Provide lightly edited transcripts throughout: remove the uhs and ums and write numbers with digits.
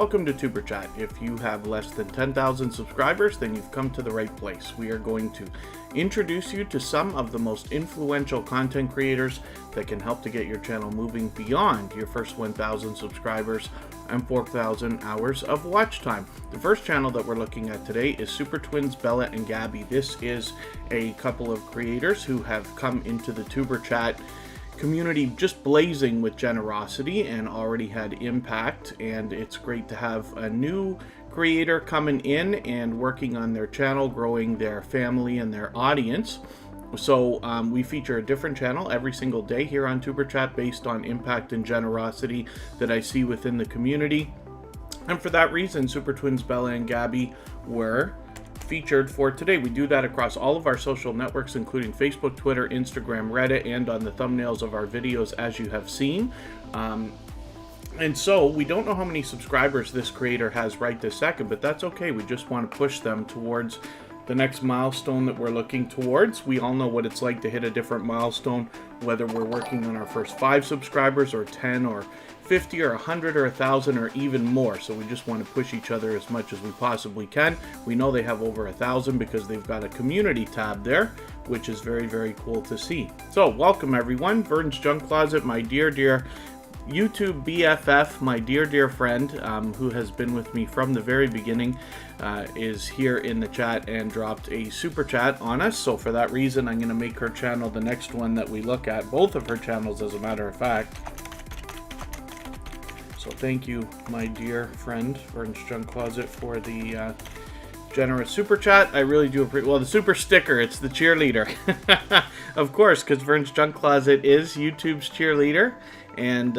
Welcome to Superchat. If you have less than 10,000 subscribers, then you've come to the right place. We are going to introduce you to some of the most influential content creators that can help to get your channel moving beyond your first 1,000 subscribers and 4,000 hours of watch time. The first channel that we're looking at today is Super Twins Bella and Gabby. This is a couple of creators who have come into the Superchat community just blazing with generosity and already had impact, and it's great to have a new creator coming in and working on their channel, growing their family and their audience. So we feature a different channel every single day here on Superchat based on impact and generosity that I see within the community. And for that reason, Super Twins Bella and Gabby were featured for today. We do that across all of our social networks, including Facebook, Twitter, Instagram, Reddit, and on the thumbnails of our videos, as you have seen. And so we don't know how many subscribers this creator has right this second, but that's okay. We just want to push them towards the next milestone that we're looking towards. We all know what it's like to hit a different milestone, whether we're working on our first 5 subscribers or 10 or 50 or 100 or 1,000 or even more. So we just want to push each other as much as we possibly can. We know they have over 1,000 because they've got a community tab there, which is very, very cool to see. So welcome everyone. Vern's Junk Closet, my dear YouTube BFF, my dear friend, who has been with me from the very beginning, is here in the chat and dropped a super chat on us. So for that reason, I'm going to make her channel the next one that we look at. Both of her channels, as a matter of fact. So thank you, my dear friend, Vern's Junk Closet, for the generous super chat. I really do appreciate. Well, the super sticker, it's the cheerleader. Of course, because Vern's Junk Closet is YouTube's cheerleader. And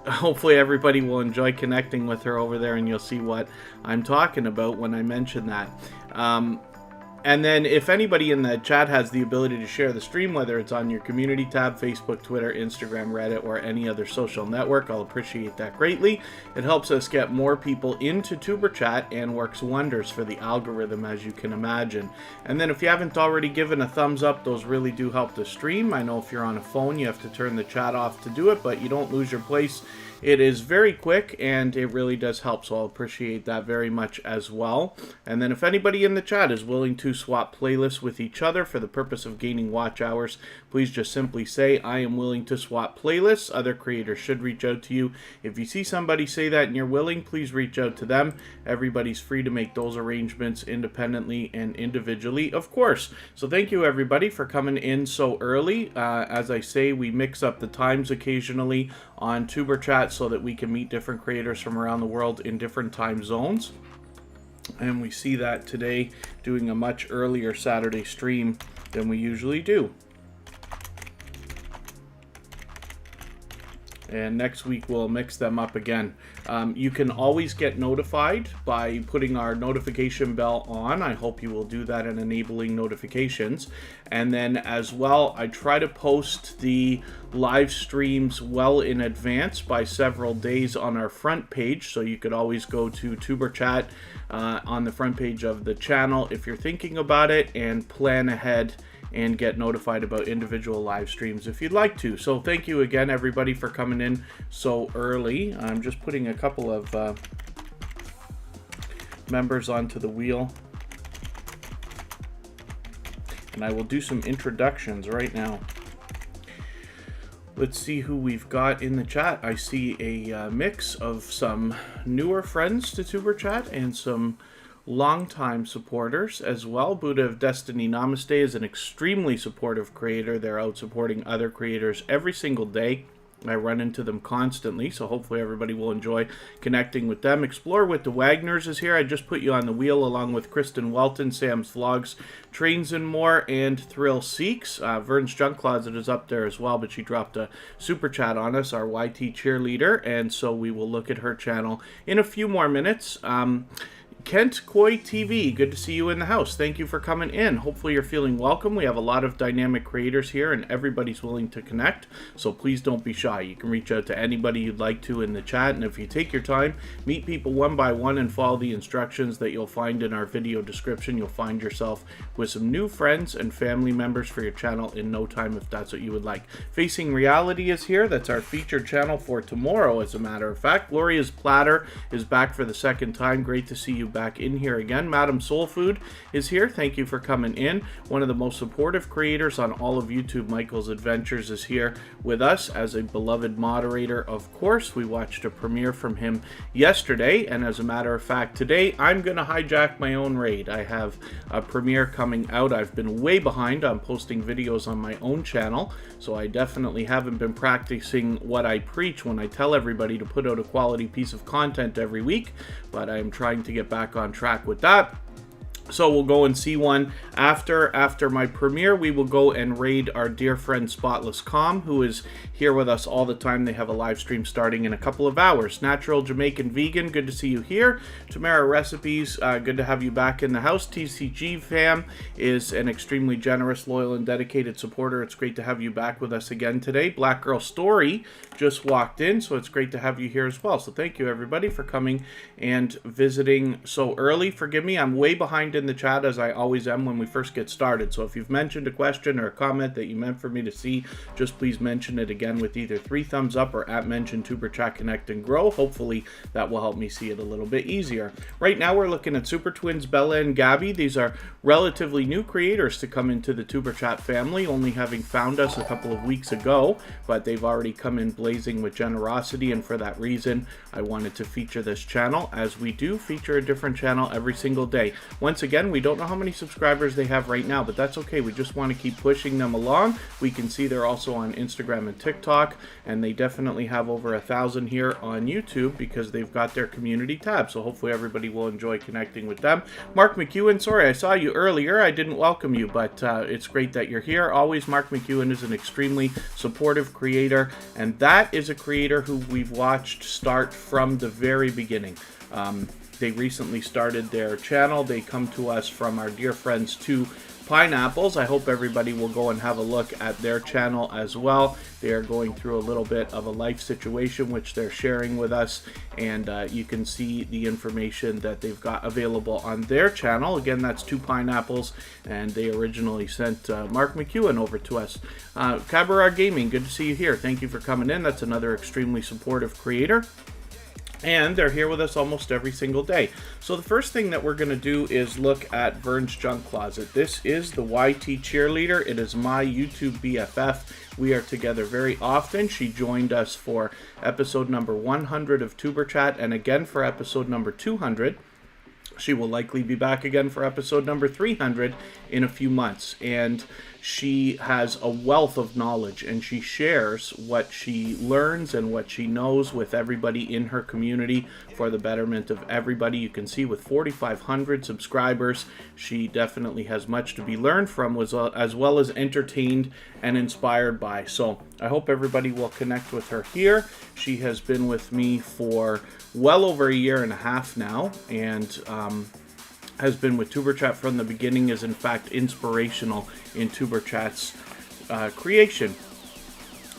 hopefully everybody will enjoy connecting with her over there, and you'll see what I'm talking about when I mention that. And then if anybody in the chat has the ability to share the stream, whether it's on your community tab, Facebook, Twitter, Instagram, Reddit, or any other social network, I'll appreciate that greatly. It helps us get more people into Superchat and works wonders for the algorithm, as you can imagine. And then if you haven't already given a thumbs up, those really do help the stream. I know if you're on a phone, you have to turn the chat off to do it, but you don't lose your place. It is very quick, and it really does help, so I'll appreciate that very much as well. And then if anybody in the chat is willing to swap playlists with each other for the purpose of gaining watch hours, please just simply say, I am willing to swap playlists. Other creators should reach out to you. If you see somebody say that and you're willing, please reach out to them. Everybody's free to make those arrangements independently and individually, of course. So thank you, everybody, for coming in so early. As I say, we mix up the times occasionally on Superchat so that we can meet different creators from around the world in different time zones. And we see that today doing a much earlier Saturday stream than we usually do. And next week we'll mix them up again. You can always get notified by putting our notification bell on. I hope you will do that and enabling notifications. And then as well, I try to post the live streams well in advance by several days on our front page. So you could always go to Superchat on the front page of the channel if you're thinking about it, and plan ahead and get notified about individual live streams if you'd like to. So thank you again, everybody, for coming in so early. I'm just putting a couple of members onto the wheel, and I will do some introductions right now. Let's see who we've got in the chat. I see a mix of some newer friends to Superchat and some longtime supporters as well. Buddha of Destiny Namaste is an extremely supportive creator. They're out supporting other creators every single day. I run into them constantly, so hopefully everybody will enjoy connecting with them. Explore with the Wagners is here. I just put you on the wheel along with Kristen Welton, Sam's Vlogs, Trains and More, and Thrill Seeks. Vern's Junk Closet is up there as well, but she dropped a super chat on us, our YT cheerleader, and so we will look at her channel in a few more minutes. Kent Koi TV, good to see you in the house. Thank you for coming in. Hopefully you're feeling welcome. We have a lot of dynamic creators here and everybody's willing to connect, so please don't be shy. You can reach out to anybody you'd like to in the chat, and if you take your time, meet people one by one and follow the instructions that you'll find in our video description, you'll find yourself with some new friends and family members for your channel in no time if that's what you would like. Facing Reality is here. That's our featured channel for tomorrow, as a matter of fact. Gloria's Platter is back for the second time. Great to see you back in here again. Madam Soul Food is here. Thank you for coming in. One of the most supportive creators on all of YouTube, Michael's Adventures, is here with us as a beloved moderator. Of course, we watched a premiere from him yesterday, and as a matter of fact, today I'm going to hijack my own raid. I have a premiere coming out. I've been way behind on posting videos on my own channel, so I definitely haven't been practicing what I preach when I tell everybody to put out a quality piece of content every week, but I'm trying to get back on track with that. So we'll go and see one after my premiere. We will go and raid our dear friend Spotless Calm, who is here with us all the time. They have a live stream starting in a couple of hours. Natural Jamaican Vegan, good to see you here. Tamara Recipes, good to have you back in the house. TCG fam is an extremely generous, loyal, and dedicated supporter. It's great to have you back with us again today. Black Girl Story just walked in, so it's great to have you here as well. So thank you everybody for coming and visiting so early. Forgive me, I'm way behind in the chat, as I always am when we first get started. So if you've mentioned a question or a comment that you meant for me to see, just please mention it again with either 3 thumbs up or @mention Superchat Connect and Grow. Hopefully that will help me see it a little bit easier. Right now we're looking at Super Twins Bella and Gabby. These are relatively new creators to come into the Superchat family, only having found us a couple of weeks ago, but they've already come in blazing with generosity, and for that reason I wanted to feature this channel, as we do feature a different channel every single day. Once again, we don't know how many subscribers they have right now, but that's okay. We just want to keep pushing them along. We can see they're also on Instagram and TikTok, and they definitely have over 1,000 here on YouTube because they've got their community tab. So hopefully everybody will enjoy connecting with them. Mark McEwen, sorry, I saw you earlier. I didn't welcome you, but it's great that you're here. Always, Mark McEwen is an extremely supportive creator, and that is a creator who we've watched start from the very beginning. They recently started their channel. They come to us from our dear friends 2 Pineapples. I hope everybody will go and have a look at their channel as well. They are going through a little bit of a life situation which they're sharing with us, and you can see the information that they've got available on their channel. Again, that's 2 Pineapples, and they originally sent Mark McEwen over to us. Cabaret Gaming, good to see you here. Thank you for coming in. That's another extremely supportive creator, and they're here with us almost every single day. So the first thing that we're going to do is look at Vern's Junk Closet. This is the YT cheerleader. It is my YouTube BFF. We are together very often. She joined us for episode number 100 of Tuber Chat, and again for episode number 200. She will likely be back again for episode number 300 in a few months, and she has a wealth of knowledge, and she shares what she learns and what she knows with everybody in her community for the betterment of everybody. You can see with 4,500 subscribers, she definitely has much to be learned from, as well as entertained and inspired by. So I hope everybody will connect with her here. She has been with me for well over a year and a half now, and has been with Tuber Chat from the beginning, is in fact inspirational in Tuber Chat's creation.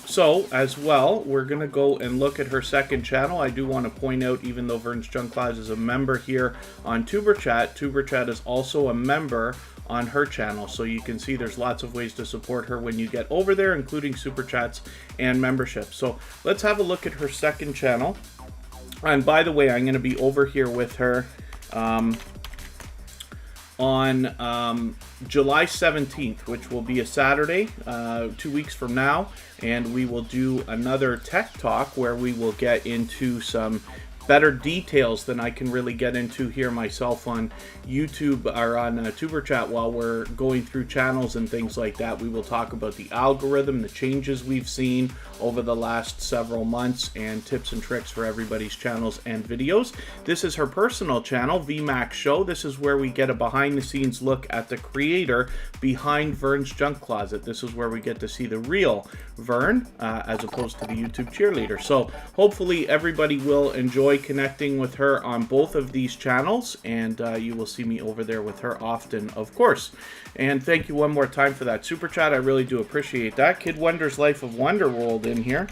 So, as well, we're going to go and look at her second channel. I do want to point out, even though Vern's Junk Closet is a member here on Tuber Chat is also a member on her channel. So you can see there's lots of ways to support her when you get over there, including Super Chats and membership. So let's have a look at her second channel. And by the way, I'm going to be over here with her on July 17th, which will be a Saturday, 2 weeks from now, and we will do another tech talk where we will get into some better details than I can really get into here myself on YouTube or on Tuber Chat while we're going through channels and things like that. We will talk about the algorithm, the changes we've seen over the last several months, and tips and tricks for everybody's channels and videos. This is her personal channel, VMAX Show. This is where we get a behind the scenes look at the creator behind Vern's Junk Closet. This is where we get to see the real Vern as opposed to the YouTube cheerleader. So hopefully everybody will enjoy enjoy connecting with her on both of these channels, and you will see me over there with her often, of course. And thank you one more time for that super chat. I really do appreciate that. Kid Wonder's Life of Wonder rolled in here.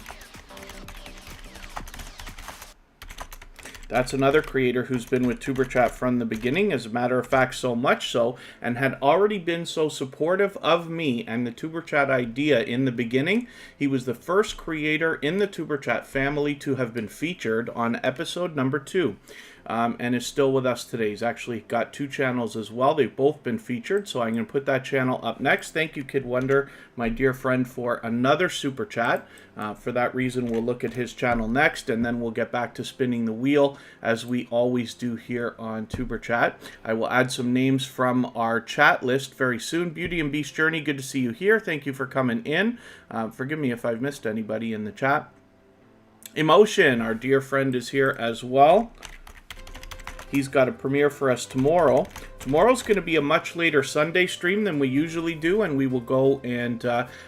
That's another creator who's been with Superchat from the beginning, as a matter of fact, so much so, and had already been so supportive of me and the Superchat idea in the beginning. He was the first creator in the Superchat family to have been featured on episode number 2. And is still with us today. He's actually got 2 channels as well. They've both been featured, so I'm going to put that channel up next. Thank you, Kid Wonder, my dear friend, for another super chat. For that reason, we'll look at his channel next, and then we'll get back to spinning the wheel, as we always do here on Superchat. I will add some names from our chat list very soon. Beauty and Beast Journey, good to see you here. Thank you for coming in. Forgive me if I've missed anybody in the chat. Emotion, our dear friend, is here as well. He's got a premiere for us tomorrow. Tomorrow's going to be a much later Sunday stream than we usually do, and we will go and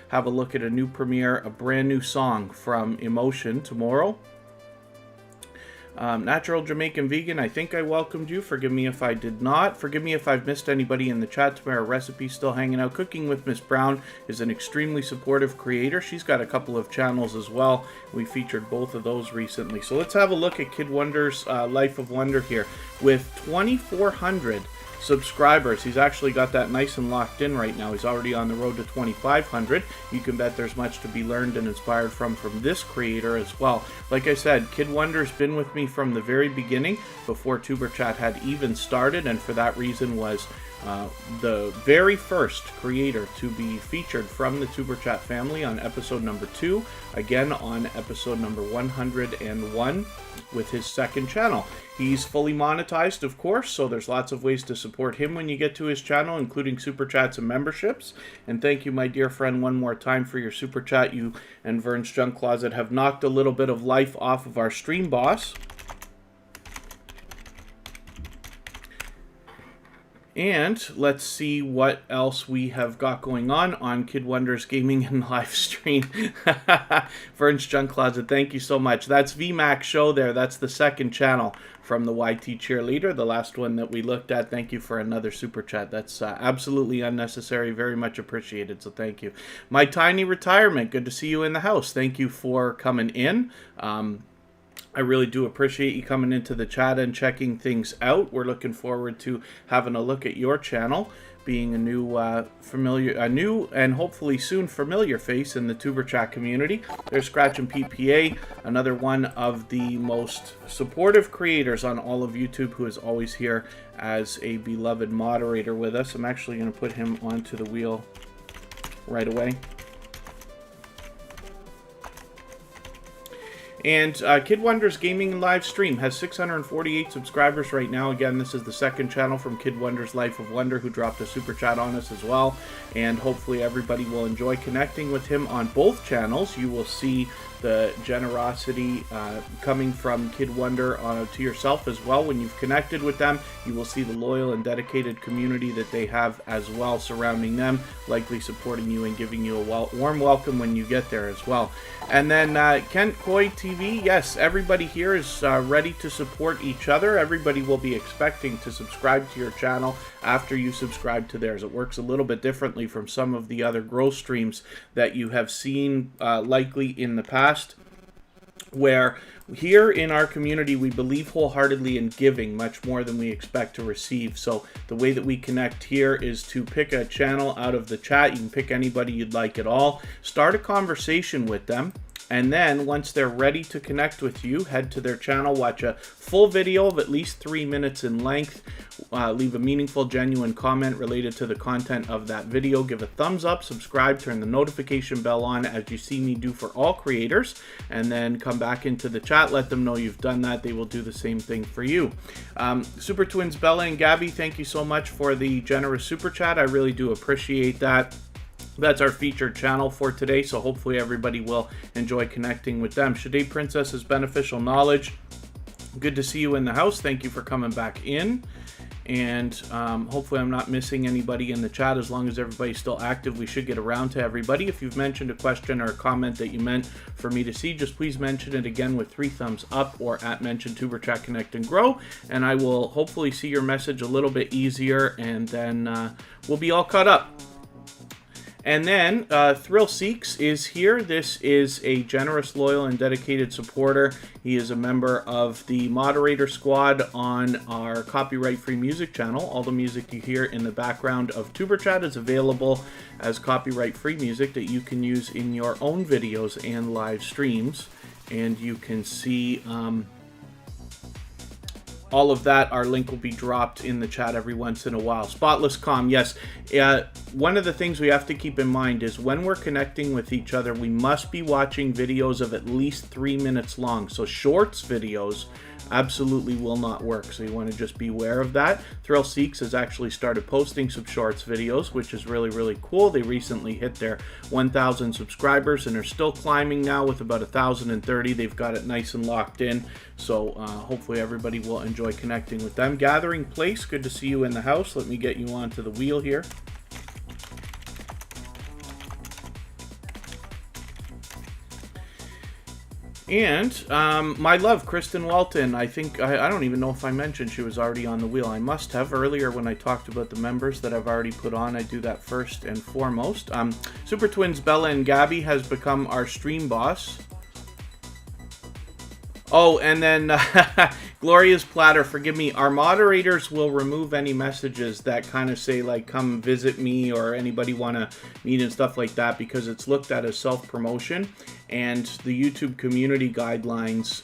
have a look at a new premiere, a brand new song from Emotion tomorrow. Natural Jamaican Vegan, I think I welcomed you. Forgive me if I did not. Forgive me if I've missed anybody in the chat. Tamara Recipe still hanging out. Cooking with Miss Brown is an extremely supportive creator. She's got a couple of channels as well. We featured both of those recently. So let's have a look at Kid Wonder's Life of Wonder here. With 2,400 subscribers, he's actually got that nice and locked in right now. He's already on the road to 2,500. You can bet there's much to be learned and inspired from this creator as well. Like I said, Kid Wonder's been with me from the very beginning, before Superchat had even started, and for that reason was the very first creator to be featured from the Superchat family on episode number 2, again on episode number 101 with his second channel. He's fully monetized, of course, so there's lots of ways to support him when you get to his channel, including super chats and memberships. And thank you, my dear friend, one more time for your super chat. You and Vern's Junk Closet have knocked a little bit of life off of our stream boss. And let's see what else we have got going on Kid Wonder's Gaming and Live Stream. Vern's Junk Closet, thank you so much. That's VMAX Show there. That's the second channel from the YT Cheerleader, the last one that we looked at. Thank you for another super chat. That's absolutely unnecessary. Very much appreciated, so thank you. My Tiny Retirement, good to see you in the house. Thank you for coming in. I really do appreciate you coming into the chat and checking things out. We're looking forward to having a look at your channel, being a new and hopefully soon familiar face in the Tuber Chat community. There's Scratch and PPA, another one of the most supportive creators on all of YouTube, who is always here as a beloved moderator with us. I'm actually going to put him onto the wheel right away. And Kid Wonder's Gaming Live Stream has 648 subscribers right now. Again, this is the second channel from Kid Wonder's Life of Wonder, who dropped a super chat on us as well. And hopefully everybody will enjoy connecting with him on both channels. You will see the generosity coming from Kid Wonder to yourself as well. When you've connected with them, you will see the loyal and dedicated community that they have as well surrounding them, likely supporting you and giving you a warm welcome when you get there as well. And then Kent Coy TV, yes, everybody here is ready to support each other. Everybody will be expecting to subscribe to your channel after you subscribe to theirs. It works a little bit differently from some of the other growth streams that you have seen likely in the past, where here in our community we believe wholeheartedly in giving much more than we expect to receive. So the way that we connect here is to pick a channel out of the chat. You can pick anybody you'd like at all, start a conversation with them, and then once they're ready to connect with you, head to their channel, watch a full video of at least 3 minutes in length, leave a meaningful, genuine comment related to the content of that video, give a thumbs up, subscribe, turn the notification bell on as you see me do for all creators, and then come back into the chat, let them know you've done that. They will do the same thing for you. Super Twins Bella and Gabby, thank you so much for the generous super chat. I really do appreciate that. That's our featured channel for today, so hopefully everybody will enjoy connecting with them. Shade Princess's Beneficial Knowledge, good to see you in the house. Thank you for coming back in. And hopefully I'm not missing anybody in the chat. As long as everybody's still active, we should get around to everybody. If you've mentioned a question or a comment that you meant for me to see, just please mention it again with 3 thumbs up or at mention Superchat Connect and Grow, and I will hopefully see your message a little bit easier, and then we'll be all caught up. And then Thrill Seeks is here. This is a generous, loyal, and dedicated supporter. He is a member of the moderator squad on our copyright-free music channel. All the music you hear in the background of Superchat is available as copyright-free music that you can use in your own videos and live streams. And you can see all of that. Our link will be dropped in the chat every once in a while. Spotless Calm, yes. One of the things we have to keep in mind is when we're connecting with each other, we must be watching videos of at least 3 minutes long. So shorts videos absolutely will not work. So you want to just be aware of that. Thrill Seeks has actually started posting some shorts videos, which is really, really cool. They recently hit their 1,000 subscribers and are still climbing now with about 1,030. They've got it nice and locked in. So hopefully everybody will enjoy connecting with them. Gathering Place, good to see you in the house. Let me get you onto the wheel here. And my love, Kristen Walton, I think, I don't even know if I mentioned she was already on the wheel. I must have earlier when I talked about the members that I've already put on. I do that first and foremost. Super Twins Bella and Gabby has become our stream boss. Oh, and then Gloria's Platter, forgive me, our moderators will remove any messages that kind of say, like, come visit me or anybody want to meet and stuff like that, because it's looked at as self-promotion. And the YouTube community guidelines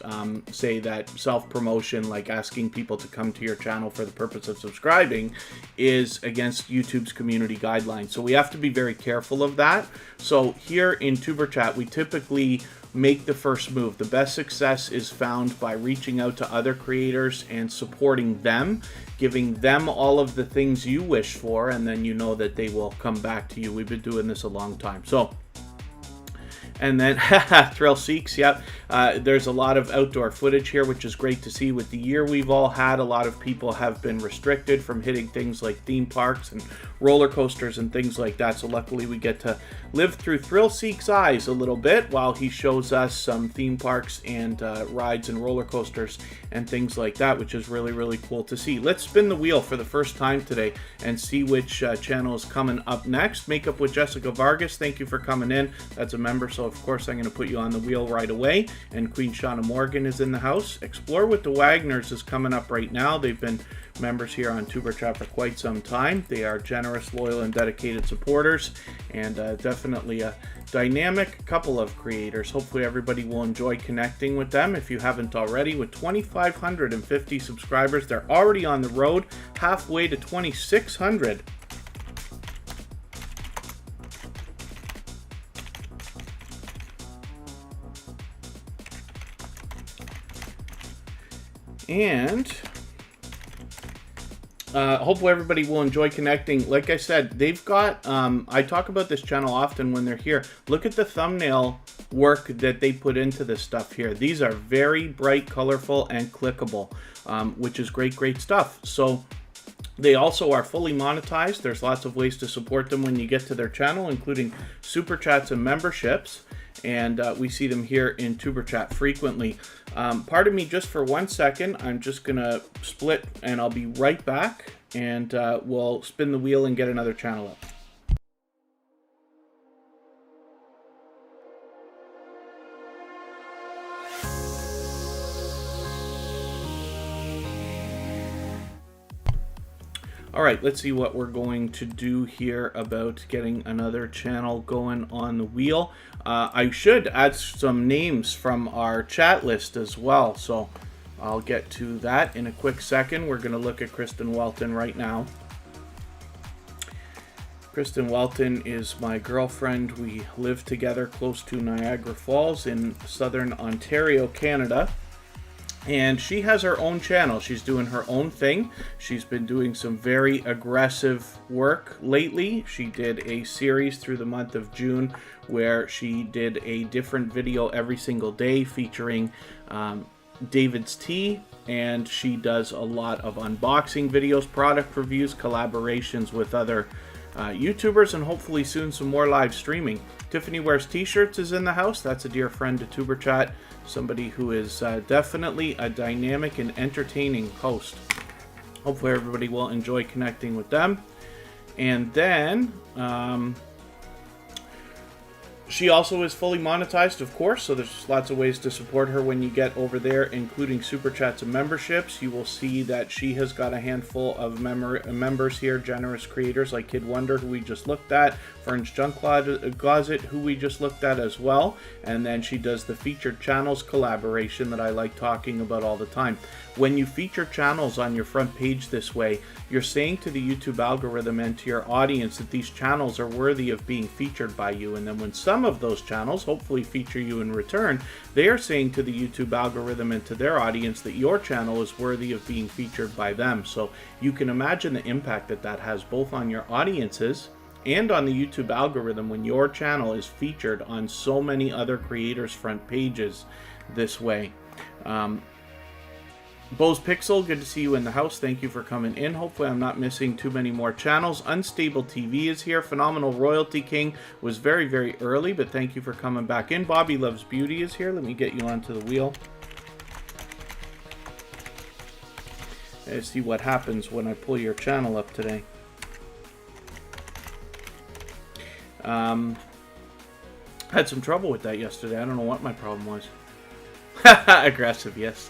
say that self-promotion, like asking people to come to your channel for the purpose of subscribing, is against YouTube's community guidelines. So we have to be very careful of that. So here in Superchat, we typically make the first move. The best success is found by reaching out to other creators and supporting them, giving them all of the things you wish for, and then you know that they will come back to you. We've been doing this a long time. So, and then Thrill Seeks, yep. There's a lot of outdoor footage here, which is great to see. With the year we've all had, a lot of people have been restricted from hitting things like theme parks and roller coasters and things like that. So luckily we get to live through Thrill Seek's eyes a little bit while he shows us some theme parks and rides and roller coasters and things like that, which is really, really cool to see. Let's spin the wheel for the first time today and see which channel is coming up next. Makeup with Jessica Vargas, thank you for coming in. That's a member, so of course I'm going to put you on the wheel right away. And Queen Shauna Morgan is in the house. Explore with the Wagners is coming up right now. They've been members here on Superchat for quite some time. They are generous, loyal, and dedicated supporters, and definitely a dynamic couple of creators. Hopefully everybody will enjoy connecting with them if you haven't already. With 2,550 subscribers, they're already on the road, halfway to 2,600. And hopefully everybody will enjoy connecting. Like I said, they've got, I talk about this channel often when they're here. Look at the thumbnail work that they put into this stuff here. These are very bright, colorful, and clickable, which is great, great stuff. So they also are fully monetized. There's lots of ways to support them when you get to their channel, including super chats and memberships. And we see them here in Superchat frequently. Pardon me just for 1 second. I'm just going to split and I'll be right back. And we'll spin the wheel and get another channel up. All right, let's see what we're going to do here about getting another channel going on the wheel. I should add some names from our chat list as well, so I'll get to that in a quick second. We're going to look at Kristen Welton right now. Kristen Welton is my girlfriend. We live together close to Niagara Falls in southern Ontario, Canada. And she has her own channel. She's doing her own thing. She's been doing some very aggressive work lately. She did a series through the month of June where she did a different video every single day featuring David's Tea and she does a lot of unboxing videos, product reviews, collaborations with other YouTubers, and hopefully soon some more live streaming. Tiffany Wears T-Shirts is in the house. That's a dear friend to Superchat, somebody who is definitely a dynamic and entertaining host. Hopefully everybody will enjoy connecting with them. And then she also is fully monetized, of course, so there's lots of ways to support her when you get over there, including Super Chats and memberships. You will see that she has got a handful of members here, generous creators like Kid Wonder, who we just looked at, Fern's Junk Closet, who we just looked at as well, and then she does the featured channels collaboration that I like talking about all the time. When you feature channels on your front page this way, you're saying to the YouTube algorithm and to your audience that these channels are worthy of being featured by you, and then when some of those channels hopefully feature you in return, they are saying to the YouTube algorithm and to their audience that your channel is worthy of being featured by them. So you can imagine the impact that that has both on your audiences and on the YouTube algorithm when your channel is featured on so many other creators' front pages this way. Bose Pixel, good to see you in the house. Thank you for coming in. Hopefully I'm not missing too many more channels. Unstable TV is here. Phenomenal Royalty King was very, very early, but thank you for coming back in. Bobby Loves Beauty is here. Let me get you onto the wheel. Let's see what happens when I pull your channel up today. Had some trouble with that yesterday. I don't know what my problem was. Aggressive, yes.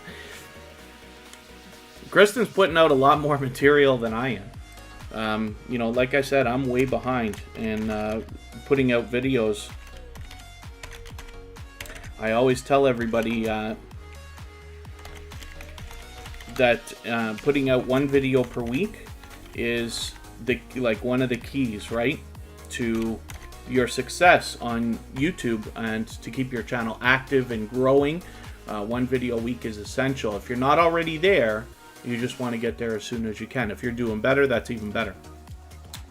Kristen's putting out a lot more material than I am. You know, like I said, I'm way behind in putting out videos. I always tell everybody that putting out one video per week is one of the keys, right, to your success on YouTube and to keep your channel active and growing. One video a week is essential. If you're not already there, you just want to get there as soon as you can. If you're doing better, that's even better.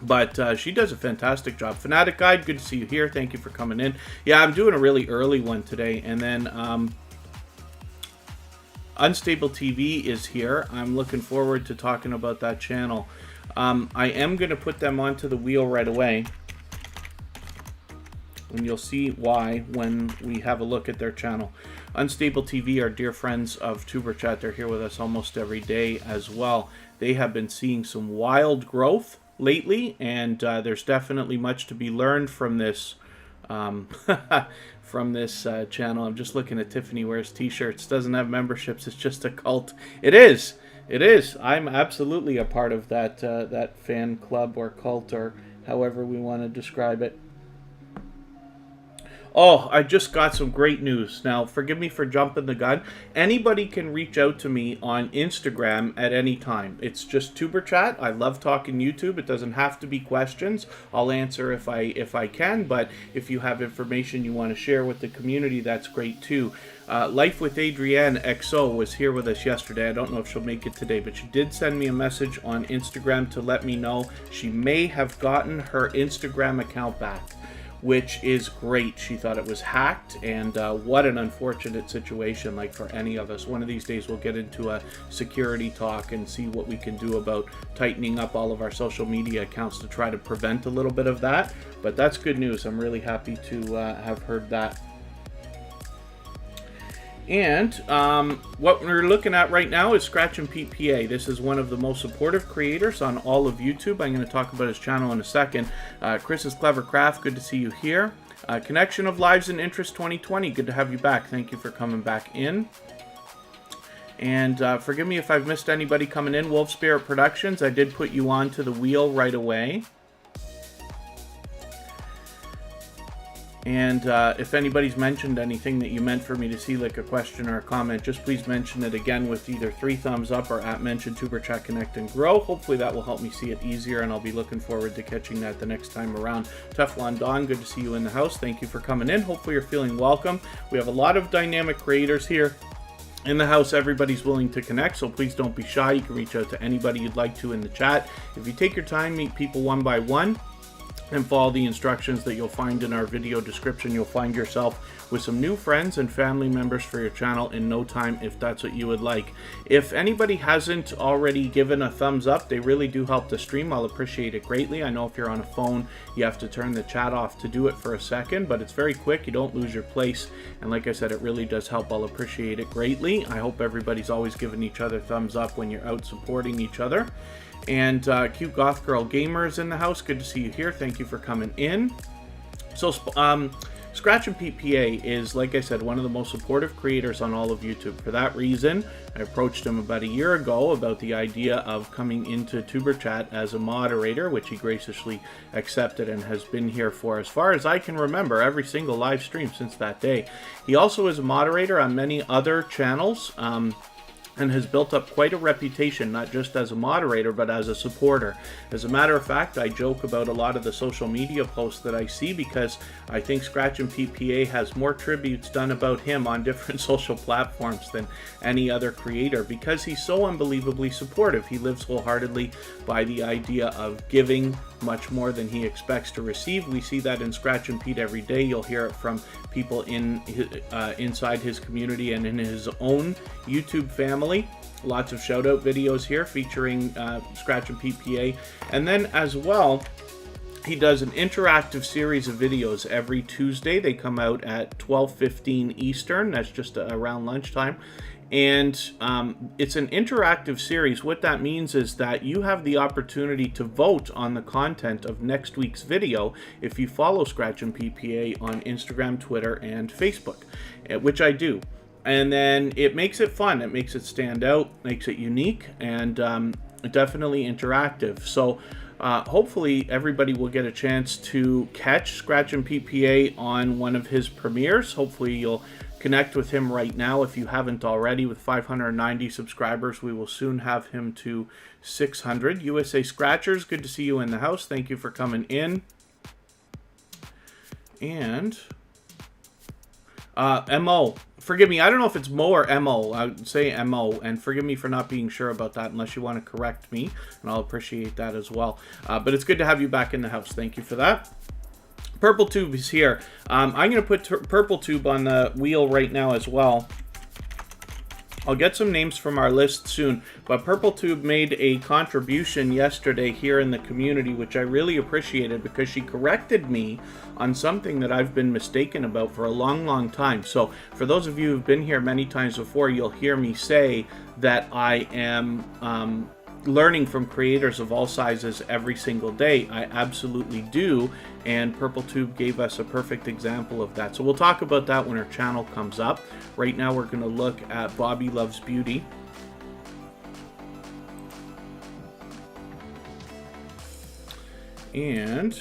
But she does a fantastic job. Fanatic Guide, good to see you here. Thank you for coming in. Yeah, I'm doing a really early one today. And then Unstable TV is here. I'm looking forward to talking about that channel. I am going to put them onto the wheel right away. And you'll see why when we have a look at their channel. Unstable TV are dear friends of Superchat. They're here with us almost every day as well. They have been seeing some wild growth lately, and there's definitely much to be learned from this from this channel. I'm just looking at Tiffany Wears T-Shirts. Doesn't have memberships. It's just a cult. It is. It is. I'm absolutely a part of that that fan club or cult or however we want to describe it. Oh, I just got some great news. Now, forgive me for jumping the gun. Anybody can reach out to me on Instagram at any time. It's just Tuberchat. I love talking YouTube. It doesn't have to be questions. I'll answer if I can, but if you have information you want to share with the community, that's great too. Life with Adrienne XO was here with us yesterday. I don't know if she'll make it today, but she did send me a message on Instagram to let me know she may have gotten her Instagram account back, which is great. She thought it was hacked, and what an unfortunate situation, like for any of us. One of these days we'll get into a security talk and see what we can do about tightening up all of our social media accounts to try to prevent a little bit of that. But that's good news. I'm really happy to have heard that. And what we're looking at right now is Scratch and Pete PA. This is one of the most supportive creators on all of YouTube. I'm going to talk about his channel in a second. Chris's Clever Craft, good to see you here. Connection of Lives and Interest 2020, good to have you back. Thank you for coming back in. And forgive me if I've missed anybody coming in. Wolf Spirit Productions, I did put you onto the wheel right away. And if anybody's mentioned anything that you meant for me to see, like a question or a comment, just please mention it again with either 3 thumbs up or @ mention Superchat Connect and Grow. Hopefully that will help me see it easier, and I'll be looking forward to catching that the next time around. Teflon Don, good to see you in the house. Thank you for coming in. Hopefully you're feeling welcome. We have a lot of dynamic creators here in the house. Everybody's willing to connect, so please don't be shy. You can reach out to anybody you'd like to in the chat. If you take your time, meet people one by one. and follow the instructions that you'll find in our video description. You'll find yourself with some new friends and family members for your channel in no time, if that's what you would like. If anybody hasn't already given a thumbs up, they really do help the stream. I'll appreciate it greatly. I know if you're on a phone, you have to turn the chat off to do it for a second, but it's very quick. You don't lose your place. And like I said, it really does help. I'll appreciate it greatly. I hope everybody's always giving each other thumbs up when you're out supporting each other. And Cute Goth Girl Gamer is in the house. Good to see you here. Thank you for coming in. So, Scratch and Pete PA is, like I said, one of the most supportive creators on all of YouTube. For that reason, I approached him about a year ago about the idea of coming into Superchat as a moderator, which he graciously accepted and has been here for, as far as I can remember, every single live stream since that day. He also is a moderator on many other channels, and has built up quite a reputation, not just as a moderator, but as a supporter. As a matter of fact, I joke about a lot of the social media posts that I see because I think Scratch and PPA has more tributes done about him on different social platforms than any other creator, because he's so unbelievably supportive. He lives wholeheartedly by the idea of giving much more than he expects to receive. We see that in Scratch and Pete every day. You'll hear it from people in inside his community and in his own YouTube family. Lots of shout out videos here featuring Scratch and PPA. And then as well, he does an interactive series of videos every Tuesday. They come out at 12:15 Eastern. That's just around lunchtime. And it's an interactive series. What that means is that you have the opportunity to vote on the content of next week's video if you follow Scratch and PPA on Instagram, Twitter, and Facebook, which I do. And then it makes it fun. It makes it stand out, makes it unique, and definitely interactive. So hopefully everybody will get a chance to catch Scratch and PPA on one of his premieres. Hopefully you'll connect with him right now if you haven't already. With 590 subscribers, we will soon have him to 600. USA Scratchers, good to see you in the house. Thank you for coming in. And MO, forgive me, I don't know if it's Mo or MO. I would say MO, and forgive me for not being sure about that unless you want to correct me, and I'll appreciate that as well. But it's good to have you back in the house. Thank you for that. Purple Tube is here. I'm going to put Purple Tube on the wheel right now as well. I'll get some names from our list soon, but Purple Tube made a contribution yesterday here in the community, which I really appreciated because she corrected me on something that I've been mistaken about for a long, long time. So for those of you who've been here many times before, you'll hear me say that I am learning from creators of all sizes every single day. I absolutely do, and Purple Tube gave us a perfect example of that. So we'll talk about that when her channel comes up. Right now we're going to look at Bobby Loves Beauty. And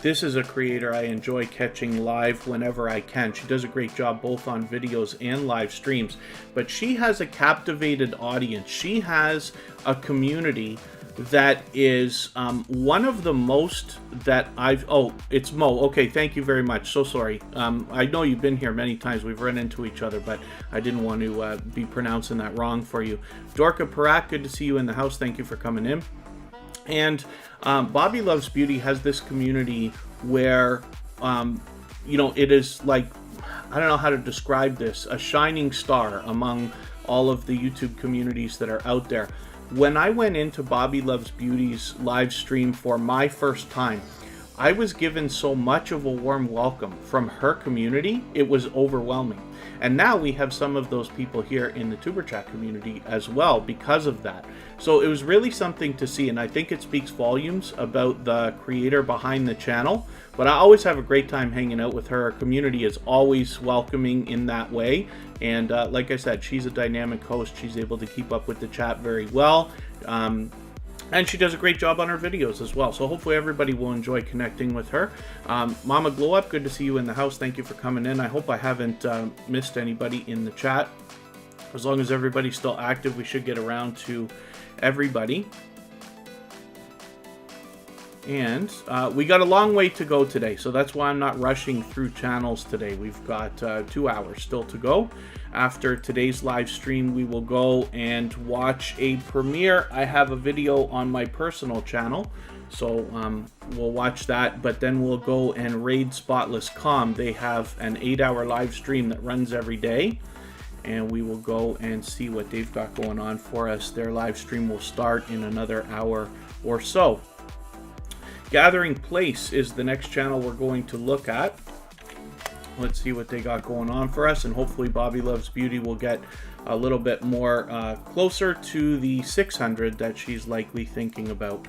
this is a creator I enjoy catching live whenever I can. She does a great job both on videos and live streams, but she has a captivated audience. She has a community that is one of the most that I've... Oh, it's Mo. Okay, thank you very much. So sorry. I know you've been here many times. We've run into each other, but I didn't want to be pronouncing that wrong for you. Dorka Parak, good to see you in the house. Thank you for coming in. And Bobby Loves Beauty has this community where, you know, it is like, I don't know how to describe this, a shining star among all of the YouTube communities that are out there. When I went into Bobby Loves Beauty's live stream for my first time, I was given so much of a warm welcome from her community, it was overwhelming. And now we have some of those people here in the Superchat community as well because of that. So it was really something to see, and I think it speaks volumes about the creator behind the channel. But I always have a great time hanging out with her. Her community is always welcoming in that way. And like I said, she's a dynamic host. She's able to keep up with the chat very well. And she does a great job on her videos as well. So hopefully everybody will enjoy connecting with her. Mama Glow Up, good to see you in the house. Thank you for coming in. I hope I haven't missed anybody in the chat. As long as everybody's still active, we should get around to everybody. And we got a long way to go today, so that's why I'm not rushing through channels today. We've got 2 hours still to go. After today's live stream, we will go and watch a premiere. I have a video on my personal channel, so we'll watch that, but then we'll go and raid Spotless.com. They have an 8-hour live stream that runs every day, and we will go and see what they've got going on for us. Their live stream will start in another hour or so. Gathering Place is the next channel we're going to look at. Let's see what they got going on for us, and hopefully Bobby Loves Beauty will get a little bit more closer to the 600 that she's likely thinking about.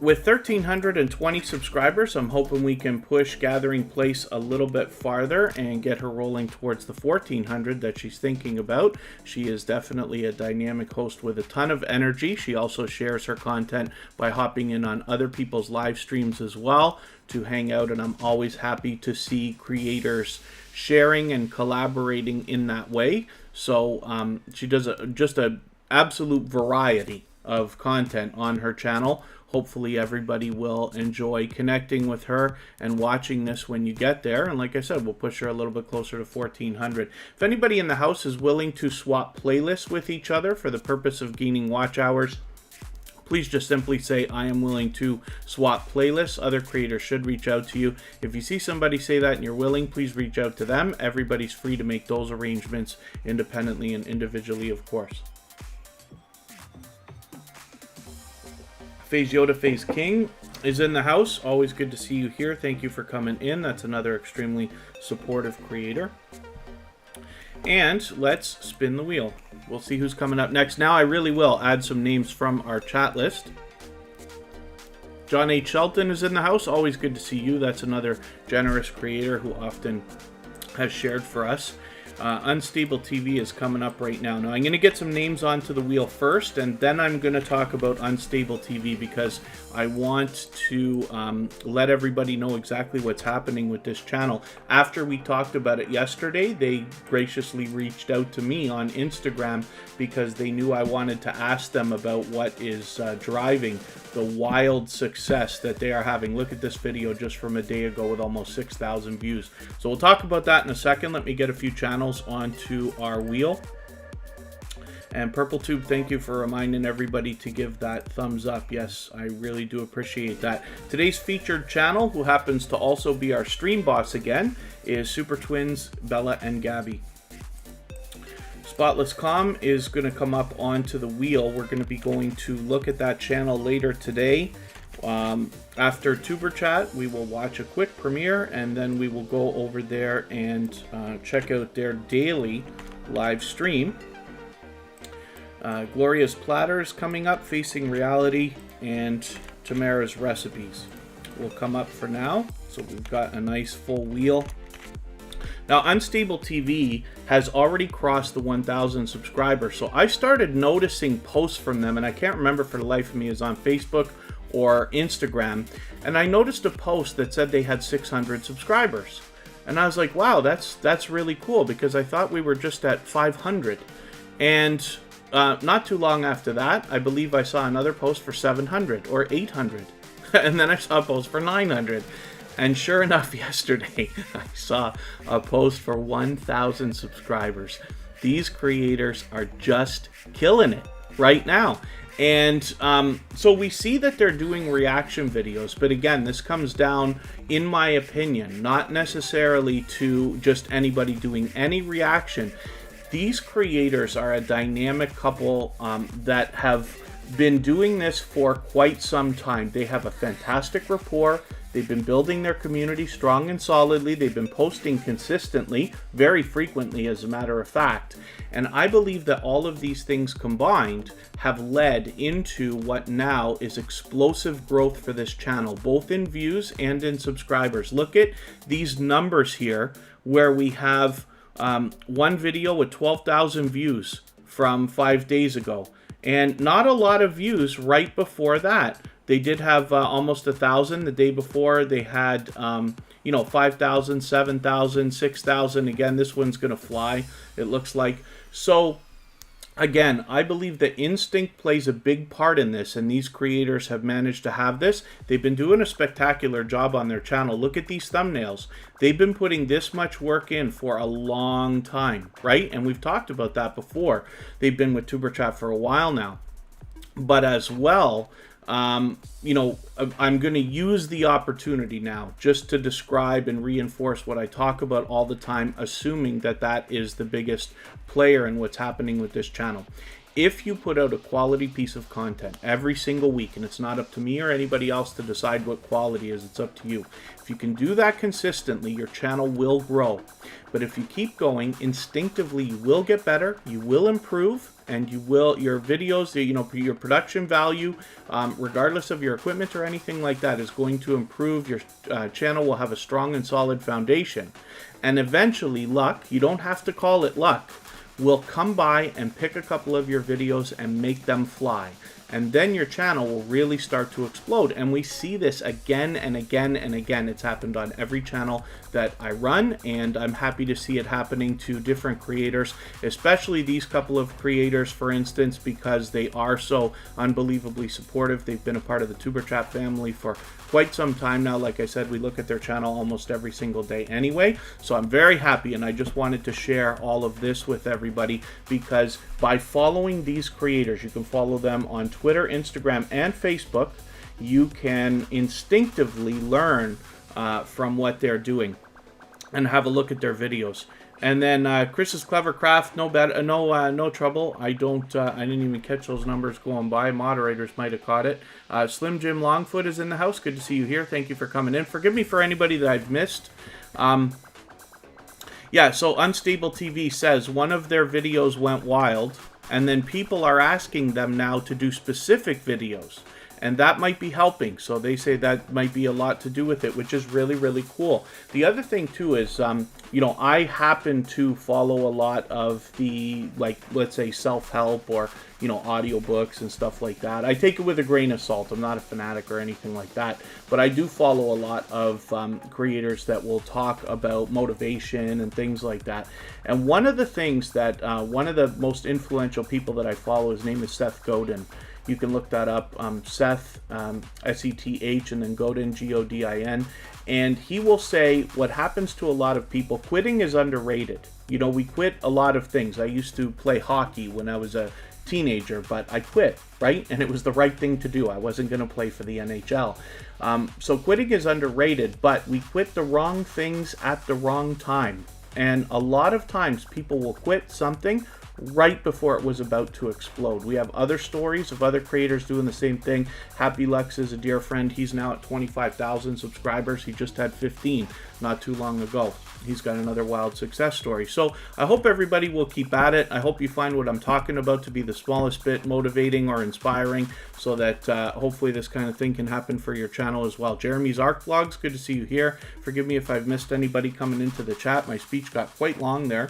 With 1,320 subscribers, I'm hoping we can push Gathering Place a little bit farther and get her rolling towards the 1,400 that she's thinking about. She is definitely a dynamic host with a ton of energy. She also shares her content by hopping in on other people's live streams as well to hang out, and I'm always happy to see creators sharing and collaborating in that way. So she does just an absolute variety of content on her channel. Hopefully everybody will enjoy connecting with her and watching this when you get there. And like I said, we'll push her a little bit closer to 1,400. If anybody in the house is willing to swap playlists with each other for the purpose of gaining watch hours, please just simply say, I am willing to swap playlists. Other creators should reach out to you. If you see somebody say that and you're willing, please reach out to them. Everybody's free to make those arrangements independently and individually, of course. Phase Yoda Phase King is in the house. Always good to see you here. Thank you for coming in. That's another extremely supportive creator. And let's spin the wheel. We'll see who's coming up next. Now I really will add some names from our chat list. John H. Shelton is in the house. Always good to see you. That's another generous creator who often has shared for us. Unstable TV is coming up right now. Now I'm going to get some names onto the wheel first, and then I'm going to talk about Unstable TV because I want to let everybody know exactly what's happening with this channel. After we talked about it yesterday, they graciously reached out to me on Instagram because they knew I wanted to ask them about what is driving the wild success that they are having. Look at this video just from a day ago with almost 6,000 views. So we'll talk about that in a second. Let me get a few channels onto our wheel. And PurpleTube, thank you for reminding everybody to give that thumbs up. Yes, I really do appreciate that. Today's featured channel, who happens to also be our stream boss again, is Super Twins, Bella, and Gabby. Spotless.com is going to come up onto the wheel. We're going to be going to look at that channel later today. After Superchat, we will watch a quick premiere, and then we will go over there and check out their daily live stream. Gloria's Platters coming up, Facing Reality, and Tamara's Recipes will come up for now. So we've got a nice full wheel. Now, Unstable TV has already crossed the 1,000 subscribers, so I started noticing posts from them, and I can't remember for the life of me, is on Facebook or Instagram, and I noticed a post that said they had 600 subscribers, and I was like, wow, that's really cool, because I thought we were just at 500, and not too long after that, I believe I saw another post for 700 or 800, and then I saw a post for 900. And sure enough, yesterday, I saw a post for 1,000 subscribers. These creators are just killing it right now. And so we see that they're doing reaction videos. But again, this comes down, in my opinion, not necessarily to just anybody doing any reaction. These creators are a dynamic couple that have been doing this for quite some time. They have a fantastic rapport. They've been building their community strong and solidly. They've been posting consistently, very frequently as a matter of fact. And I believe that all of these things combined have led into what now is explosive growth for this channel, both in views and in subscribers. Look at these numbers here, where we have one video with 12,000 views from 5 days ago, and not a lot of views right before that. They did have almost 1,000 the day before. They had, 5,000, 7,000, 6,000. Again, this one's going to fly, it looks like. So Again, I believe that instinct plays a big part in this, and these creators have managed to have this. They've been doing a spectacular job on their channel. Look at these thumbnails. They've been putting this much work in for a long time, right? And we've talked about that before. They've been with Superchat for a while now. But as well, you know, I'm going to use the opportunity now just to describe and reinforce what I talk about all the time, assuming that that is the biggest player in what's happening with this channel. If you put out a quality piece of content every single week, and it's not up to me or anybody else to decide what quality is, it's up to you. If you can do that consistently, your channel will grow. But if you keep going, instinctively you will get better, you will improve, and you will, your videos, you know, your production value, regardless of your equipment or anything like that, is going to improve. Your channel will have a strong and solid foundation. And eventually, luck, you don't have to call it luck, will come by and pick a couple of your videos and make them fly. And then your channel will really start to explode. And we see this again and again and again. It's happened on every channel that I run, and I'm happy to see it happening to different creators, especially these couple of creators, for instance, because they are so unbelievably supportive. They've been a part of the Superchat family for quite some time now. Like I said, we look at their channel almost every single day anyway. So I'm very happy, and I just wanted to share all of this with everybody, because by following these creators, you can follow them on Twitter, Instagram, and Facebook. You can instinctively learn from what they're doing and have a look at their videos. And then Chris's Clever Craft, no trouble. I didn't even catch those numbers going by. Moderators might have caught it. Slim Jim Longfoot is in the house. Good to see you here. Thank you for coming in. Forgive me for anybody that I've missed. Yeah, so Unstable TV says one of their videos went wild, and then people are asking them now to do specific videos. And that might be helping. So they say that might be a lot to do with it, which is really, really cool. The other thing, too, is, you know, I happen to follow a lot of the, like, let's say self-help or, you know, audiobooks and stuff like that. I take it with a grain of salt. I'm not a fanatic or anything like that. But I do follow a lot of creators that will talk about motivation and things like that. And one of the things that, one of the most influential people that I follow, his name is Seth Godin. You can look that up, Seth, S-E-T-H, and then Godin, G-O-D-I-N. And he will say what happens to a lot of people, quitting is underrated. You know, we quit a lot of things. I used to play hockey when I was a teenager, but I quit, right? And it was the right thing to do. I wasn't going to play for the NHL. So quitting is underrated, but we quit the wrong things at the wrong time. And a lot of times people will quit something right before it was about to explode. We have other stories of other creators doing the same thing. Happy Lux is a dear friend. He's now at 25,000 subscribers. He just had 15 not too long ago. He's got another wild success story. So I hope everybody will keep at it. I hope you find what I'm talking about to be the smallest bit motivating or inspiring, so that hopefully this kind of thing can happen for your channel as well. Jeremy's Arc Vlogs, good to see you here. Forgive me if I've missed anybody coming into the chat. My speech got quite long there.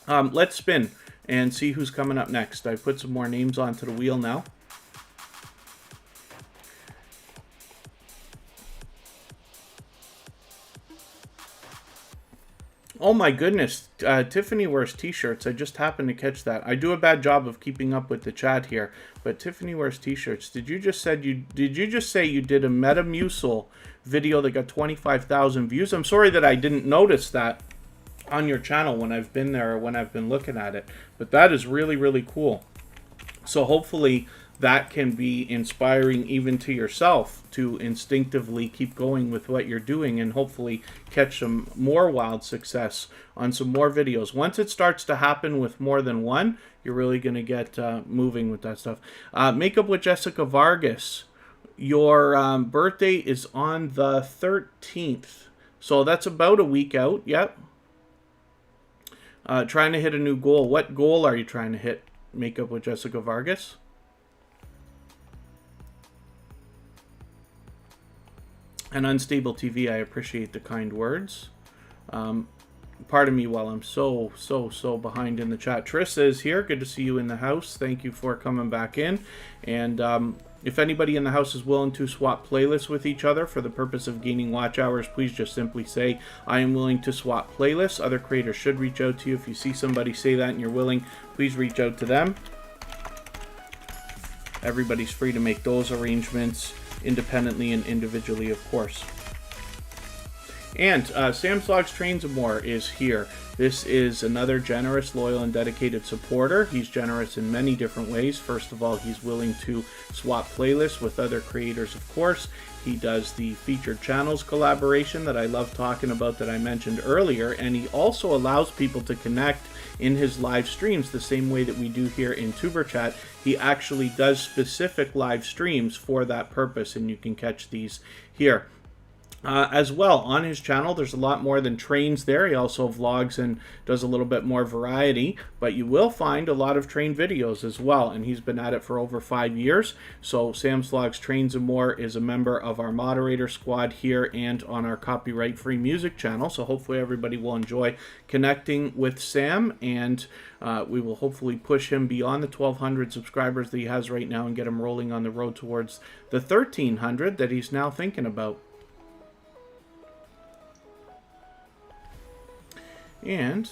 Let's spin and see who's coming up next. I put some more names onto the wheel now. Oh my goodness, Tiffany wears t-shirts. I just happened to catch that. I do a bad job of keeping up with the chat here, but Tiffany wears t-shirts. Did you just say you did a Metamucil video that got 25,000 views? I'm sorry that I didn't notice that on your channel when I've been there or when I've been looking at it, but that is really, really cool. So hopefully that can be inspiring even to yourself to instinctively keep going with what you're doing, and hopefully catch some more wild success on some more videos. Once it starts to happen with more than one, you're really going to get moving with that stuff. Makeup with Jessica Vargas, your birthday is on the 13th, so that's about a week out. Yep. Trying to hit a new goal. What goal are you trying to hit, Makeup with Jessica Vargas? And Unstable TV, I appreciate the kind words. pardon me while I'm so behind in the chat. Trissa is here. Good to see you in the house. Thank you for coming back in. And if anybody in the house is willing to swap playlists with each other for the purpose of gaining watch hours, please just simply say, I am willing to swap playlists. Other creators should reach out to you. If you see somebody say that and you're willing, please reach out to them. Everybody's free to make those arrangements independently and individually, of course. And Sam's Vlogs Trains and More is here. This is another generous, loyal, and dedicated supporter. He's generous in many different ways. First of all, he's willing to swap playlists with other creators, of course. He does the featured channels collaboration that I love talking about that I mentioned earlier, and he also allows people to connect in his live streams the same way that we do here in Superchat. He actually does specific live streams for that purpose, and you can catch these here. As well, on his channel, there's a lot more than trains there. He also vlogs and does a little bit more variety, but you will find a lot of train videos as well, and he's been at it for over 5 years. So Sam's Vlogs Trains and More is a member of our moderator squad here and on our copyright-free music channel, so hopefully everybody will enjoy connecting with Sam, and we will hopefully push him beyond the 1,200 subscribers that he has right now and get him rolling on the road towards the 1,300 that he's now thinking about. And,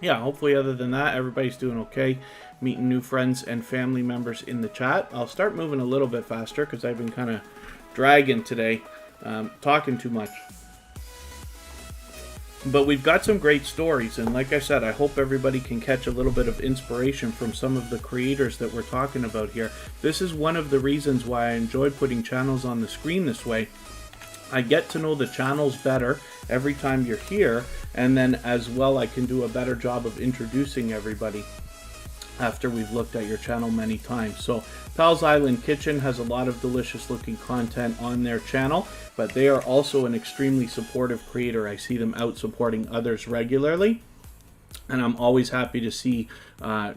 yeah, hopefully other than that, everybody's doing okay. Meeting new friends and family members in the chat. I'll start moving a little bit faster because I've been kind of dragging today, talking too much. But we've got some great stories, and like I said, I hope everybody can catch a little bit of inspiration from some of the creators that we're talking about here. This is one of the reasons why I enjoy putting channels on the screen this way. I get to know the channels better every time you're here, and then as well I can do a better job of introducing everybody after we've looked at your channel many times. So Pal's Island Kitchen has a lot of delicious looking content on their channel, but they are also an extremely supportive creator. I see them out supporting others regularly, and I'm always happy to see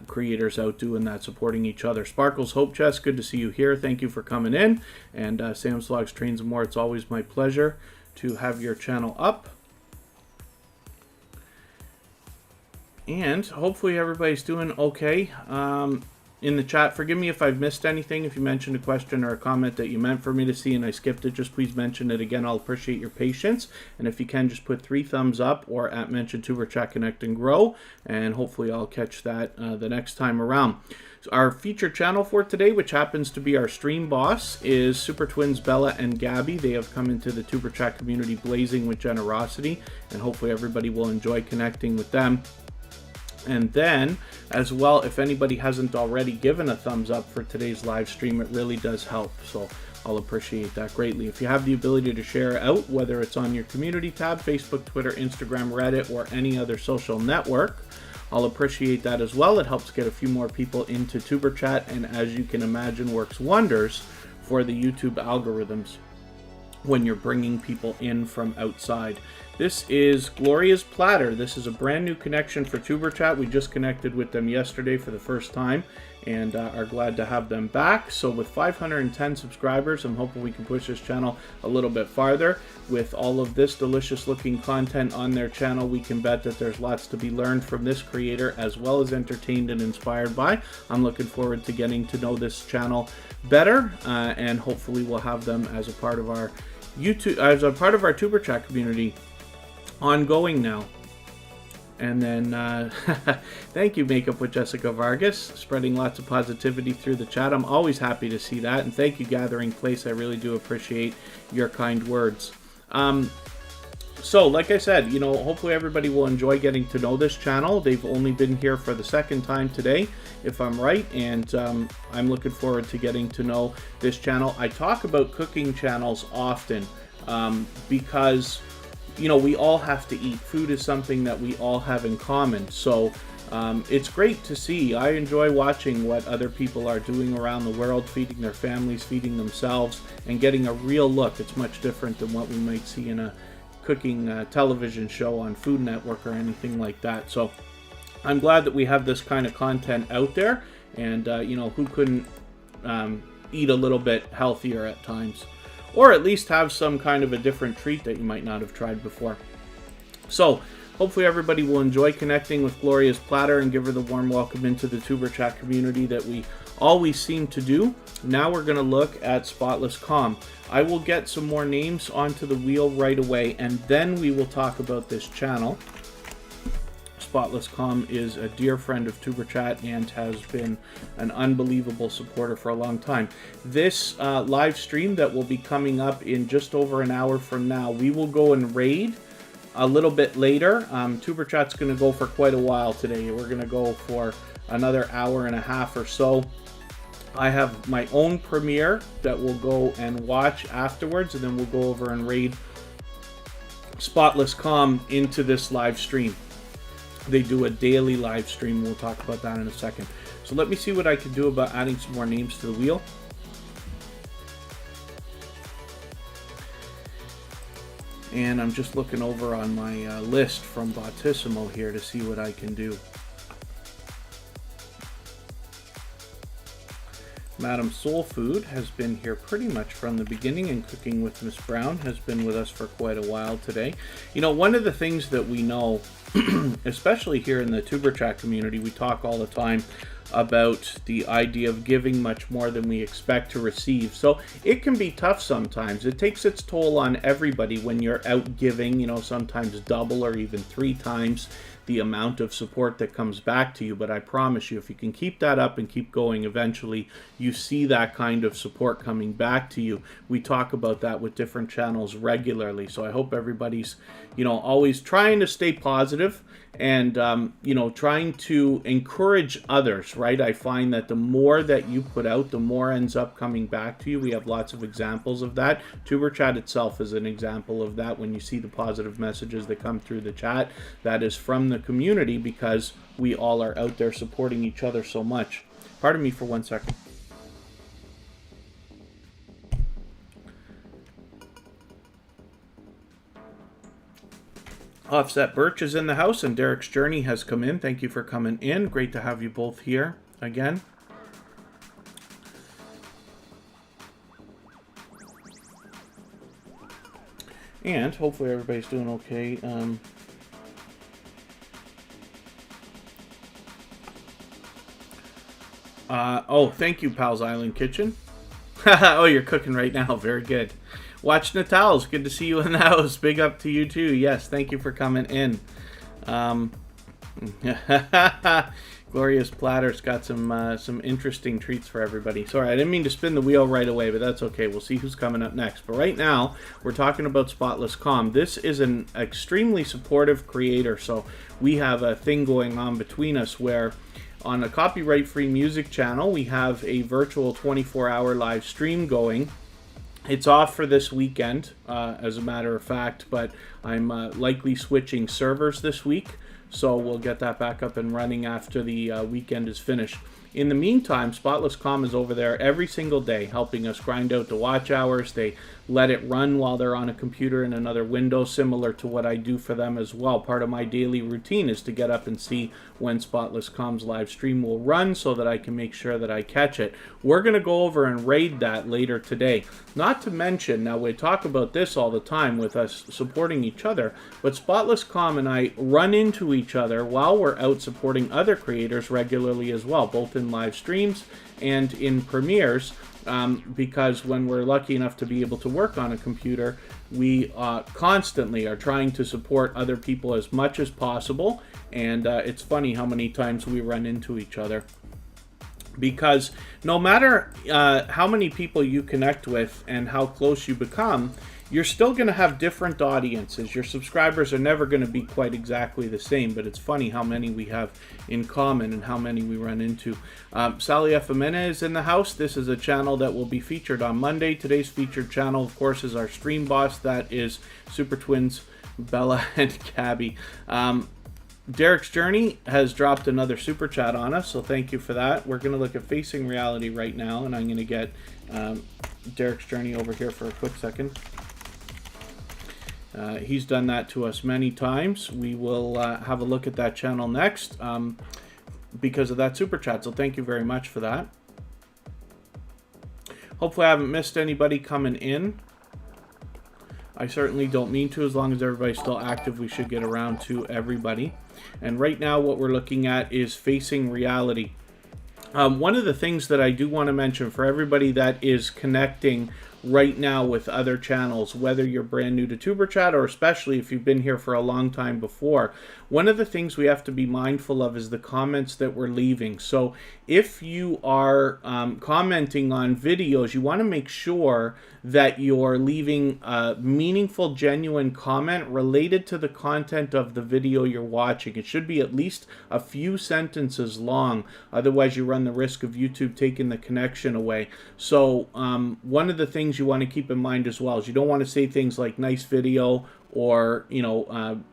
creators out doing that, supporting each other. Sparkles Hope Chest, good to see you here. Thank you for coming in. And Sam's Vlogs Trains and More, it's always my pleasure to have your channel up. And hopefully everybody's doing okay. In the chat, forgive me if I've missed anything. If you mentioned a question or a comment that you meant for me to see and I skipped it, just please mention it again. I'll appreciate your patience. And if you can, just put 3 thumbs up or at mention Superchat Connect and Grow, and hopefully I'll catch that the next time around. So our featured channel for today, which happens to be our stream boss, is Super Twins Bella and Gabby. They have come into the Superchat community blazing with generosity, and hopefully everybody will enjoy connecting with them. And then, as well, if anybody hasn't already given a thumbs up for today's live stream, it really does help. So I'll appreciate that greatly. If you have the ability to share it out, whether it's on your community tab, Facebook, Twitter, Instagram, Reddit, or any other social network, I'll appreciate that as well. It helps get a few more people into Superchat, and as you can imagine, works wonders for the YouTube algorithms when you're bringing people in from outside. This is Gloria's Platter. This is a brand new connection for Superchat. We just connected with them yesterday for the first time and are glad to have them back. So with 510 subscribers, I'm hoping we can push this channel a little bit farther. With all of this delicious looking content on their channel, we can bet that there's lots to be learned from this creator as well as entertained and inspired by. I'm looking forward to getting to know this channel better, and hopefully we'll have them as a part of our YouTube, as a part of our Superchat community ongoing now. And then thank you, Makeup with Jessica Vargas, spreading lots of positivity through the chat. I'm always happy to see that, and thank you, Gathering Place. I really do appreciate your kind words. So like I said, you know, hopefully everybody will enjoy getting to know this channel. They've only been here for the second time today, if I'm right, and I'm looking forward to getting to know this channel. I talk about cooking channels often because, you know, we all have to eat. Food is something that we all have in common. So it's great to see. I enjoy watching what other people are doing around the world, feeding their families, feeding themselves, and getting a real look. It's much different than what we might see in a cooking television show on Food Network or anything like that. So I'm glad that we have this kind of content out there, and you know, who couldn't eat a little bit healthier at times, or at least have some kind of a different treat that you might not have tried before. So hopefully everybody will enjoy connecting with Gloria's Platter and give her the warm welcome into the Tuber Chat community that we always seem to do. Now we're going to look at Spotless Calm. I will get some more names onto the wheel right away, and then we will talk about this channel. Spotless Calm is a dear friend of Tuber Chat and has been an unbelievable supporter for a long time. This live stream that will be coming up in just over an hour from now, we will go and raid a little bit later. Tuber Chat's going to go for quite a while today. We're going to go for another hour and a half or so. I have my own premiere that we'll go and watch afterwards, and then we'll go over and raid Spotless Calm into this live stream. They do a daily live stream. We'll talk about that in a second. So let me see what I can do about adding some more names to the wheel. And I'm just looking over on my list from Bottissimo here to see what I can do. Madam Soul Food has been here pretty much from the beginning, and Cooking with Miss Brown has been with us for quite a while today. You know, one of the things that we know, especially here in the Tuber Chat community, we talk all the time about the idea of giving much more than we expect to receive. So it can be tough sometimes. It takes its toll on everybody when you're out giving, you know, sometimes double or even 3 times the amount of support that comes back to you. But I promise you, if you can keep that up and keep going, eventually you see that kind of support coming back to you. We talk about that with different channels regularly. So I hope everybody's, you know, always trying to stay positive and, you know, trying to encourage others, right? I find that the more that you put out, the more ends up coming back to you. We have lots of examples of that. Tuber Chat itself is an example of that. When you see the positive messages that come through the chat, that is from the community, because we all are out there supporting each other so much. Pardon me for 1 second. Offset Birch is in the house, and Derek's Journey has come in. Thank you for coming in. Great to have you both here again. And hopefully everybody's doing okay. Oh, thank you, Pal's Island Kitchen. Oh, you're cooking right now. Very good. Watch Natal's. Good to see you in the house. Big up to you too. Yes, thank you for coming in. Gloria's Platter's got some interesting treats for everybody. Sorry, I didn't mean to spin the wheel right away, but that's okay. We'll see who's coming up next. But right now, we're talking about Spotless Calm. This is an extremely supportive creator, so we have a thing going on between us where on a copyright-free music channel, we have a virtual 24-hour live stream going. It's off for this weekend, as a matter of fact, but I'm likely switching servers this week, so we'll get that back up and running after the weekend is finished. In the meantime, Spotless Calm is over there every single day helping us grind out the watch hours. They let it run while they're on a computer in another window, similar to what I do for them as well. Part of my daily routine is to get up and see when Spotless Calm's live stream will run so that I can make sure that I catch it. We're going to go over and raid that later today. Not to mention, now we talk about this all the time with us supporting each other, but Spotless Calm and I run into each other while we're out supporting other creators regularly as well, both in live streams and in premieres. Because when we're lucky enough to be able to work on a computer, we constantly are trying to support other people as much as possible, and it's funny how many times we run into each other. Because no matter how many people you connect with and how close you become, you're still going to have different audiences. Your subscribers are never going to be quite exactly the same, but it's funny how many we have in common and how many we run into. Sally Efemena is in the house. This is a channel that will be featured on Monday. Today's featured channel, of course, is our stream boss. That is Super Twins, Bella and Cabby. Derek's Journey has dropped another super chat on us, so thank you for that. We're going to look at Facing Reality right now, and I'm going to get Derek's Journey over here for a quick second. He's done that to us many times. We will have a look at that channel next because of that super chat, so thank you very much for that. Hopefully I haven't missed anybody coming in. I certainly don't mean to. As long as everybody's still active, we should get around to everybody. And right now what we're looking at is facing reality. One of the things that I do want to mention for everybody that is connecting right now with other channels, whether you're brand new to Superchat or especially if you've been here for a long time before, one of the things we have to be mindful of is the comments that we're leaving. So if you are commenting on videos, you want to make sure that you're leaving a meaningful, genuine comment related to the content of the video you're watching. It should be at least a few sentences long, otherwise you run the risk of YouTube taking the connection away. So one of the things you want to keep in mind as well is you don't want to say things like nice video or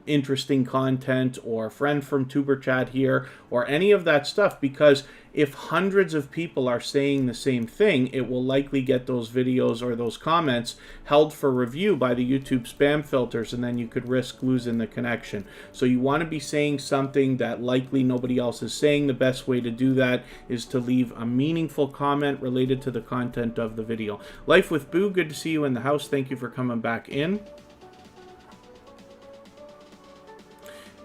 interesting content or friend from Superchat here or any of that stuff, because if hundreds of people are saying the same thing, it will likely get those videos or those comments held for review by the YouTube spam filters, and then you could risk losing the connection. So you want to be saying something that likely nobody else is saying. The best way to do that is to leave a meaningful comment related to the content of the video. Life with Boo, good to see you in the house. Thank you for coming back in.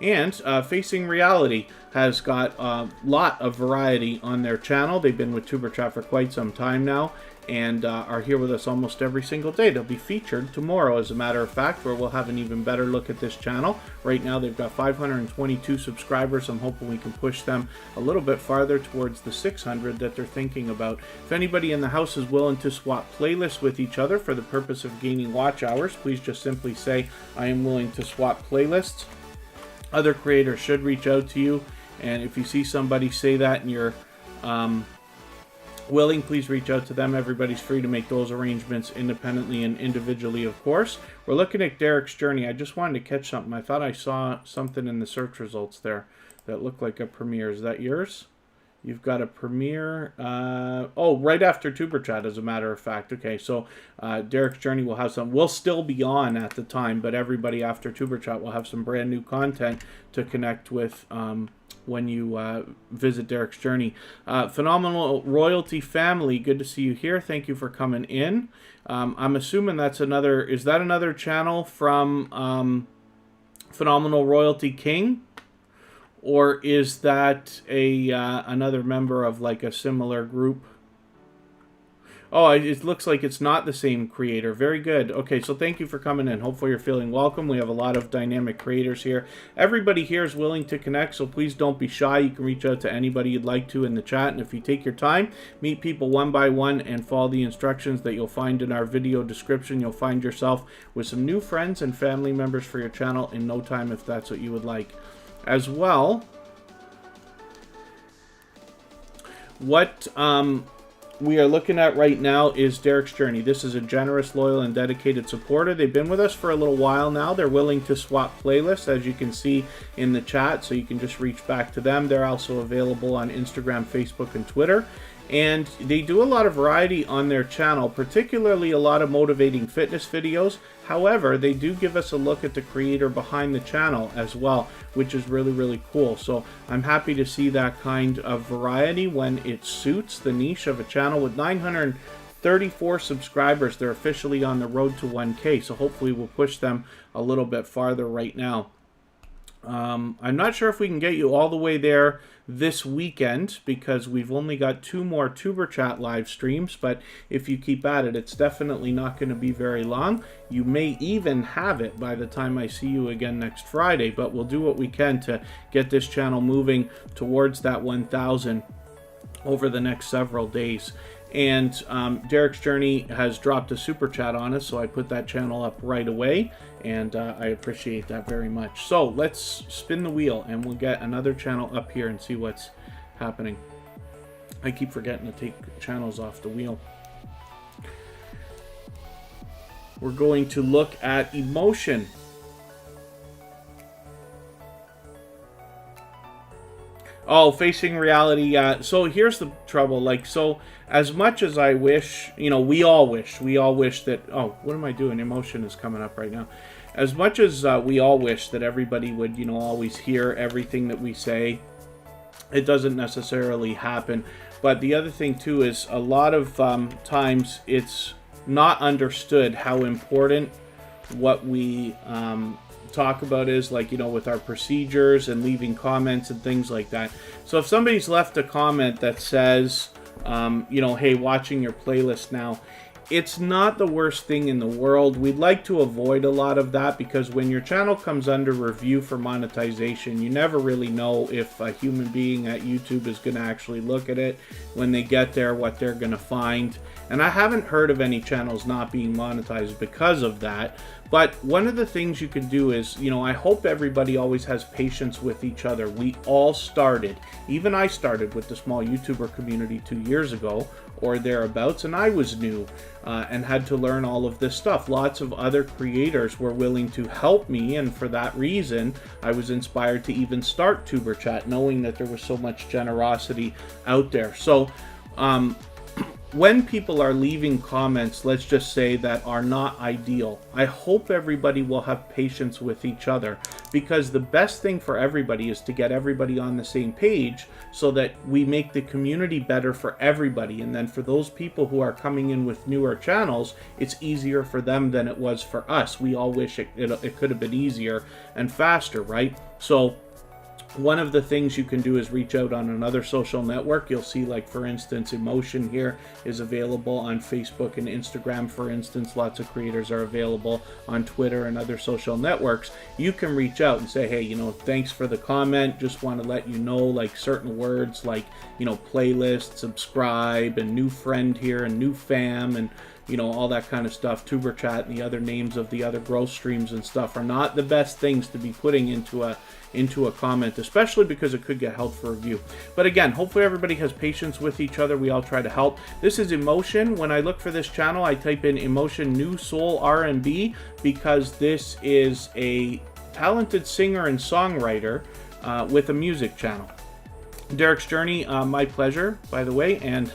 And Facing Reality has got a lot of variety on their channel. They've been with Superchat for quite some time now and are here with us almost every single day. They'll be featured tomorrow, as a matter of fact, where we'll have an even better look at this channel. Right now they've got 522 subscribers. I'm hoping we can push them a little bit farther towards the 600 that they're thinking about. If anybody in the house is willing to swap playlists with each other for the purpose of gaining watch hours, please just simply say, I am willing to swap playlists. Other creators should reach out to you, and if you see somebody say that and you're willing, please reach out to them. Everybody's free to make those arrangements independently and individually, of course. We're looking at Derek's journey. I just wanted to catch something. I thought I saw something in the search results there that looked like a premiere. Is that yours? You've got a premiere. Oh, right after Superchat, as a matter of fact. Okay, so Derek's Journey will have some. We'll still be on at the time, but everybody after Superchat will have some brand new content to connect with when you visit Derek's Journey. Phenomenal Royalty Family, good to see you here. Thank you for coming in. I'm assuming that's another. Is that another channel from Phenomenal Royalty King? Or is that a another member of like a similar group? Oh, it looks like it's not the same creator. Very good. Okay, so thank you for coming in. Hopefully you're feeling welcome. We have a lot of dynamic creators here. Everybody here is willing to connect, so please don't be shy. You can reach out to anybody you'd like to in the chat. And if you take your time, meet people one by one and follow the instructions that you'll find in our video description, you'll find yourself with some new friends and family members for your channel in no time if that's what you would like. As well, what we are looking at right now is Derek's Journey. This is a generous, loyal, and dedicated supporter. They've been with us for a little while now. They're willing to swap playlists, as you can see in the chat, so you can just reach back to them. They're also available on Instagram, Facebook, and Twitter. And they do a lot of variety on their channel, particularly a lot of motivating fitness videos. However, they do give us a look at the creator behind the channel as well, which is really, really cool. So I'm happy to see that kind of variety when it suits the niche of a channel. With 934 subscribers, they're officially on the road to 1K. So hopefully we'll push them a little bit farther right now. I'm not sure if we can get you all the way there this weekend because we've only got 2 more Superchat live streams, but if you keep at it, it's definitely not going to be very long. You may even have it by the time I see you again next Friday, but we'll do what we can to get this channel moving towards that 1,000 over the next several days. And Derek's Journey has dropped a super chat on us, so I put that channel up right away, and I appreciate that very much. So let's spin the wheel, and we'll get another channel up here and see what's happening. I keep forgetting to take channels off the wheel. We're going to look at emotion. Oh, facing reality. So here's the trouble. Like, so as much as I wish, you know, we all wish that, oh, what am I doing? Emotion is coming up right now. As much as we all wish that everybody would, you know, always hear everything that we say, it doesn't necessarily happen. But the other thing too is a lot of times it's not understood how important what we talk about is, like, you know, with our procedures and leaving comments and things like that. So if somebody's left a comment that says, you know, hey, watching your playlist now, it's not the worst thing in the world. We'd like to avoid a lot of that, because when your channel comes under review for monetization, you never really know if a human being at YouTube is going to actually look at it when they get there, what they're going to find. And I haven't heard of any channels not being monetized because of that. But one of the things you can do is, you know, I hope everybody always has patience with each other. We all started, even I started with the small YouTuber community 2 years ago or thereabouts, and I was new and had to learn all of this stuff. Lots of other creators were willing to help me, and for that reason, I was inspired to even start Superchat, knowing that there was so much generosity out there. So, when people are leaving comments, let's just say, that are not ideal, I hope everybody will have patience with each other, because the best thing for everybody is to get everybody on the same page so that we make the community better for everybody. And then for those people who are coming in with newer channels, it's easier for them than it was for us. We all wish it could have been easier and faster, right? So one of the things you can do is reach out on another social network. You'll see, like, for instance, Emotion here is available on Facebook and Instagram, for instance. Lots of creators are available on Twitter and other social networks. You can reach out and say, hey, you know, thanks for the comment. Just want to let you know, like, certain words like, you know, playlist, subscribe, and new friend here, and new fam, and, you know, all that kind of stuff. Superchat and the other names of the other growth streams and stuff are not the best things to be putting into a comment, especially because it could get held for review. But again, hopefully everybody has patience with each other. We all try to help. This is Emotion. When I look for this channel, I type in Emotion New Soul R&B, because this is a talented singer and songwriter with a music channel. Derek's Journey, my pleasure, by the way, and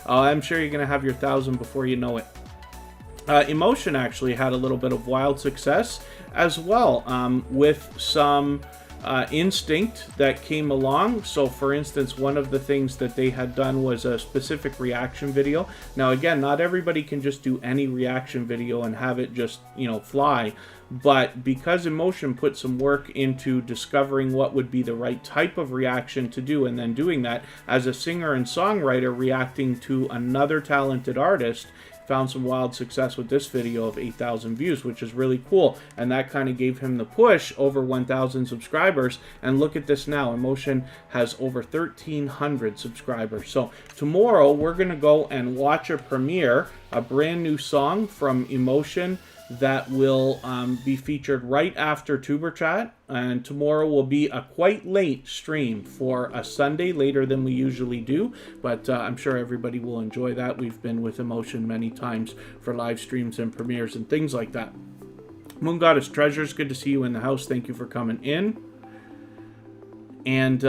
I'm sure you're going to have your 1,000 before you know it. Emotion actually had a little bit of wild success as well, with some instinct that came along. So for instance, one of the things that they had done was a specific reaction video. Now again, not everybody can just do any reaction video and have it just, you know, fly. But because Emotion put some work into discovering what would be the right type of reaction to do, and then doing that as a singer and songwriter reacting to another talented artist, found some wild success with this video of 8,000 views, which is really cool. And that kind of gave him the push over 1,000 subscribers. And look at this now. Emotion has over 1,300 subscribers. So tomorrow we're going to go and watch a premiere, a brand new song from Emotion that will be featured right after Superchat. And tomorrow will be a quite late stream for a Sunday, later than we usually do, but I'm sure everybody will enjoy that. We've been with Emotion many times for live streams and premieres and things like that. Moon Goddess Treasures, good to see you in the house. Thank you for coming in. And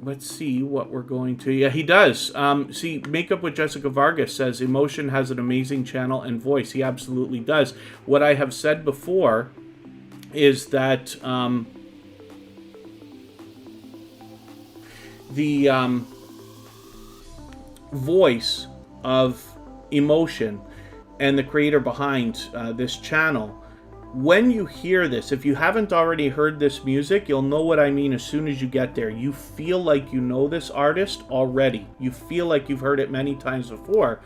let's see what we're going to... Yeah, he does. See, Makeup with Jessica Vargas says Emotion has an amazing channel and voice. He absolutely does. What I have said before is that the voice of Emotion and the creator behind this channel, when you hear this, if you haven't already heard this music, you'll know what I mean as soon as you get there. You feel like you know this artist already. You feel like you've heard it many times before.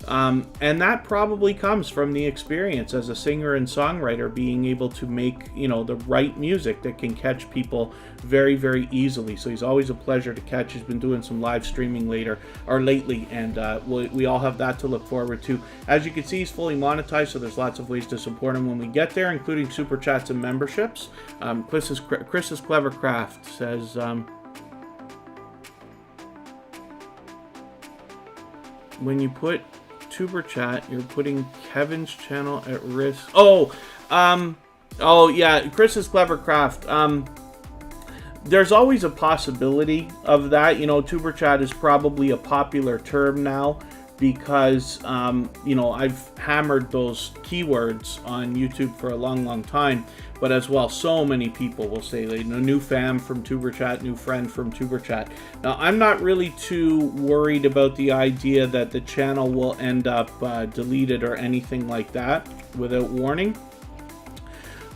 And that probably comes from the experience as a singer and songwriter, being able to make, you know, the right music that can catch people very, very easily. So he's always a pleasure to catch. He's been doing some live streaming lately, and we all have that to look forward to. As you can see, he's fully monetized, so there's lots of ways to support him when we get there, including super chats and memberships. Chris's Clever Craft says, when you put Superchat, you're putting Kevin's channel at risk. Oh yeah, Chris's Clever Craft. There's always a possibility of that. You know, Superchat is probably a popular term now because, you know, I've hammered those keywords on YouTube for a long, long time. But as well, so many people will say, you know, new fam from Superchat, new friend from Superchat. Now, I'm not really too worried about the idea that the channel will end up deleted or anything like that without warning.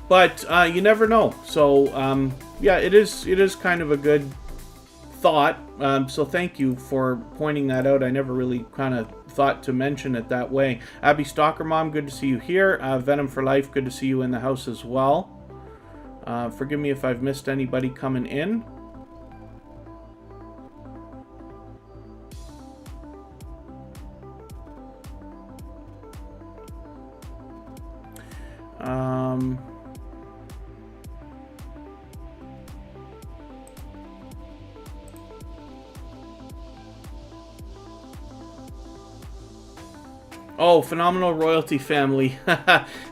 But you never know. So yeah, it is kind of a good thought. So thank you for pointing that out. I never really kind of thought to mention it that way. Abby Stalker Mom, good to see you here. Venom for Life, good to see you in the house as well. Forgive me if I've missed anybody coming in. Oh, phenomenal royalty family.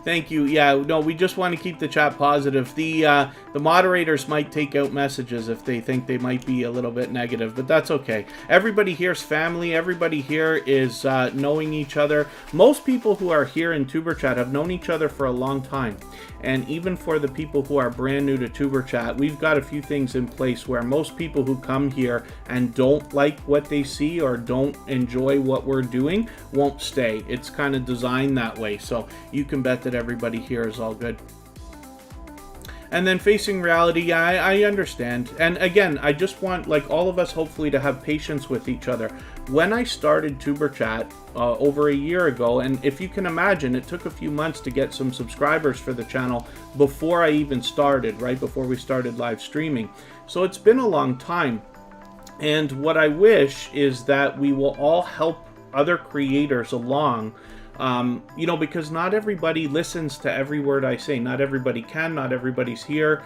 Thank you. Yeah, no, we just want to keep the chat positive. The moderators might take out messages if they think they might be a little bit negative, but that's okay. Everybody here's family. Everybody here is knowing each other. Most people who are here in Tuber Chat have known each other for a long time. And even for the people who are brand new to Tuber Chat, we've got a few things in place where most people who come here and don't like what they see or don't enjoy what we're doing won't stay. It's kind of designed that way, so you can bet that everybody here is all good. And then facing reality, yeah, I understand. And again, I just want, like, all of us hopefully to have patience with each other. When I started Tuber Chat over a year ago, and if you can imagine, it took a few months to get some subscribers for the channel before I even started, right before we started live streaming. So it's been a long time. And what I wish is that we will all help other creators along. You know, because not everybody listens to every word I say. Not everybody can. Not everybody's here,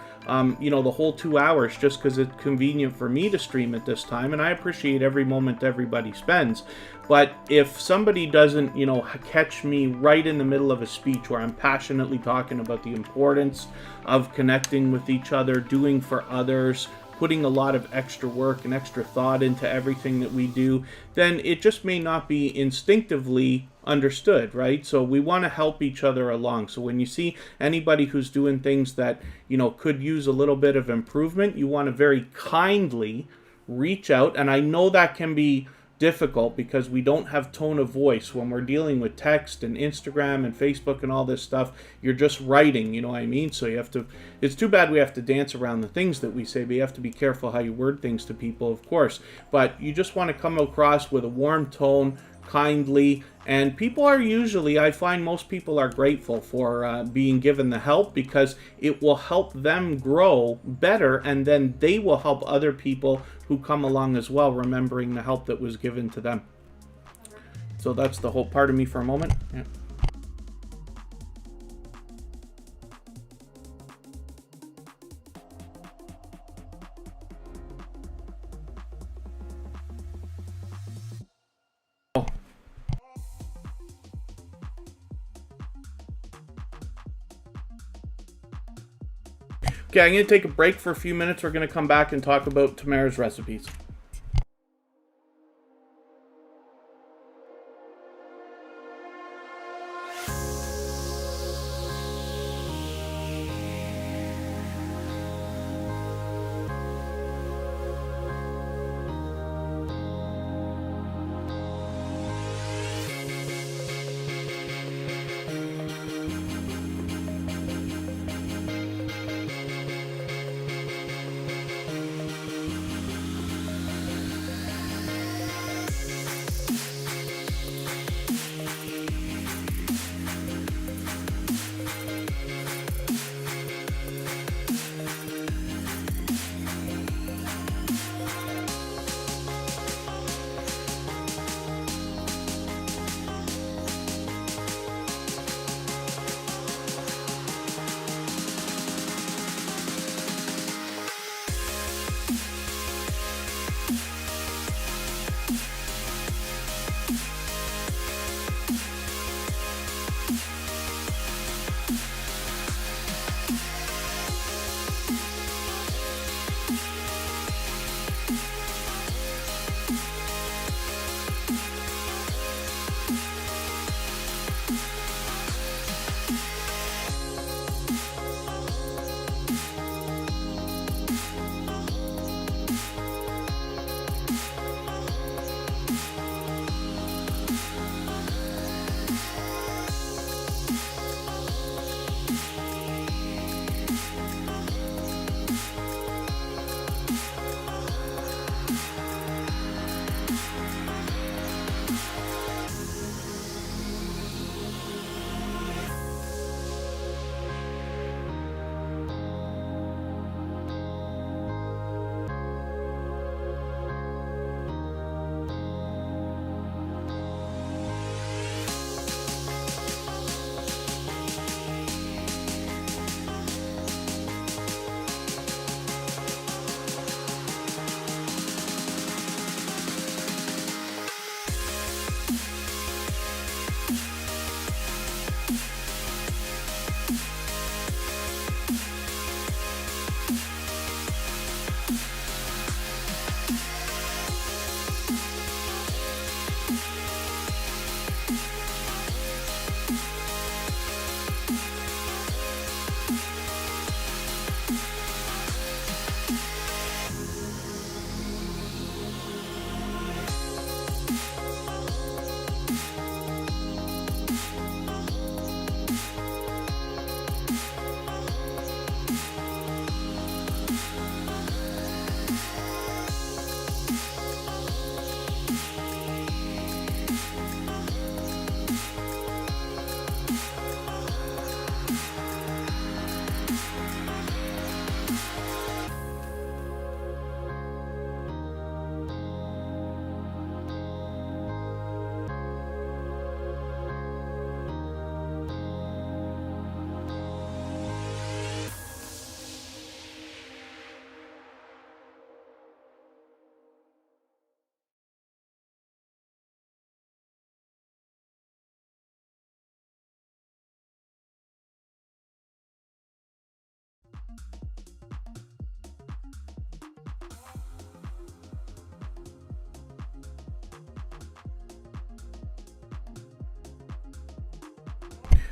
you know, the whole 2 hours just because it's convenient for me to stream at this time. And I appreciate every moment everybody spends. But if somebody doesn't, you know, catch me right in the middle of a speech where I'm passionately talking about the importance of connecting with each other, doing for others, putting a lot of extra work and extra thought into everything that we do, then it just may not be instinctively understood, right? So we want to help each other along. So when you see anybody who's doing things that, you know, could use a little bit of improvement, you want to very kindly reach out. And I know that can be difficult because we don't have tone of voice when we're dealing with text and Instagram and Facebook and all this stuff. You're just writing, you know what I mean? So you have to, it's too bad we have to dance around the things that we say, but you have to be careful how you word things to people, of course. But you just want to come across with a warm tone, kindly, and people are usually, I find most people are grateful for being given the help because it will help them grow better, and then they will help other people who come along as well, remembering the help that was given to them. So that's the whole part of me for a moment. Yeah. Okay, I'm going to take a break for a few minutes. We're going to come back and talk about Tamara's recipes.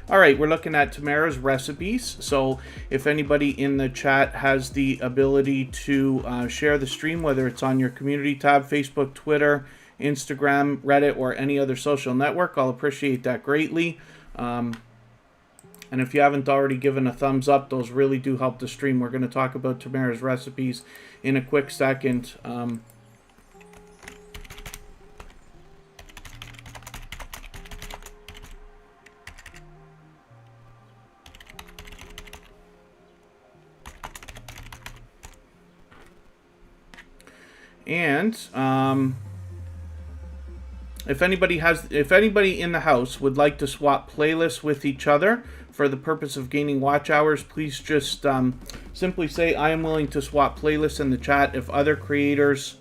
All right, we're looking at Tamara's recipes. So if anybody in the chat has the ability to share the stream, whether it's on your community tab, Facebook, Twitter, Instagram, Reddit, or any other social network, I'll appreciate that greatly. And if you haven't already given a thumbs up, those really do help the stream. We're going to talk about Tamara's recipes in a quick second. And if anybody in the house would like to swap playlists with each other for the purpose of gaining watch hours, please just simply say I am willing to swap playlists in the chat. If other creators,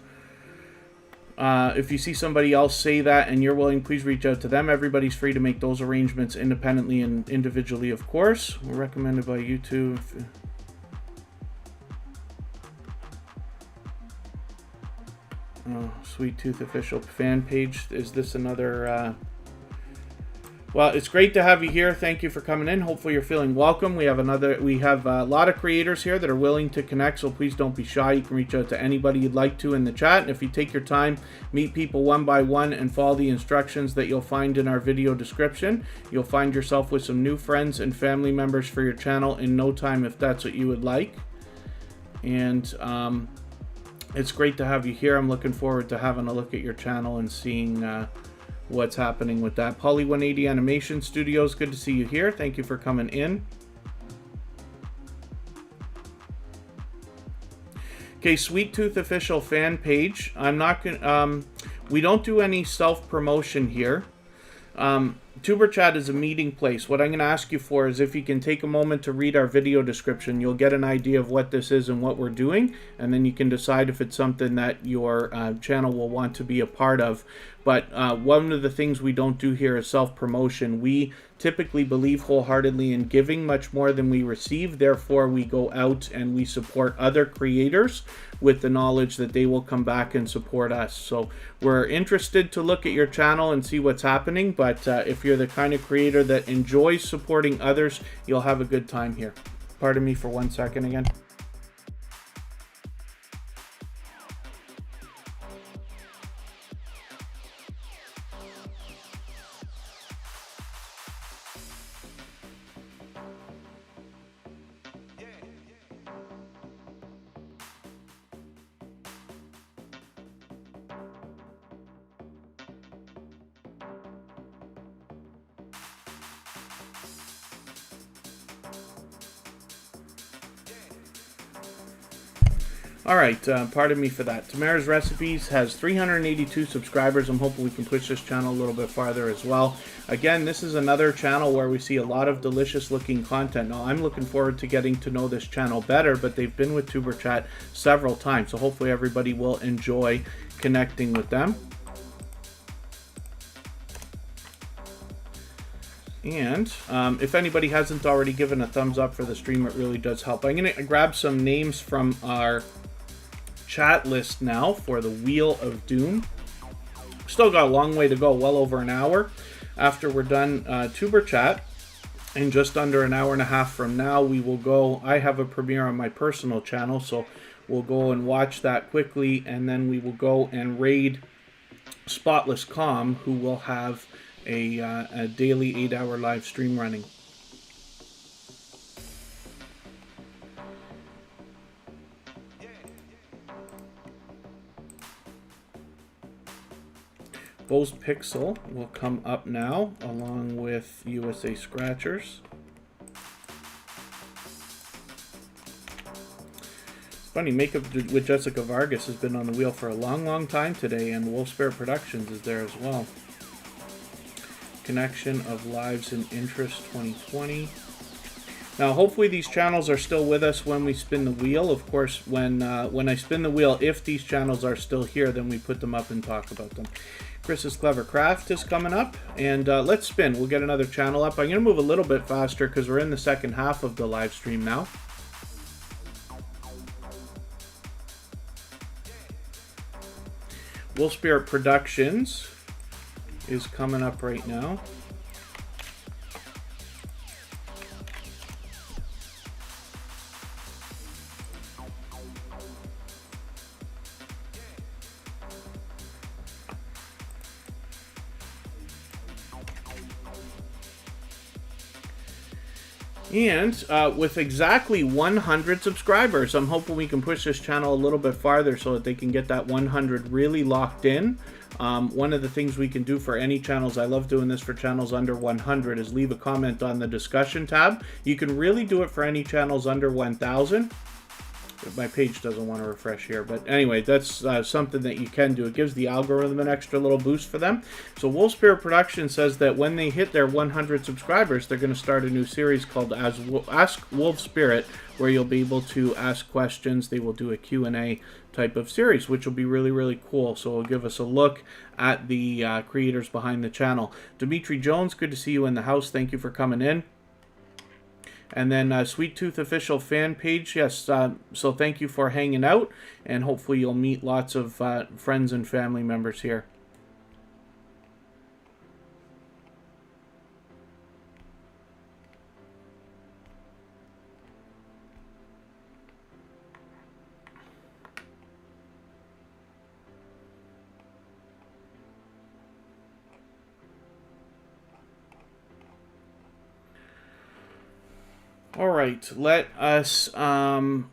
if you see somebody else say that and you're willing, please reach out to them. Everybody's free to make those arrangements independently and individually, of course. We're recommended by YouTube. Oh, Sweet Tooth official fan page. Is this another... Well, it's great to have you here. Thank you for coming in. Hopefully you're feeling welcome. We have a lot of creators here that are willing to connect, so please don't be shy. You can reach out to anybody you'd like to in the chat. And if you take your time, meet people one by one and follow the instructions that you'll find in our video description, you'll find yourself with some new friends and family members for your channel in no time if that's what you would like. And it's great to have you here. I'm looking forward to having a look at your channel and seeing what's happening with that. Polly 180 Animation Studios, good to see you here. Thank you for coming in. Okay, Sweet Tooth official fan page. I'm not gonna. We don't do any self promotion here. Tuber Chat is a meeting place. What I'm going to ask you for is if you can take a moment to read our video description, you'll get an idea of what this is and what we're doing, and then you can decide if it's something that your channel will want to be a part of. But one of the things we don't do here is self-promotion. We typically believe wholeheartedly in giving much more than we receive. Therefore, we go out and we support other creators with the knowledge that they will come back and support us. So we're interested to look at your channel and see what's happening. But if you're the kind of creator that enjoys supporting others, you'll have a good time here. Pardon me for 1 second again. All right, pardon me for that. Tamara's Recipes has 382 subscribers. I'm hoping we can push this channel a little bit farther as well. Again, this is another channel where we see a lot of delicious looking content. Now, I'm looking forward to getting to know this channel better, but they've been with Tuber Chat several times, so hopefully everybody will enjoy connecting with them. And if anybody hasn't already given a thumbs up for the stream, it really does help. I'm going to grab some names from our chat list now for the Wheel of Doom. Still got a long way to go, well over an hour after we're done Tuber Chat. In just under an hour and a half from now, we will go. I have a premiere on my personal channel, so we'll go and watch that quickly, and then we will go and raid Spotless Calm, who will have a daily 8-hour live stream running. Bose Pixel will come up now, along with USA Scratchers. It's funny, Makeup with Jessica Vargas has been on the wheel for a long time today, and Wolf Spirit Productions is there as well. Connection of Lives and Interest 2020. Now, hopefully these channels are still with us when we spin the wheel. Of course, when I spin the wheel, if these channels are still here, then we put them up and talk about them. Chris's Clever Craft is coming up, and let's spin. We'll get another channel up. I'm going to move a little bit faster because we're in the second half of the live stream now. Wolf Spirit Productions is coming up right now. And with exactly 100 subscribers, I'm hoping we can push this channel a little bit farther so that they can get that 100 really locked in. One of the things we can do for any channels, I love doing this for channels under 100, is leave a comment on the discussion tab. You can really do it for any channels under 1,000. My page doesn't want to refresh here, but anyway, that's something that you can do. It gives the algorithm an extra little boost for them. So Wolf Spirit Productions says that when they hit their 100 subscribers, they're going to start a new series called Ask Wolf Spirit, where you'll be able to ask questions. They will do a Q&A type of series, which will be really, really cool. So it'll give us a look at the creators behind the channel. Dimitri Jones, good to see you in the house. Thank you for coming in. And then Sweet Tooth Official fan page, yes, so thank you for hanging out, and hopefully you'll meet lots of friends and family members here. All right, let us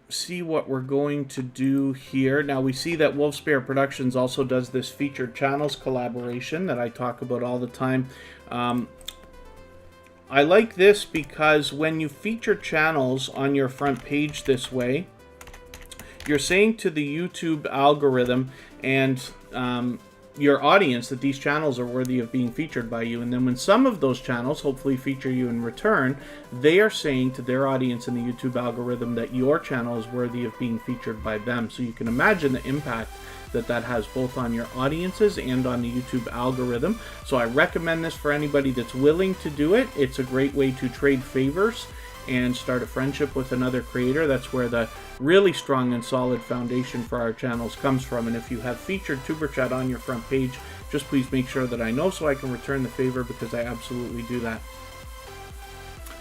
see what we're going to do here. Now, we see that Wolf Spirit Productions also does this featured channels collaboration that I talk about all the time. I like this because when you feature channels on your front page this way, you're saying to the YouTube algorithm and your audience that these channels are worthy of being featured by you. And then when some of those channels hopefully feature you in return, they are saying to their audience in the YouTube algorithm that your channel is worthy of being featured by them. So you can imagine the impact that that has both on your audiences and on the YouTube algorithm. So I recommend this for anybody that's willing to do it. It's a great way to trade favors and start a friendship with another creator. That's where the really strong and solid foundation for our channels comes from. And if you have featured Tuber Chat on your front page, just please make sure that I know so I can return the favor, because I absolutely do that.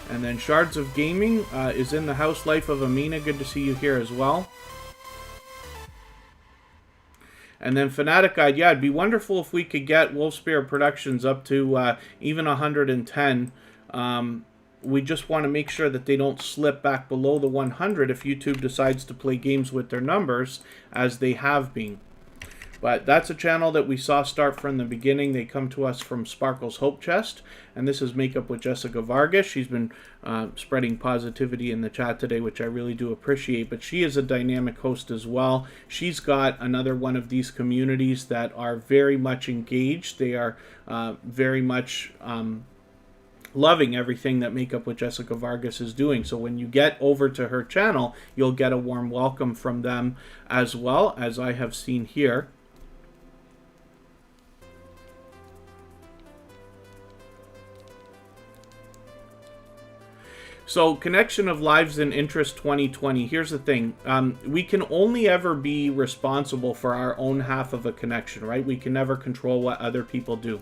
And then Shards of Gaming is in the house. Life of Amina, good to see you here as well. And then Fanatic Guide, yeah, it'd be wonderful if we could get Wolf Spirit Productions up to even 110. We just want to make sure that they don't slip back below the 100 if YouTube decides to play games with their numbers, as they have been. But that's a channel that we saw start from the beginning. They come to us from Sparkle's Hope Chest, and this is Makeup with Jessica Vargas. She's been spreading positivity in the chat today, which I really do appreciate. But she is a dynamic host as well. She's got another one of these communities that are very much engaged. They are very much loving everything that Makeup with Jessica Vargas is doing. So when you get over to her channel, you'll get a warm welcome from them, as well as I have seen here. So, Connection of Lives and Interest 2020. Here's the thing. We can only ever be responsible for our own half of a connection, right? We can never control what other people do.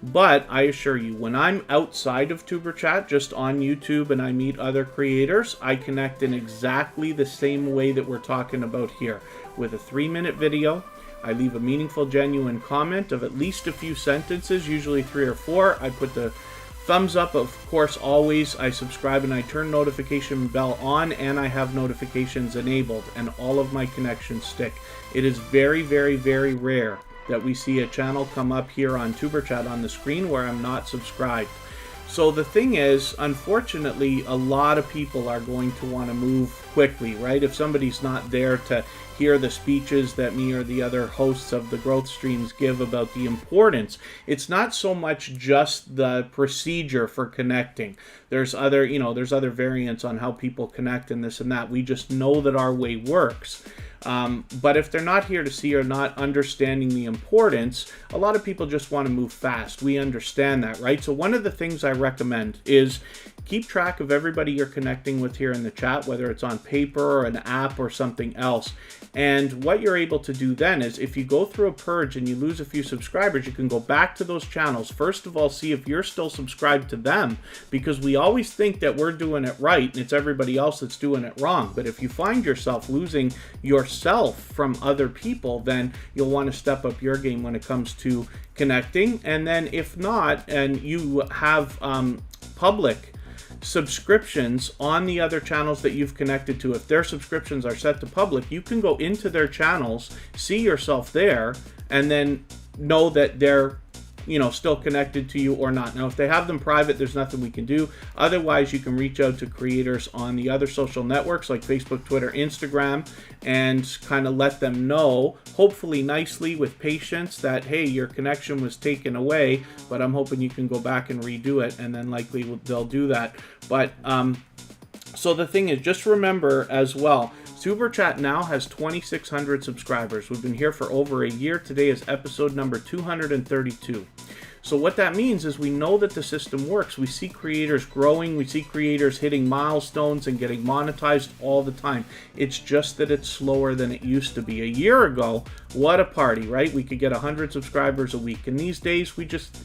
But I assure you, when I'm outside of Tuber Chat, just on YouTube, and I meet other creators, I connect in exactly the same way that we're talking about here. With a 3-minute video, I leave a meaningful, genuine comment of at least a few sentences, usually 3 or 4. I put the thumbs up, of course, always. I subscribe and I turn notification bell on, and I have notifications enabled, and all of my connections stick. It is very, very, very rare that we see a channel come up here on Tuber Chat on the screen where I'm not subscribed. So the thing is, unfortunately, a lot of people are going to want to move quickly, right? If somebody's not there to hear the speeches that me or the other hosts of the growth streams give about the importance, it's not so much just the procedure for connecting. There's other, there's other variants on how people connect and this and that. We just know that our way works. But if they're not here to see or not understanding the importance, a lot of people just want to move fast. We understand that, right? So one of the things I recommend is keep track of everybody you're connecting with here in the chat, whether it's on paper or an app or something else. And what you're able to do then is, if you go through a purge and you lose a few subscribers, you can go back to those channels. First of all, see if you're still subscribed to them, because we always think that we're doing it right and it's everybody else that's doing it wrong. But if you find yourself losing yourself from other people, then you'll want to step up your game when it comes to connecting. And then if not, and you have public subscriptions on the other channels that you've connected to. If their subscriptions are set to public, you can go into their channels, see yourself there, and then know that they're still connected to you or not. Now, if they have them private, there's nothing we can do. Otherwise, you can reach out to creators on the other social networks like Facebook, Twitter, Instagram, and kind of let them know, hopefully nicely with patience, that, hey, your connection was taken away, but I'm hoping you can go back and redo it, and then likely they'll do that. But so the thing is, just remember as well, Superchat now has 2,600 subscribers. We've been here for over a year. Today is episode number 232. So what that means is we know that the system works. We see creators growing. We see creators hitting milestones and getting monetized all the time. It's just that it's slower than it used to be. A year ago, what a party, right? We could get 100 subscribers a week. And these days,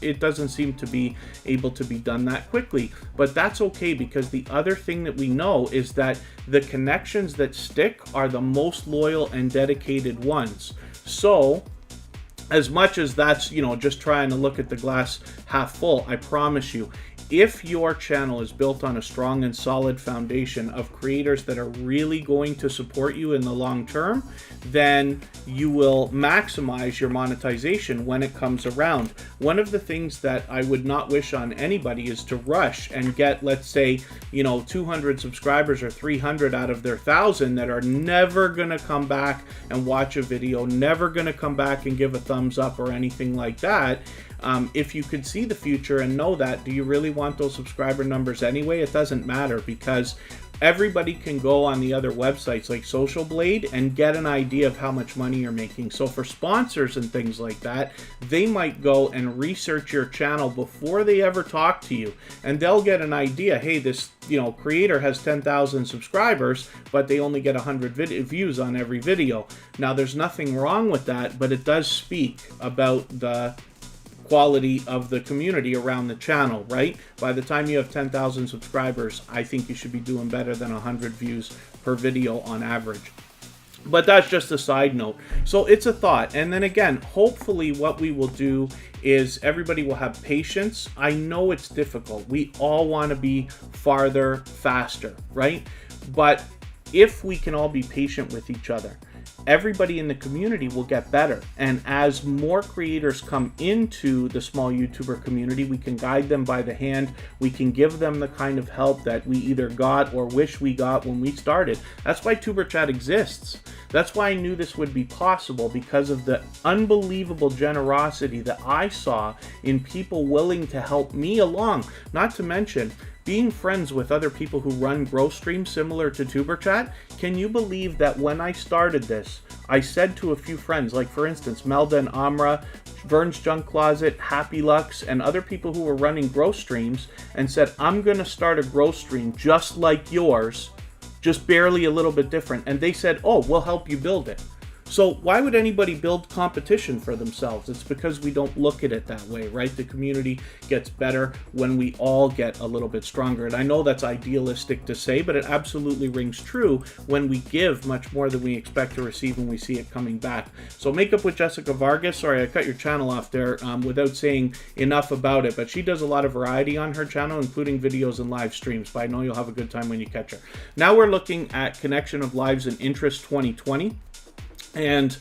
it doesn't seem to be able to be done that quickly. But that's okay, because the other thing that we know is that the connections that stick are the most loyal and dedicated ones. So as much as that's, just trying to look at the glass half full, I promise you, if your channel is built on a strong and solid foundation of creators that are really going to support you in the long term, then you will maximize your monetization when it comes around. One of the things that I would not wish on anybody is to rush and get, let's say, 200 subscribers or 300 out of their 1,000 that are never going to come back and watch a video, never going to come back and give a thumbs up or anything like that. If you could see the future and know that, do you really want those subscriber numbers anyway? It doesn't matter, because everybody can go on the other websites like Social Blade and get an idea of how much money you're making. So for sponsors and things like that, they might go and research your channel before they ever talk to you, and they'll get an idea. Hey, this creator has 10,000 subscribers, but they only get 100 views on every video. Now, there's nothing wrong with that, but it does speak about the quality of the community around the channel, right? By the time you have 10,000 subscribers, I think you should be doing better than 100 views per video on average. But that's just a side note. So it's a thought. And then again, hopefully what we will do is everybody will have patience. I know it's difficult. We all want to be farther, faster, right? But if we can all be patient with each other, everybody in the community will get better. And as more creators come into the small YouTuber community, we can guide them by the hand. We can give them the kind of help that we either got or wish we got when we started. That's why Superchat exists. That's why I knew this would be possible, because of the unbelievable generosity that I saw in people willing to help me along. Not to mention being friends with other people who run growth streams similar to Superchat. Can you believe that when I started this, I said to a few friends, like for instance, Melda and Amra, Vern's Junk Closet, Happy Lux, and other people who were running growth streams, and said, I'm going to start a growth stream just like yours, just barely a little bit different. And they said, oh, we'll help you build it. So why would anybody build competition for themselves? It's because we don't look at it that way, right? The community gets better when we all get a little bit stronger. And I know that's idealistic to say, but it absolutely rings true when we give much more than we expect to receive when we see it coming back. So make up with Jessica Vargas. Sorry, I cut your channel off there without saying enough about it, but she does a lot of variety on her channel, including videos and live streams. But I know you'll have a good time when you catch her. Now we're looking at Connection of Lives and Interest 2020. And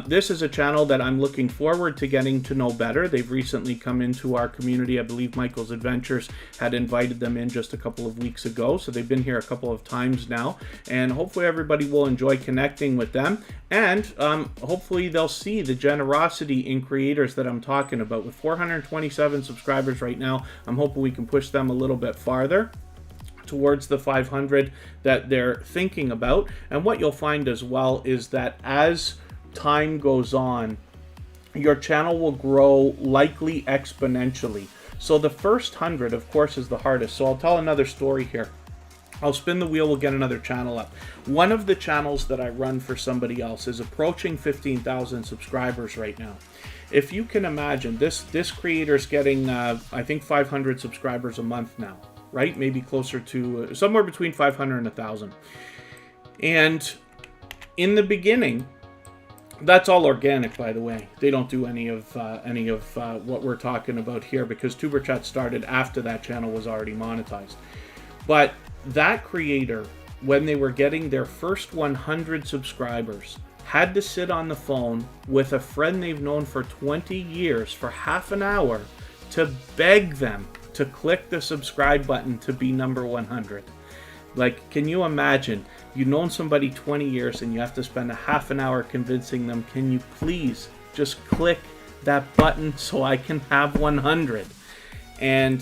this is a channel that I'm looking forward to getting to know better. They've recently come into our community. I believe Michael's Adventures had invited them in just a couple of weeks ago. So they've been here a couple of times now. And hopefully everybody will enjoy connecting with them. And hopefully they'll see the generosity in creators that I'm talking about. With 427 subscribers right now, I'm hoping we can push them a little bit farther towards the 500 that they're thinking about. And what you'll find as well is that as time goes on, your channel will grow likely exponentially. So the first 100, of course, is the hardest. So I'll tell another story here. I'll spin the wheel, we'll get another channel up. One of the channels that I run for somebody else is approaching 15,000 subscribers right now. If you can imagine, this creator's getting, I think, 500 subscribers a month now. Right? Maybe closer to somewhere between 500 and 1,000. And in the beginning, that's all organic, by the way. They don't do any of what we're talking about here, because Superchat started after that channel was already monetized. But that creator, when they were getting their first 100 subscribers, had to sit on the phone with a friend they've known for 20 years for half an hour to beg them to click the subscribe button to be number 100. Like, can you imagine? You've known somebody 20 years and you have to spend a half an hour convincing them, can you please just click that button so I can have 100? And,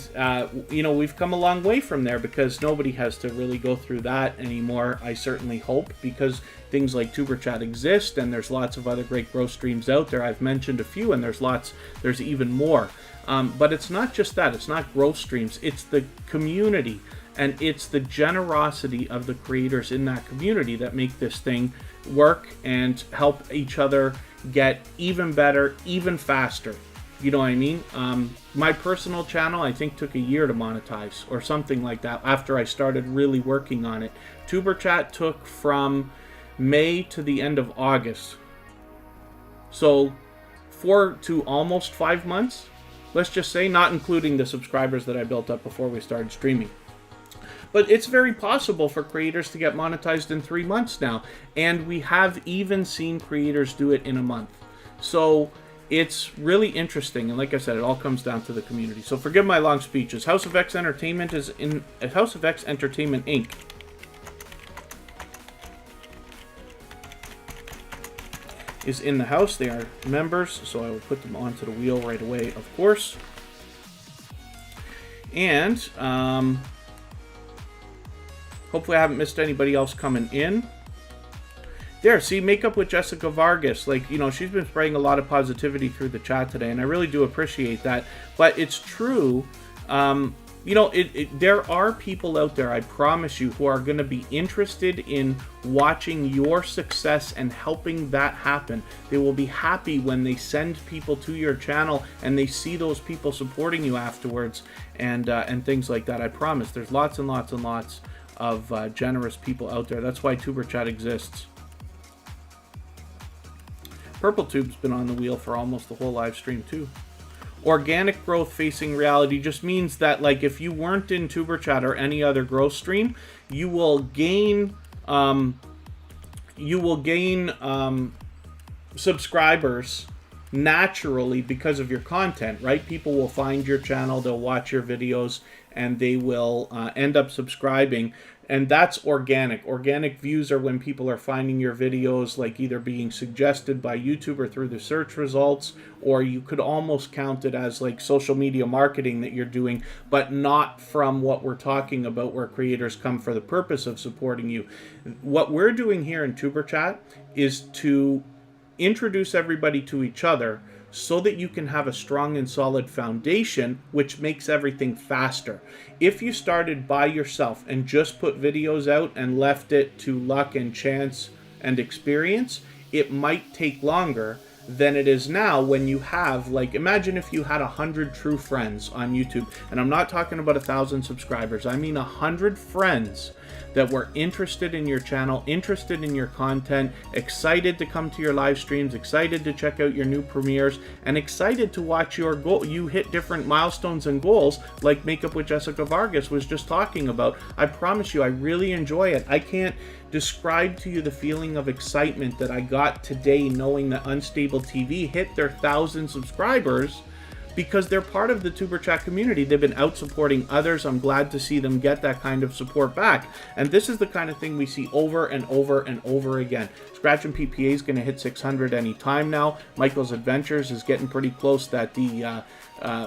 you know, we've come a long way from there because nobody has to really go through that anymore, I certainly hope, because things like Superchat exist and there's lots of other great growth streams out there. I've mentioned a few and there's even more. But it's not just that. It's not growth streams. It's the community and it's the generosity of the creators in that community that make this thing work and help each other get even better, even faster. You know what I mean? My personal channel, I think, took a year to monetize or something like that after I started really working on it. Superchat took from May to the end of August. So 4 to almost 5 months, let's just say, not including the subscribers that I built up before we started streaming. But it's very possible for creators to get monetized in 3 months now. And we have even seen creators do it in a month. So it's really interesting, and like I said, it all comes down to the community. So forgive my long speeches. House of X Entertainment is in House of X Entertainment Inc. is in the house. They are members, so I will put them onto the wheel right away, of course. And hopefully I haven't missed anybody else coming in. There, see, Makeup with Jessica Vargas. Like, you know, she's been spreading a lot of positivity through the chat today, and I really do appreciate that. But it's true. You know, there are people out there, I promise you, who are going to be interested in watching your success and helping that happen. They will be happy when they send people to your channel and they see those people supporting you afterwards and things like that. I promise. There's lots and lots and lots of generous people out there. That's why Superchat exists. Purple Tube's been on the wheel for almost the whole live stream too. Organic growth facing reality just means that, like, if you weren't in Superchat or any other growth stream, you will gain subscribers naturally because of your content, right? People will find your channel, they'll watch your videos, and they will end up subscribing. And that's organic. Organic views are when people are finding your videos, like either being suggested by YouTube or through the search results, or you could almost count it as like social media marketing that you're doing, but not from what we're talking about, where creators come for the purpose of supporting you. What we're doing here in Superchat is to introduce everybody to each other so that you can have a strong and solid foundation, which makes everything faster. If you started by yourself and just put videos out and left it to luck and chance and experience, it might take longer than it is now when you have, like, imagine if you had 100 true friends on YouTube, and I'm not talking about 1,000 subscribers, I mean 100 friends that were interested in your channel, interested in your content, excited to come to your live streams, excited to check out your new premieres, and excited to watch you hit different milestones and goals like Makeup with Jessica Vargas was just talking about. I promise you, I really enjoy it. I can't describe to you the feeling of excitement that I got today knowing that Unstable TV hit their 1,000 subscribers because they're part of the Superchat community. They've been out supporting others. I'm glad to see them get that kind of support back. And this is the kind of thing we see over and over and over again. Scratch and PPA is going to hit 600 anytime now. Michael's Adventures is getting pretty close that the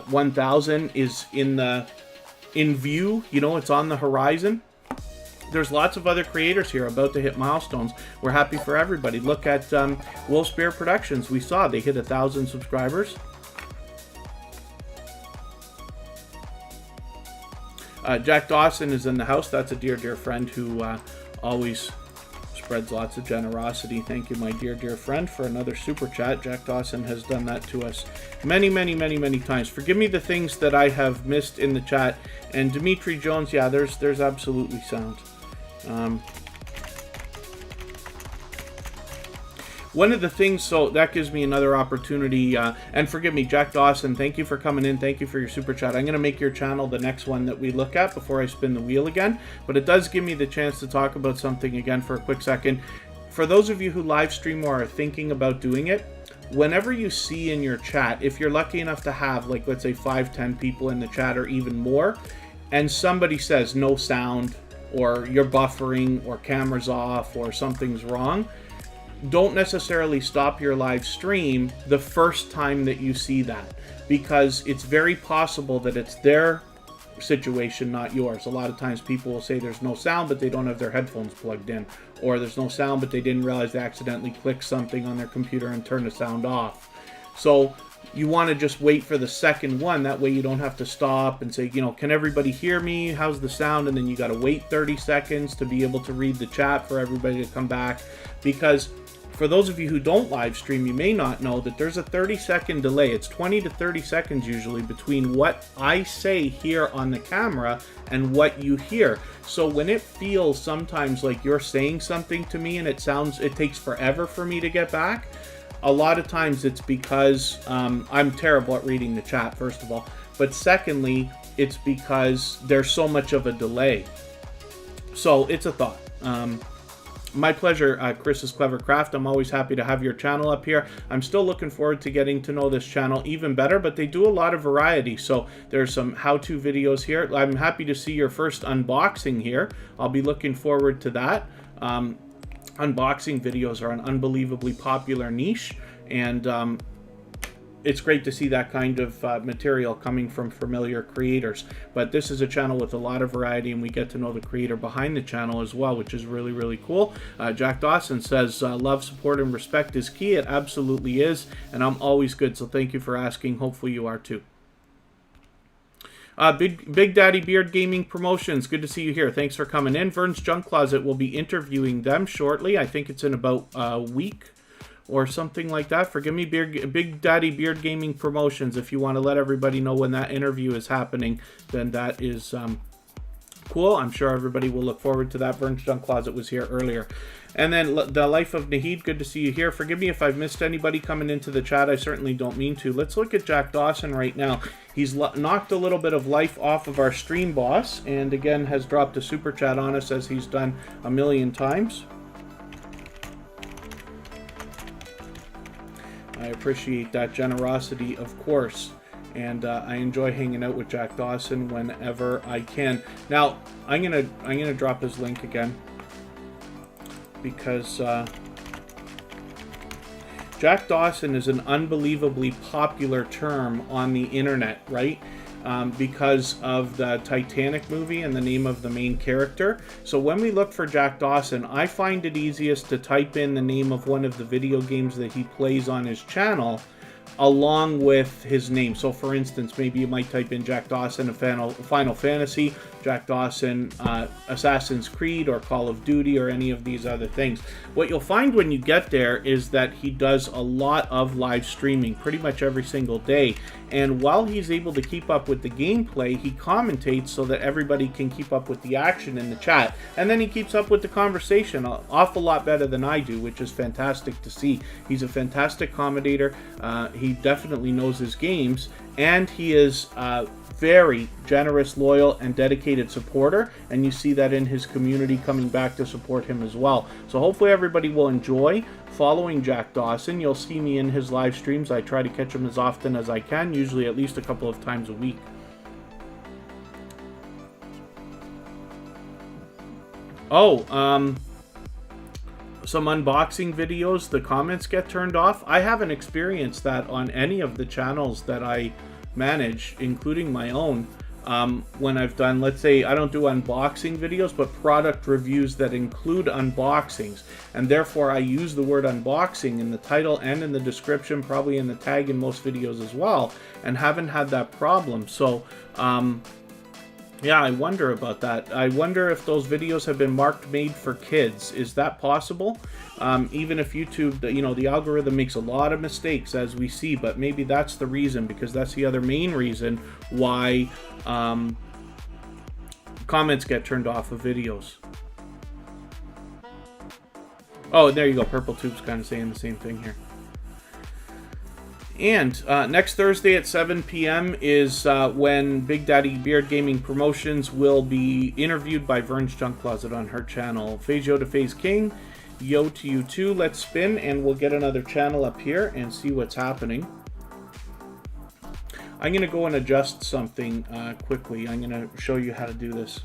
1,000 is in view. You know, it's on the horizon. There's lots of other creators here about to hit milestones. We're happy for everybody. Look at Will Spear Productions. We saw they hit 1,000 subscribers. Jack Dawson is in the house. That's a dear, dear friend who always spreads lots of generosity. Thank you, my dear, dear friend, for another super chat. Jack Dawson has done that to us many, many, many, many times. Forgive me the things that I have missed in the chat. And Dimitri Jones, yeah, there's absolutely sound. one of the things, so that gives me another opportunity, and forgive me, Jack Dawson, thank you for coming in, thank you for your super chat. I'm going to make your channel the next one that we look at before I spin the wheel again, but it does give me the chance to talk about something again for a quick second. For those of you who live stream or are thinking about doing it, whenever you see in your chat, if you're lucky enough to have, like, let's say 5-10 people in the chat or even more, and somebody says no sound, or you're buffering, or camera's off, or something's wrong, don't necessarily stop your live stream the first time that you see that, because it's very possible that it's their situation, not yours. A lot of times people will say there's no sound, but they don't have their headphones plugged in, or there's no sound, but they didn't realize they accidentally clicked something on their computer and turned the sound off. So you want to just wait for the second one. That way you don't have to stop and say, you know, can everybody hear me? How's the sound? And then you got to wait 30 seconds to be able to read the chat for everybody to come back. Because for those of you who don't live stream, you may not know that there's a 30-second delay. It's 20 to 30 seconds usually between what I say here on the camera and what you hear. So when it feels sometimes like you're saying something to me and it takes forever for me to get back, a lot of times it's because I'm terrible at reading the chat, first of all. But secondly, it's because there's so much of a delay. So it's a thought. My pleasure, Chris's Clever Craft. I'm always happy to have your channel up here. I'm still looking forward to getting to know this channel even better, but they do a lot of variety. So there's some how-to videos here. I'm happy to see your first unboxing here. I'll be looking forward to that. Unboxing videos are an unbelievably popular niche, and it's great to see that kind of material coming from familiar creators. But this is a channel with a lot of variety, and we get to know the creator behind the channel as well, which is really, really cool. Jack Dawson says, love, support, and respect is key. It absolutely is, and I'm always good, so thank you for asking. Hopefully you are too. Big Daddy Beard Gaming Promotions, good to see you here. Thanks for coming in. Vern's Junk Closet, will be interviewing them shortly. I think it's in about a week or something like that. Forgive me, Big Daddy Beard Gaming Promotions. If you want to let everybody know when that interview is happening, then that is cool. I'm sure everybody will look forward to that. Vern's Junk Closet was here earlier. And then The Life of Nahid, good to see you here. Forgive me if I've missed anybody coming into the chat. I certainly don't mean to. Let's look at Jack Dawson right now. He's knocked a little bit of life off of our stream boss, and again has dropped a super chat on us, as he's done a million times. I appreciate that generosity, of course, and I enjoy hanging out with Jack Dawson whenever I can. Now, I'm gonna drop his link again, because Jack Dawson is an unbelievably popular term on the internet, right? Because of the Titanic movie and the name of the main character. So when we look for Jack Dawson, I find it easiest to type in the name of one of the video games that he plays on his channel along with his name. So for instance, maybe you might type in Jack Dawson Final Fantasy, Jack Dawson Assassin's Creed, or Call of Duty, or any of these other things. What you'll find when you get there is that he does a lot of live streaming pretty much every single day, and while he's able to keep up with the gameplay, he commentates so that everybody can keep up with the action in the chat, and then he keeps up with the conversation an awful lot better than I do, which is fantastic to see. He's a fantastic commentator. He definitely knows his games, and he is very generous, loyal, and dedicated supporter, and you see that in his community coming back to support him as well. So hopefully everybody will enjoy following Jack Dawson. You'll see me in his live streams. I try to catch him as often as I can, usually at least a couple of times a week. Oh, some unboxing videos, the comments get turned off. I haven't experienced that on any of the channels that I manage, including my own. When I've done, let's say, I don't do unboxing videos, but product reviews that include unboxings, and therefore I use the word unboxing in the title and in the description, probably in the tag in most videos as well, and haven't had that problem. So yeah, I wonder about that. I wonder if those videos have been marked made for kids. Is that possible? Even if YouTube, you know, the algorithm makes a lot of mistakes, as we see, but maybe that's the reason, because that's the other main reason why comments get turned off of videos. Oh, there you go. Purple Tube's kind of saying the same thing here. And next Thursday at 7 p.m. is when Big Daddy Beard Gaming Promotions will be interviewed by Vern's Junk Closet on her channel. Phase Yo to Phase King, Yo to you too. Let's spin, and we'll get another channel up here and see what's happening. I'm going to go and adjust something quickly. I'm going to show you how to do this.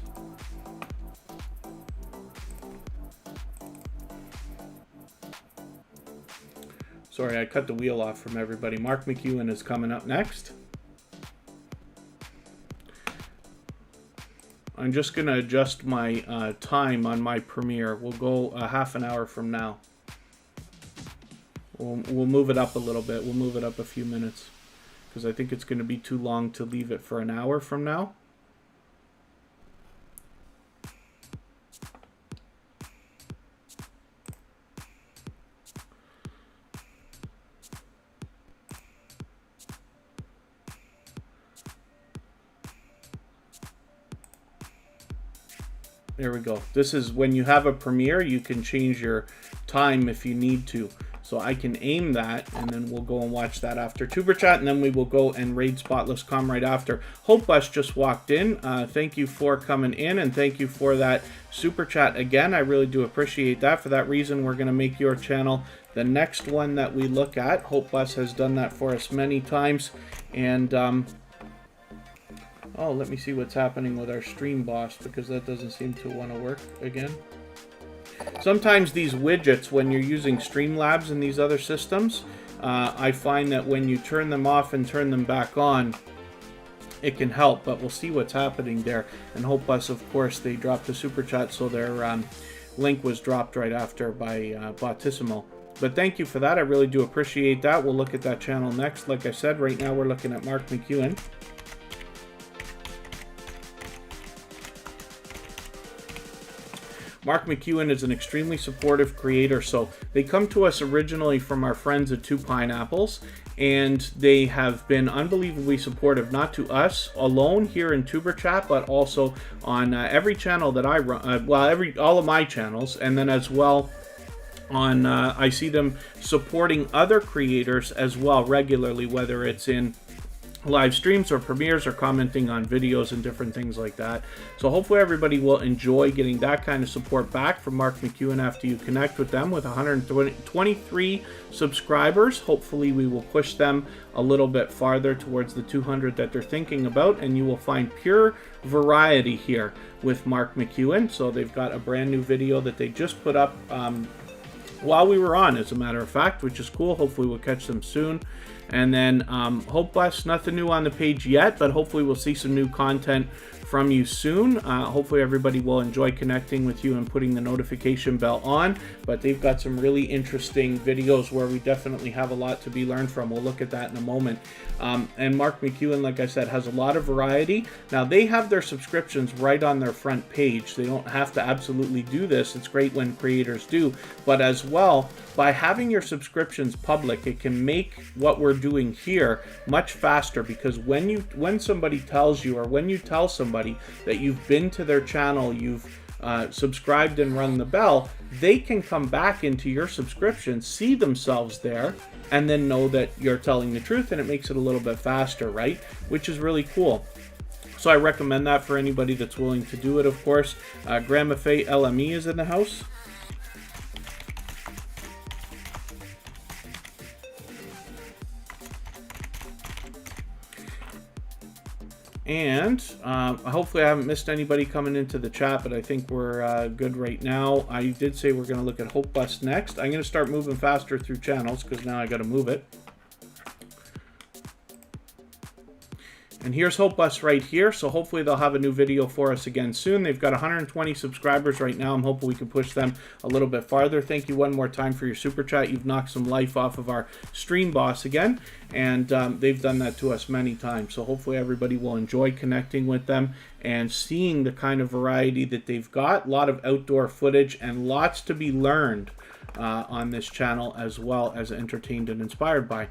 Sorry, I cut the wheel off from everybody. Mark McEwen is coming up next. I'm just going to adjust my time on my premiere. We'll go a half an hour from now. We'll move it up a little bit. We'll move it up a few minutes, because I think it's going to be too long to leave it for an hour from now. There we go. This is when you have a premiere, you can change your time if you need to. So I can aim that, and then we'll go and watch that after Tuber Chat, and then we will go and raid Spotless.com right after. Hope Bus just walked in. Thank you for coming in, and thank you for that Super Chat again. I really do appreciate that. For that reason, we're going to make your channel the next one that we look at. Hope Bus has done that for us many times. And oh, let me see what's happening with our stream boss, because that doesn't seem to want to work again. Sometimes these widgets, when you're using Streamlabs and these other systems, I find that when you turn them off and turn them back on, it can help. But we'll see what's happening there. And Hope Bus, of course, they dropped the Super Chat, so their link was dropped right after by Bautissimo. But thank you for that. I really do appreciate that. We'll look at that channel next. Like I said, right now we're looking at Mark McEwen. Mark McEwen is an extremely supportive creator, so they come to us originally from our friends at Two Pineapples, and they have been unbelievably supportive, not to us alone here in Tuber Chat, but also on every channel that I run, all of my channels, and then as well on, I see them supporting other creators as well regularly, whether it's in live streams or premieres or commenting on videos and different things like that. So hopefully everybody will enjoy getting that kind of support back from Mark McEwen after you connect with them. With 123 subscribers, hopefully we will push them a little bit farther towards the 200 that they're thinking about, and you will find pure variety here with Mark McEwen. So they've got a brand new video that they just put up while we were on, as a matter of fact, which is cool. Hopefully we'll catch them soon. And then Hope Bus, nothing new on the page yet, but hopefully we'll see some new content from you soon. Hopefully everybody will enjoy connecting with you and putting the notification bell on. But they've got some really interesting videos where we definitely have a lot to be learned from. We'll look at that in a moment. And Mark McEwen, like I said, has a lot of variety. Now, they have their subscriptions right on their front page. They don't have to absolutely do this. It's great when creators do. But as well, by having your subscriptions public, it can make what we're doing here much faster, because when somebody tells you, or when you tell somebody that you've been to their channel, you've subscribed and rung the bell, they can come back into your subscription, see themselves there, and then know that you're telling the truth, and it makes it a little bit faster, right? Which is really cool. So I recommend that for anybody that's willing to do it, of course. Grandma Faye LME is in the house. And hopefully I haven't missed anybody coming into the chat, but I think we're good right now. I did say we're going to look at Hope Bus next. I'm going to start moving faster through channels, because now I got to move it. And here's Hope Bus right here, so hopefully they'll have a new video for us again soon. They've got 120 subscribers right now. I'm hoping we can push them a little bit farther. Thank you one more time for your Super Chat. You've knocked some life off of our stream boss again, and they've done that to us many times. So hopefully everybody will enjoy connecting with them and seeing the kind of variety that they've got. A lot of outdoor footage and lots to be learned on this channel, as well as entertained and inspired by.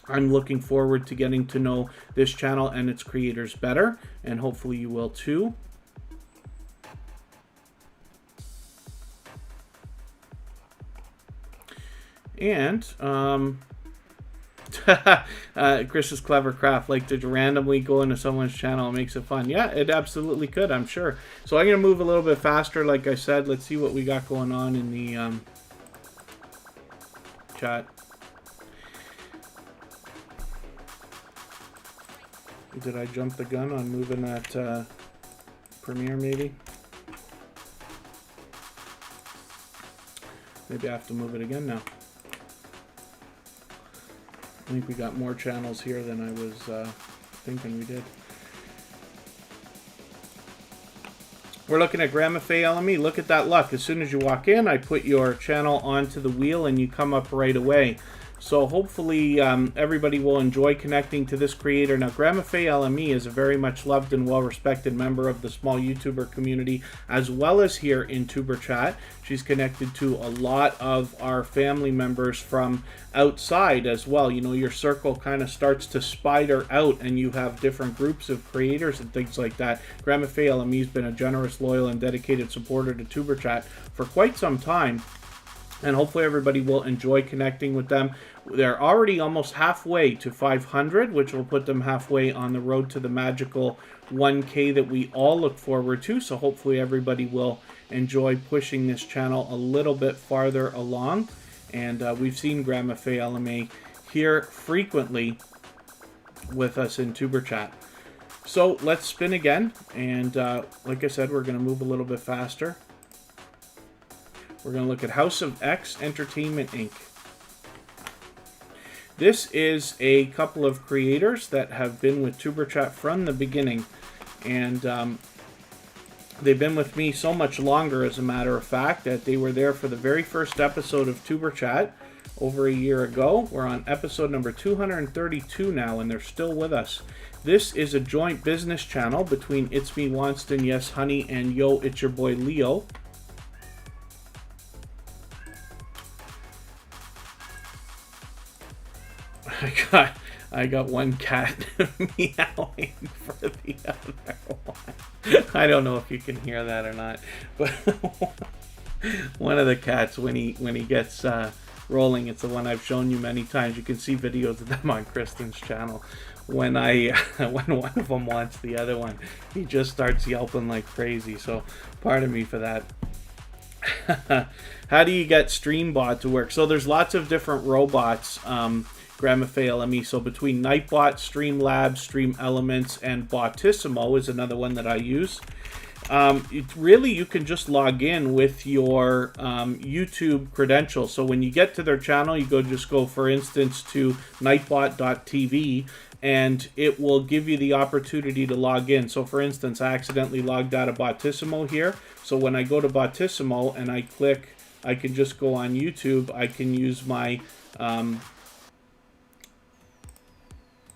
I'm looking forward to getting to know this channel and its creators better, and hopefully you will too. And Chris's Clever Craft, like, to randomly go into someone's channel and makes it fun. Yeah, it absolutely could, I'm sure. So I'm going to move a little bit faster, like I said. Let's see what we got going on in the chat. Did I jump the gun on moving that Premiere, maybe? Maybe I have to move it again now. I think we got more channels here than I was thinking we did. We're looking at Grandma Faye LME. Look at that luck. As soon as you walk in, I put your channel onto the wheel and you come up right away. So hopefully everybody will enjoy connecting to this creator. Now, Grandma Faye LME is a very much loved and well-respected member of the small YouTuber community, as well as here in Tuber Chat. She's connected to a lot of our family members from outside as well. You know, your circle kind of starts to spider out and you have different groups of creators and things like that. Grandma Faye LME has been a generous, loyal, and dedicated supporter to Tuber Chat for quite some time. And hopefully everybody will enjoy connecting with them. They're already almost halfway to 500, which will put them halfway on the road to the magical 1K that we all look forward to. So hopefully everybody will enjoy pushing this channel a little bit farther along. And we've seen Grandma Faye LMA here frequently with us in Tuber Chat. So let's spin again. And like I said, we're going to move a little bit faster. We're going to look at House of X Entertainment Inc. This is a couple of creators that have been with Tuber Chat from the beginning. And they've been with me so much longer, as a matter of fact, that they were there for the very first episode of Tuber Chat over a year ago. We're on episode number 232 now, and they're still with us. This is a joint business channel between It's Me Wonston, Yes Honey, and Yo, It's Your Boy Leo. I got one cat meowing for the other one. I don't know if you can hear that or not, but one of the cats, when he gets rolling, it's the one I've shown you many times. You can see videos of them on Kristen's channel. When one of them wants the other one, he just starts yelping like crazy. So pardon me for that. How do you get StreamBot to work? So there's lots of different robots. Grandma Faye LME. So between Nightbot, Streamlabs, Stream Elements, and Botissimo is another one that I use. Really, you can just log in with your YouTube credentials. So when you get to their channel, you just go, for instance, to nightbot.tv, and it will give you the opportunity to log in. So for instance, I accidentally logged out of Botissimo here. So when I go to Botissimo and I click, I can just go on YouTube. I can use my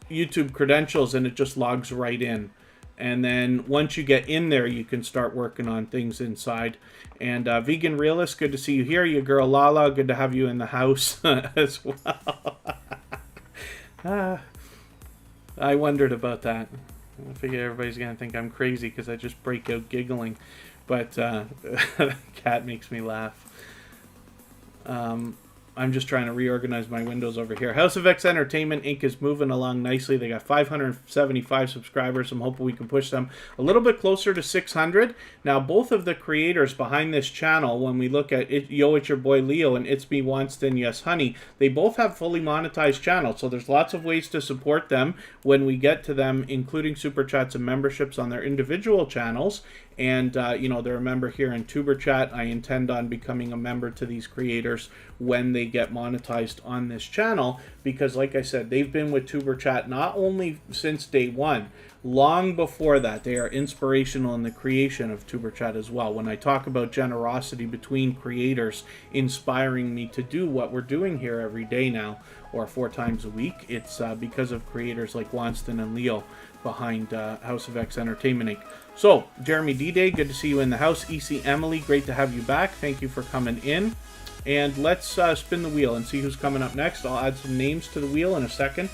YouTube credentials and it just logs right in. And then once you get in there, you can start working on things inside. And Vegan Realist, good to see you here. Your girl Lala, good to have you in the house as well. I wondered about that. I figure everybody's going to think I'm crazy because I just break out giggling. But the cat makes me laugh. I'm just trying to reorganize my windows over here. House of X Entertainment Inc. is moving along nicely. They got 575 subscribers. I'm hoping we can push them a little bit closer to 600. Now, both of the creators behind this channel, when we look at Yo, It's Your Boy Leo and It's Me Wonston, Yes Honey, they both have fully monetized channels. So there's lots of ways to support them when we get to them, including super chats and memberships on their individual channels. And, you know, they're a member here in Tuber Chat. I intend on becoming a member to these creators when they get monetized on this channel. Because, like I said, they've been with Tuber Chat not only since day one, long before that. They are inspirational in the creation of Tuber Chat as well. When I talk about generosity between creators inspiring me to do what we're doing here every day now, or 4 times a week, it's because of creators like Wonston and Leo behind House of X Entertainment Inc. So, Jeremy D-Day, good to see you in the house. EC Emily, great to have you back. Thank you for coming in. And let's spin the wheel and see who's coming up next. I'll add some names to the wheel in a second.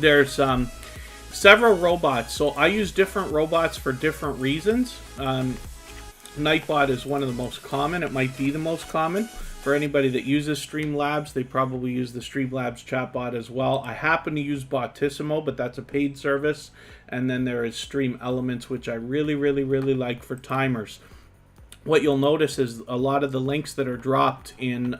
There's several robots. So I use different robots for different reasons. Nightbot is one of the most common. It might be the most common. For anybody that uses Streamlabs, they probably use the Streamlabs chatbot as well. I happen to use Botissimo, but that's a paid service. And then there is Stream Elements, which I really like for timers. What you'll notice is a lot of the links that are dropped in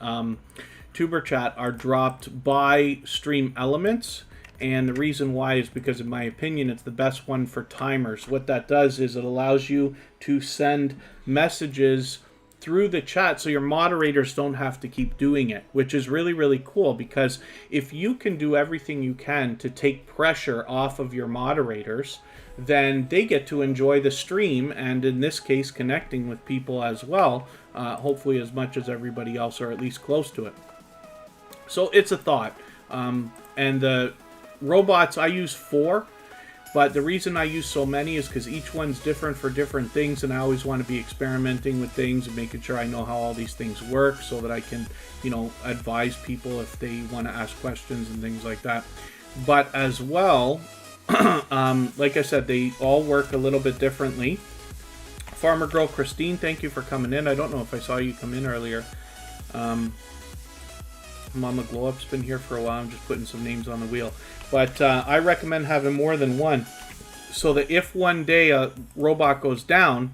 Superchat are dropped by Stream Elements. And the reason why is because, in my opinion, it's the best one for timers. What that does is it allows you to send messages through the chat so your moderators don't have to keep doing it, which is really cool, because if you can do everything you can to take pressure off of your moderators, then they get to enjoy the stream, and in this case connecting with people as well, hopefully as much as everybody else, or at least close to it. So it's a thought. And the robots, I use 4. But the reason I use so many is because each one's different for different things, and I always want to be experimenting with things and making sure I know how all these things work so that I can, you know, advise people if they want to ask questions and things like that. But as well, like I said, they all work a little bit differently. Farmer Girl Christine, thank you for coming in. I don't know if I saw you come in earlier. Mama Glow Up's been here for a while. I'm just putting some names on the wheel. But I recommend having more than one, so that if one day a robot goes down,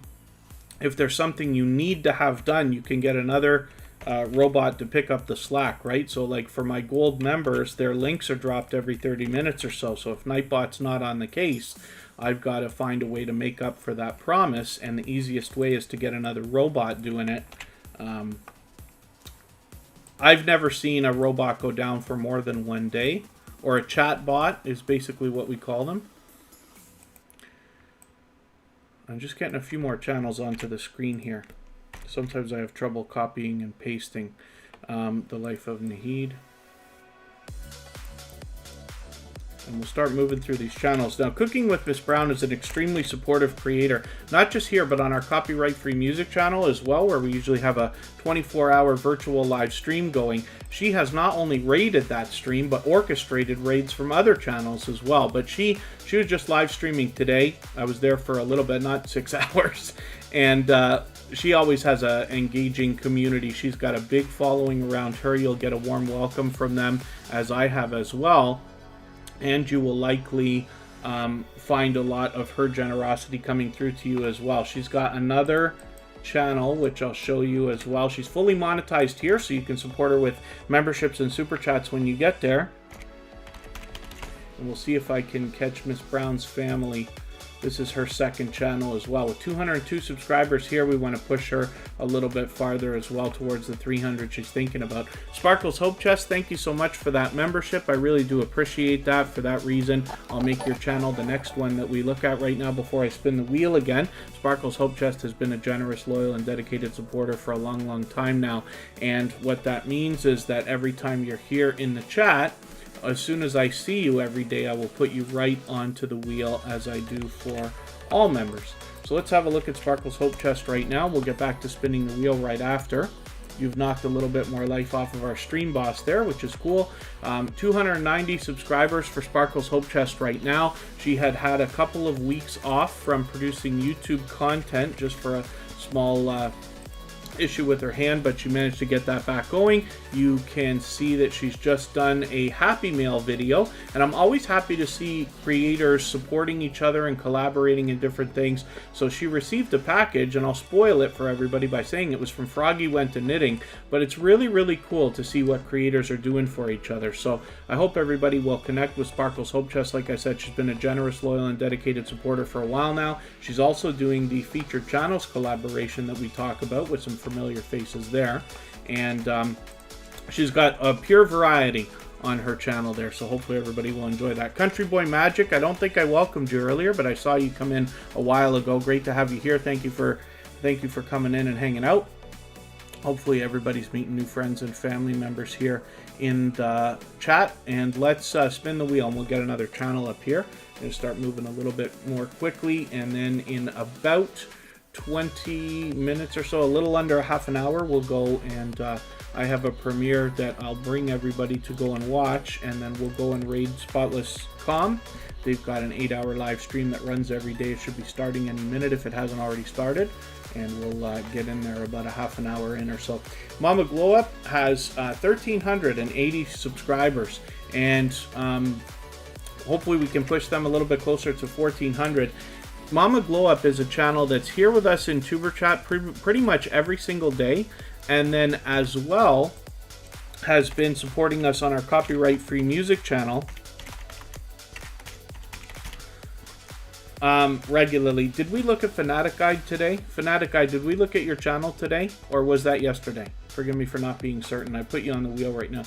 if there's something you need to have done, you can get another robot to pick up the slack, right? So like for my gold members, their links are dropped every 30 minutes or so. So if Nightbot's not on the case, I've got to find a way to make up for that promise. And the easiest way is to get another robot doing it. I've never seen a robot go down for more than one day. Or a chat bot is basically what we call them. I'm just getting a few more channels onto the screen here. Sometimes I have trouble copying and pasting. The Life of Nahid. And we'll start moving through these channels. Now, Cooking with Miss Brown is an extremely supportive creator, not just here, but on our copyright-free music channel as well, where we usually have a 24-hour virtual live stream going. She has not only raided that stream, but orchestrated raids from other channels as well. But she was just live streaming today. I was there for a little bit, not 6 hours. And she always has an engaging community. She's got a big following around her. You'll get a warm welcome from them, as I have as well. And you will likely find a lot of her generosity coming through to you as well. She's got another channel, which I'll show you as well. She's fully monetized here, so you can support her with memberships and super chats when you get there. And we'll see if I can catch Miss Brown's family. This is her second channel as well. With 202 subscribers here, we want to push her a little bit farther as well towards the 300 she's thinking about. Sparkles Hope Chest, thank you so much for that membership. I really do appreciate that. For that reason, I'll make your channel the next one that we look at right now before I spin the wheel again. Sparkles Hope Chest has been a generous, loyal, and dedicated supporter for a long time now. And what that means is that every time you're here in the chat, as soon as I see you every day, I will put you right onto the wheel, as I do for all members. So let's have a look at Sparkle's Hope Chest right now. We'll get back to spinning the wheel right after. You've knocked a little bit more life off of our stream boss there, which is cool. 290 subscribers for Sparkle's Hope Chest right now. She had a couple of weeks off from producing YouTube content, just for a small issue with her hand, but she managed to get that back going. You can see that she's just done a Happy Mail video, and I'm always happy to see creators supporting each other and collaborating in different things. So she received a package, and I'll spoil it for everybody by saying it was from Froggy Went to Knitting, but it's really cool to see what creators are doing for each other. So I hope everybody will connect with Sparkle's Hope Chest. Like I said, she's been a generous, loyal, and dedicated supporter for a while now. She's also doing the featured channels collaboration that we talk about with some familiar faces there, and she's got a pure variety on her channel there, so hopefully everybody will enjoy that. Country Boy Magic, I don't think I welcomed you earlier, but I saw you come in a while ago. Great to have you here. Thank you for coming in and hanging out. Hopefully everybody's meeting new friends and family members here in the chat. And let's spin the wheel, and we'll get another channel up here and start moving a little bit more quickly. And then in about 20 minutes or so, a little under a half an hour, we'll go and I have a premiere that I'll bring everybody to go and watch, and then we'll go and raid Spotless Calm. They've got an 8-hour live stream that runs every day. It should be starting any minute if it hasn't already started. And we'll get in there about a half an hour in or so. Mama Glow Up has 1,380 subscribers. And hopefully we can push them a little bit closer to 1,400. Mama Glow Up is a channel that's here with us in Tuber Chat pretty much every single day. And then as well has been supporting us on our copyright-free music channel regularly. Did we look at Fanatic Guide today? Fanatic Guide, did we look at your channel today? Or was that yesterday? Forgive me for not being certain. I put you on the wheel right now.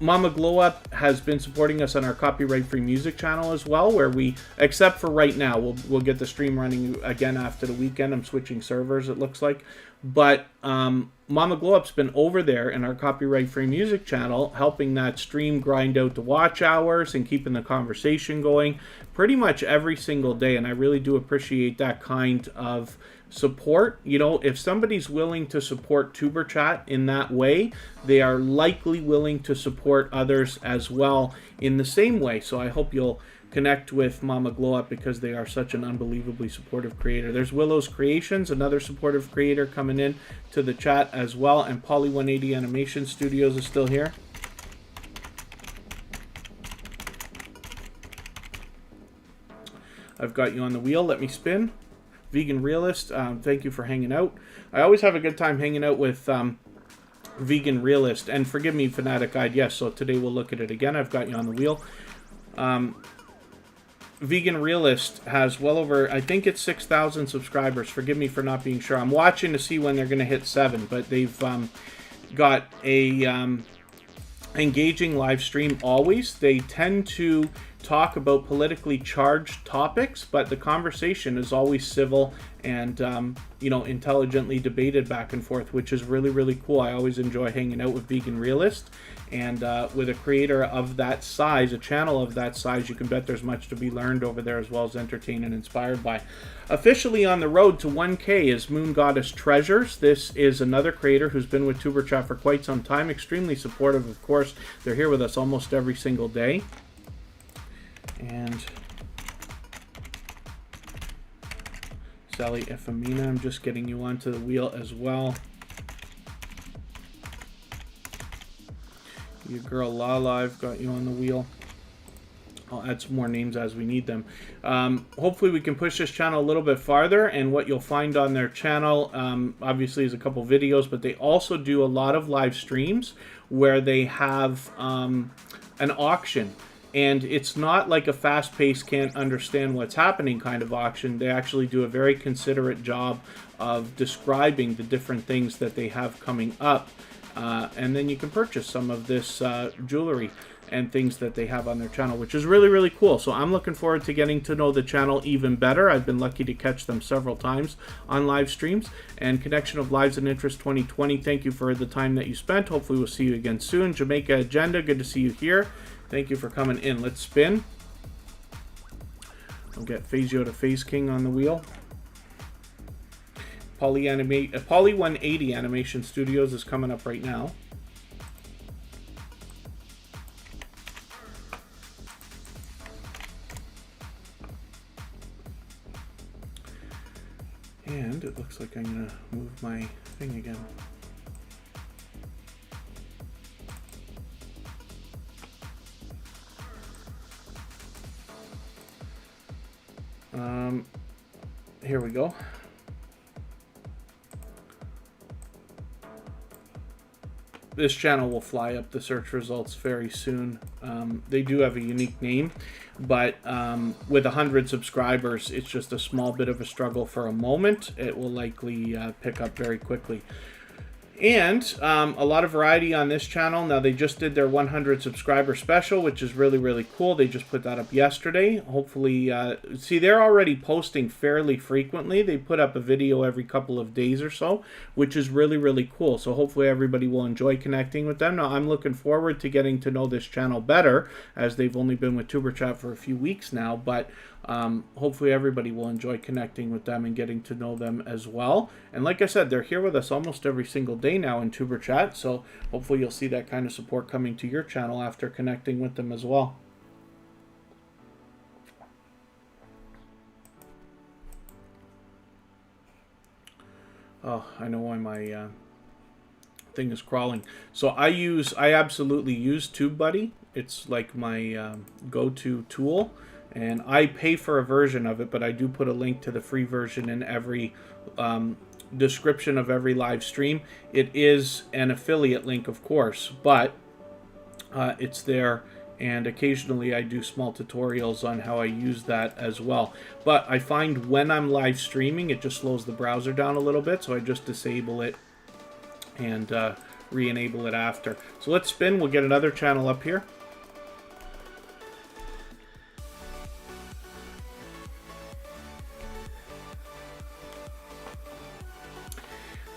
Mama Glow Up has been supporting us on our copyright-free music channel as well, where we, except for right now, we'll get the stream running again after the weekend. I'm switching servers, it looks like. But Mama Glow Up's been over there in our copyright-free music channel, helping that stream grind out the watch hours and keeping the conversation going pretty much every single day. And I really do appreciate that kind of support. You know, if somebody's willing to support Tuber Chat in that way, they are likely willing to support others as well in the same way. So I hope you'll connect with Mama Glow Up because they are such an unbelievably supportive creator. There's Willow's Creations, another supportive creator coming in to the chat as well. And Polly 180 Animation Studios is still here. I've got you on the wheel. Let me spin. Vegan Realist, thank you for hanging out. I always have a good time hanging out with Vegan Realist. And forgive me, Fanatic Guide, yes, so today we'll look at it again. I've got you on the wheel. Vegan Realist has well over, I think it's 6,000 subscribers. Forgive me for not being sure. I'm watching to see when they're going to hit 7, but they've got a engaging live stream always. They tend to talk about politically charged topics, but the conversation is always civil and you know, intelligently debated back and forth, which is really, really cool. I always enjoy hanging out with Vegan Realist, and with a creator of that size, a channel of that size, you can bet there's much to be learned over there, as well as entertained and inspired by. Officially on the road to 1K is Moon Goddess Treasures. This is another creator who's been with Tuber Chat for quite some time, extremely supportive, of course. They're here with us almost every single day. And Sally Efamina, I'm just getting you onto the wheel as well. Your girl Lala, I've got you on the wheel. I'll add some more names as we need them. Hopefully we can push this channel a little bit farther, and what you'll find on their channel obviously is a couple videos, but they also do a lot of live streams where they have an auction. And it's not like a fast-paced, can't understand what's happening kind of auction. They actually do a very considerate job of describing the different things that they have coming up. And then you can purchase some of this jewelry and things that they have on their channel, which is really, really cool. So I'm looking forward to getting to know the channel even better. I've been lucky to catch them several times on live streams. And Connection of Lives and Interest 2020, thank you for the time that you spent. Hopefully we'll see you again soon. Jamaica Agenda, good to see you here. Thank you for coming in. Let's spin. I'll get Phasio to Phase King on the wheel. Polly 180 Animation Studios is coming up right now. And it looks like I'm going to move my thing again. Here we go. This channel will fly up the search results very soon. They do have a unique name, but with 100 subscribers, it's just a small bit of a struggle for a moment. It will likely pick up very quickly. And a lot of variety on this channel. Now, they just did their 100 subscriber special, which is really, really cool. They just put that up yesterday. Hopefully, see, they're already posting fairly frequently. They put up a video every couple of days or so, which is really, really cool. So hopefully everybody will enjoy connecting with them. Now, I'm looking forward to getting to know this channel better, as they've only been with Tuber Chat for a few weeks now. But hopefully everybody will enjoy connecting with them and getting to know them as well. And like I said, they're here with us almost every single day now in Tuber Chat, so hopefully you'll see that kind of support coming to your channel after connecting with them as well. Oh, I know why my thing is crawling. So I absolutely use TubeBuddy. It's like my go-to tool, and I pay for a version of it, but I do put a link to the free version in every description of every live stream. It is an affiliate link, of course, but it's there, and occasionally I do small tutorials on how I use that as well. But I find when I'm live streaming, it just slows the browser down a little bit, so I just disable it and re-enable it after. So let's spin. We'll get another channel up here.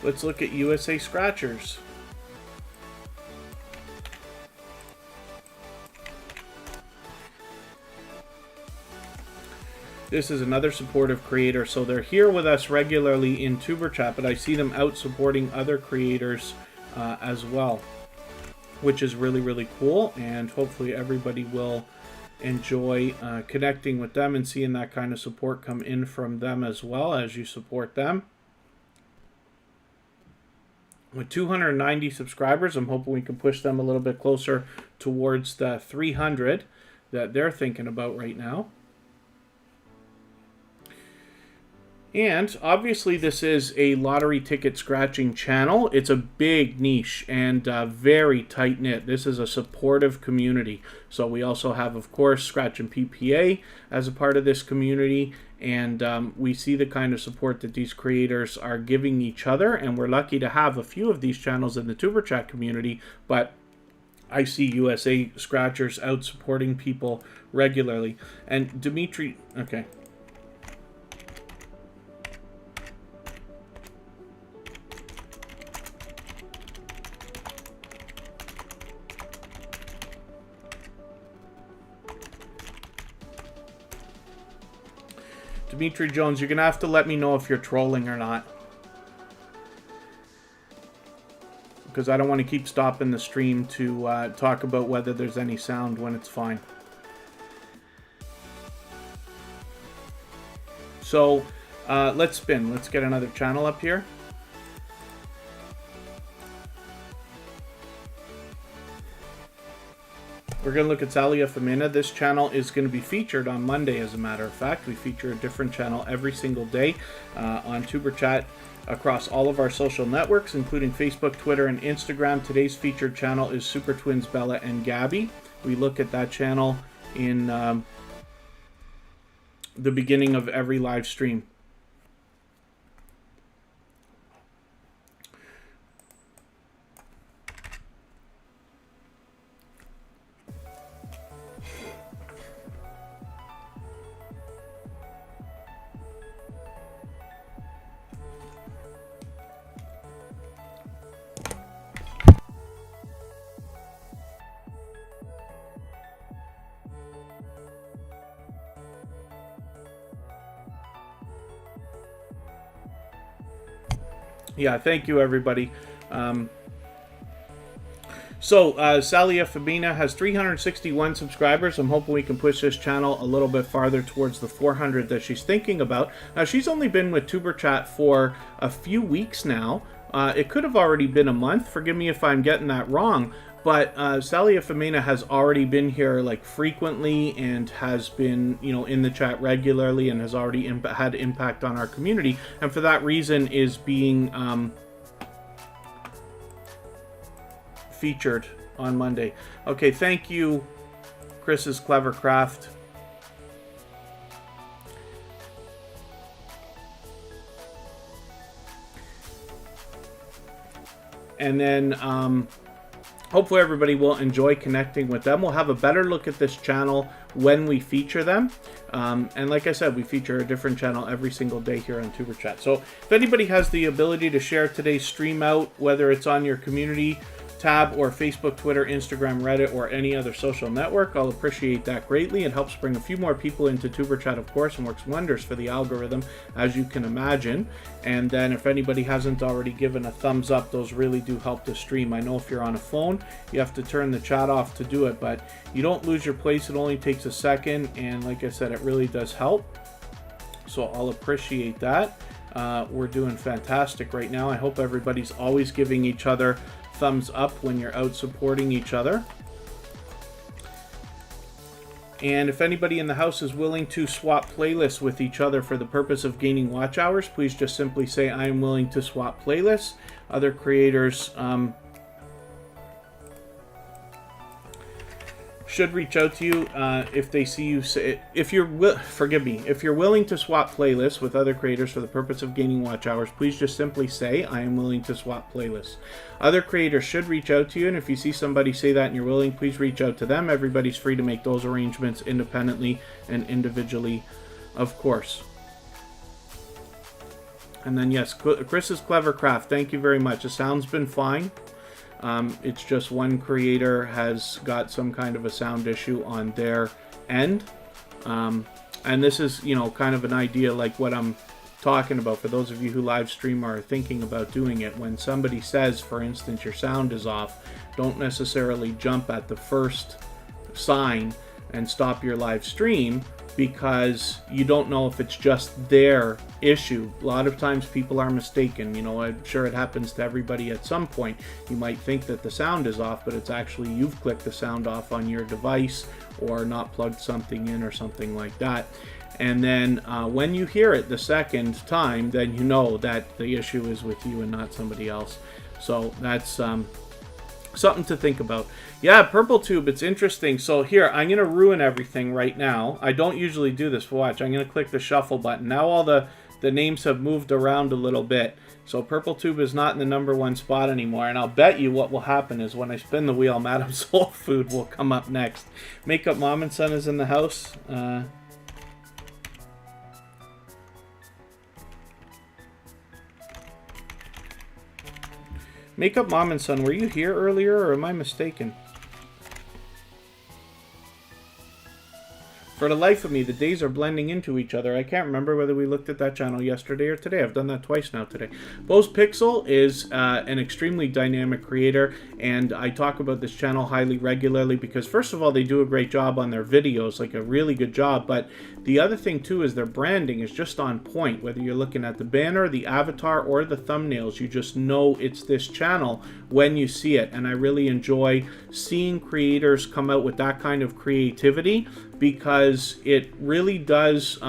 Let's look at USA Scratchers. This is another supportive creator, so they're here with us regularly in Superchat, but I see them out supporting other creators as well, which is really, really cool, and hopefully everybody will enjoy connecting with them and seeing that kind of support come in from them as well as you support them. With 290 subscribers, I'm hoping we can push them a little bit closer towards the 300 that they're thinking about right now. And obviously this is a lottery ticket scratching channel. It's a big niche and very tight-knit. This is a supportive community. So we also have, of course, Scratch and PPA as a part of this community. And we see the kind of support that these creators are giving each other. And we're lucky to have a few of these channels in the Superchat community. But I see USA Scratchers out supporting people regularly. And Dimitri, okay. Dimitri Jones, you're going to have to let me know if you're trolling or not. Because I don't want to keep stopping the stream to talk about whether there's any sound when it's fine. So, let's spin. Let's get another channel up here. We're going to look at Salia Femina. This channel is going to be featured on Monday, as a matter of fact. We feature a different channel every single day on Superchat across all of our social networks, including Facebook, Twitter, and Instagram. Today's featured channel is Super Twins Bella and Gabby. We look at that channel in the beginning of every live stream. Yeah, thank you, everybody. Salia Fabina has 361 subscribers. I'm hoping we can push this channel a little bit farther towards the 400 that she's thinking about. Now, she's only been with Superchat for a few weeks now. It could have already been a month. Forgive me if I'm getting that wrong. But Salia Femina has already been here like frequently and has been, you know, in the chat regularly and has already had impact on our community. And for that reason is being featured on Monday. Okay, thank you, Chris's Clever Craft. And then hopefully everybody will enjoy connecting with them. We'll have a better look at this channel when we feature them. And like I said, we feature a different channel every single day here on Superchat. So if anybody has the ability to share today's stream out, whether it's on your community tab or Facebook, Twitter, Instagram, Reddit, or any other social network, I'll appreciate that greatly. It helps bring a few more people into Superchat, of course, and works wonders for the algorithm, as you can imagine. And then if anybody hasn't already given a thumbs up, those really do help the stream. I know if you're on a phone, you have to turn the chat off to do it, but you don't lose your place. It only takes a second, and like I said, it really does help. So I'll appreciate that. We're doing fantastic right now. I hope everybody's always giving each other thumbs up when you're out supporting each other. And if anybody in the house is willing to swap playlists with each other for the purpose of gaining watch hours, please just simply say, I am willing to swap playlists. Other creators should reach out to you if they see you say, if you're willing to swap playlists with other creators for the purpose of gaining watch hours, please just simply say, I am willing to swap playlists. Other creators should reach out to you, and if you see somebody say that and you're willing, please reach out to them. Everybody's free to make those arrangements independently and individually, of course. And then yes, Chris's Clever Craft, thank you very much. The sound's been fine. It's just one creator has got some kind of a sound issue on their end. And this is, you know, kind of an idea like what I'm talking about for those of you who live stream or are thinking about doing it. When somebody says, for instance, your sound is off, don't necessarily jump at the first sign and stop your live stream, because you don't know if it's just their issue. A lot of times people are mistaken. You know, I'm sure it happens to everybody at some point. You might think that the sound is off, but it's actually you've clicked the sound off on your device or not plugged something in or something like that. And then when you hear it the second time, then you know that the issue is with you and not somebody else. So that's something to think about. Yeah, Purple Tube, it's interesting. So here, I'm going to ruin everything right now. I don't usually do this, but watch. I'm going to click the shuffle button. Now all the names have moved around a little bit. So Purple Tube is not in the #1 spot anymore. And I'll bet you what will happen is when I spin the wheel, Madam Soul Food will come up next. Makeup Mom and Son is in the house. Makeup Mom and Son, were you here earlier or am I mistaken? For the life of me, the days are blending into each other. I can't remember whether we looked at that channel yesterday or today. I've done that twice now today. Bose Pixel is an extremely dynamic creator, and I talk about this channel highly regularly because, first of all, they do a great job on their videos, like a really good job, but the other thing, too, is their branding is just on point. Whether you're looking at the banner, the avatar, or the thumbnails, you just know it's this channel when you see it, and I really enjoy seeing creators come out with that kind of creativity, because it really does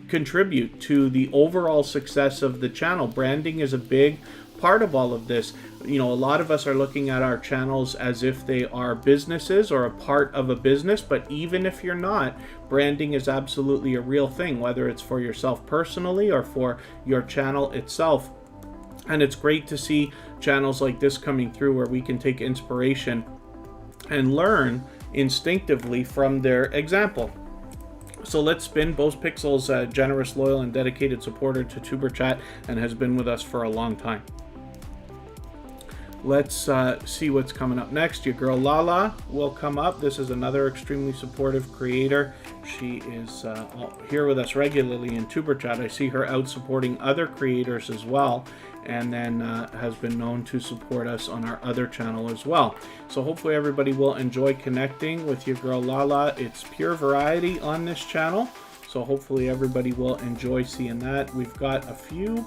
contribute to the overall success of the channel. Branding is a big part of all of this. You know, a lot of us are looking at our channels as if they are businesses or a part of a business, but even if you're not, branding is absolutely a real thing, whether it's for yourself personally or for your channel itself. And it's great to see channels like this coming through where we can take inspiration and learn instinctively from their example. So let's spin. Bose Pixel's a generous, loyal, and dedicated supporter to Superchat and has been with us for a long time. Let's see what's coming up next. Your girl Lala will come up. This is another extremely supportive creator. She is here with us regularly in Superchat. I see her out supporting other creators as well, and then has been known to support us on our other channel as well. So hopefully everybody will enjoy connecting with your girl Lala. It's pure variety on this channel, so hopefully everybody will enjoy seeing that. We've got a few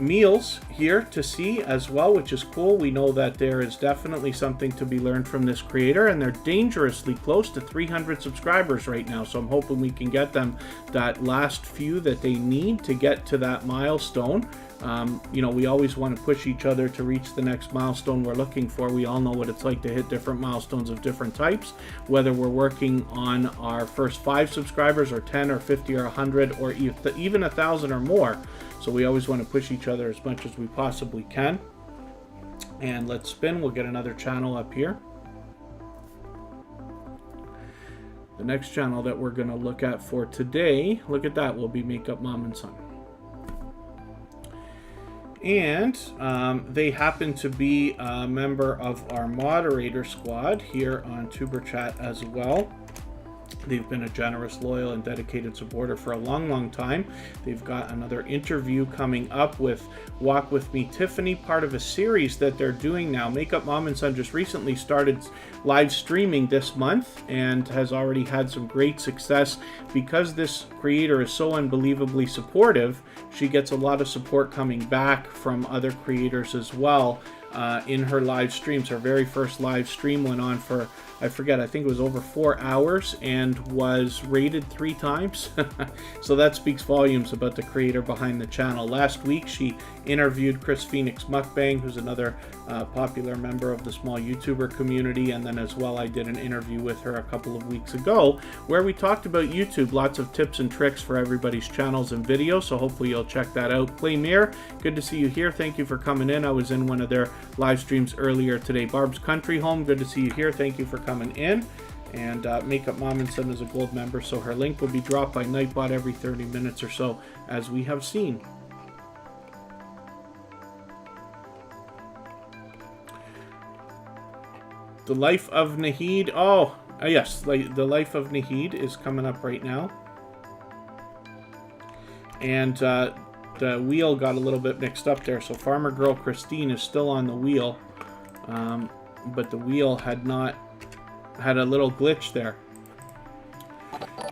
meals here to see as well, which is cool. We know that there is definitely something to be learned from this creator, and they're dangerously close to 300 subscribers right now, so I'm hoping we can get them that last few that they need to get to that milestone. You know, we always want to push each other to reach the next milestone we're looking for. We all know what it's like to hit different milestones of different types, whether we're working on our first 5 subscribers or 10 or 50 or 100 or even 1,000 or more. So we always want to push each other as much as we possibly can. And let's spin. We'll get another channel up here. The next channel that we're going to look at for today, look at that, will be Makeup Mom and Son. And they happen to be a member of our moderator squad here on Superchat as well. They've been a generous, loyal, and dedicated supporter for a long, long time. They've got another interview coming up with Walk With Me Tiffany, part of a series that they're doing now. Makeup Mom and Son just recently started live streaming this month and has already had some great success. Because this creator is so unbelievably supportive, she gets a lot of support coming back from other creators as well. In her live streams. Her very first live stream went on for, I forget, I think it was over 4 hours and was rated 3 times. So that speaks volumes about the creator behind the channel. Last week she interviewed Chris Phoenix Mukbang, who's another popular member of the small YouTuber community, and then as well I did an interview with her a couple of weeks ago where we talked about YouTube, lots of tips and tricks for everybody's channels and videos, so hopefully you'll check that out. Claymere, good to see you here. Thank you for coming in. I was in one of their live streams earlier today. Barb's Country Home, good to see you here. Thank you for coming in. And Makeup Mom and Son is a gold member, so her link will be dropped by Nightbot every 30 minutes or so, as we have seen. The Life of Nahid. Oh, yes, The Life of Nahid is coming up right now. And the wheel got a little bit mixed up there. So Farmer Girl Christine is still on the wheel. But the wheel had a little glitch there.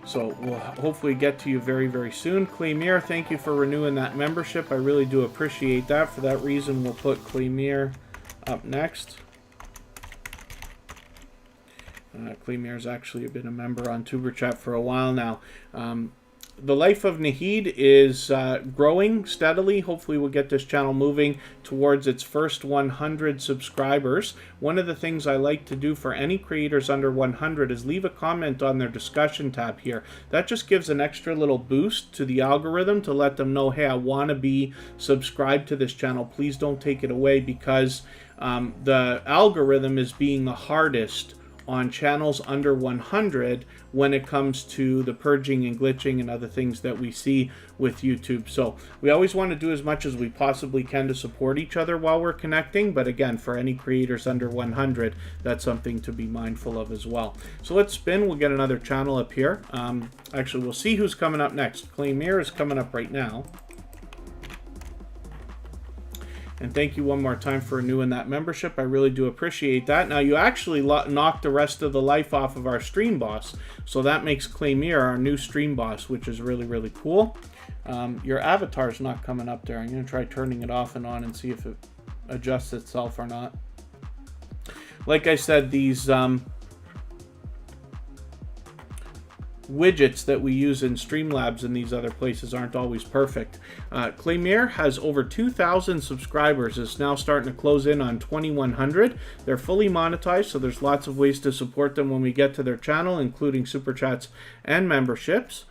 So we'll hopefully get to you very, very soon. Claymere, thank you for renewing that membership. I really do appreciate that. For that reason, we'll put Claymere up next. Claymere's actually been a member on Superchat for a while now. The Life of Nahid is growing steadily. Hopefully we'll get this channel moving towards its first 100 subscribers. One of the things I like to do for any creators under 100 is leave a comment on their discussion tab here. That just gives an extra little boost to the algorithm to let them know, hey, I want to be subscribed to this channel. Please don't take it away, because the algorithm is being the hardest on channels under 100 when it comes to the purging and glitching and other things that we see with YouTube. So we always want to do as much as we possibly can to support each other while we're connecting, but again, for any creators under 100, that's something to be mindful of as well. So let's spin. We'll get another channel up here. Actually, we'll see who's coming up next. Claymere is coming up right now. And thank you one more time for renewing that membership. I really do appreciate that. Now, you actually knocked the rest of the life off of our stream boss. So that makes Claymere our new stream boss, which is really, really cool. Your avatar's not coming up there. I'm going to try turning it off and on and see if it adjusts itself or not. Like I said, these widgets that we use in Streamlabs and these other places aren't always perfect. Claymere has over 2,000 subscribers. It's now starting to close in on 2,100. They're fully monetized, so there's lots of ways to support them when we get to their channel, including super chats and memberships.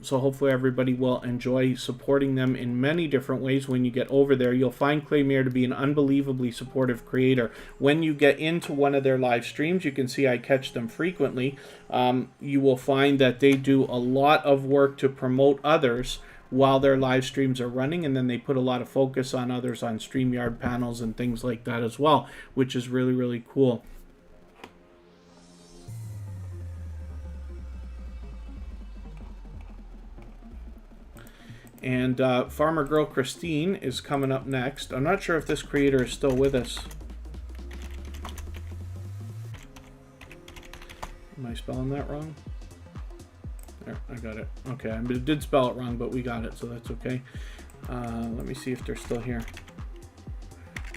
So hopefully everybody will enjoy supporting them in many different ways. When you get over there, you'll find Claymere to be an unbelievably supportive creator. When you get into one of their live streams, you can see I catch them frequently. You will find that they do a lot of work to promote others while their live streams are running, and then they put a lot of focus on others on StreamYard panels and things like that as well, which is really, really cool. And Farmer Girl Christine is coming up next. I'm not sure if this creator is still with us. Am I spelling that wrong? There, I got it. Okay, I did spell it wrong, but we got it, so that's okay. Let me see if they're still here.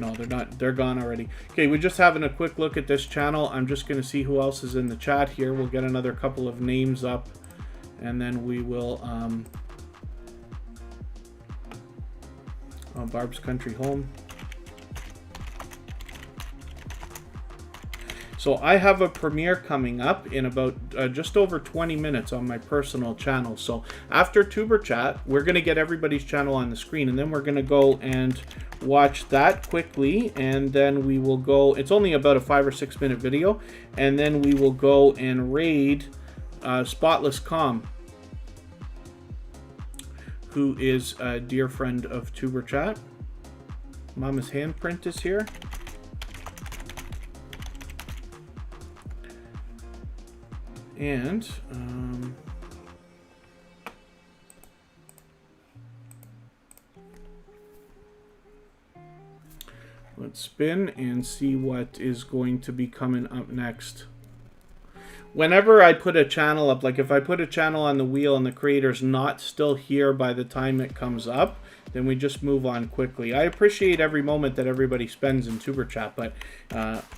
No, they're not. They're gone already. Okay, we're just having a quick look at this channel. I'm just going to see who else is in the chat here. We'll get another couple of names up, and then we will... Barb's Country Home. So I have a premiere coming up in about just over 20 minutes on my personal channel. So after Tuber Chat, we're going to get everybody's channel on the screen, and then we're going to go and watch that quickly, and then we will go, it's only about a 5 or 6 minute video, and then we will go and raid Spotless Com, who is a dear friend of Tuber Chat. Mama's handprint is here. And let's spin and see what is going to be coming up next. Whenever I put a channel up, like if I put a channel on the wheel and the creator's not still here by the time it comes up, then we just move on quickly. I appreciate every moment that everybody spends in Tuber Chat, but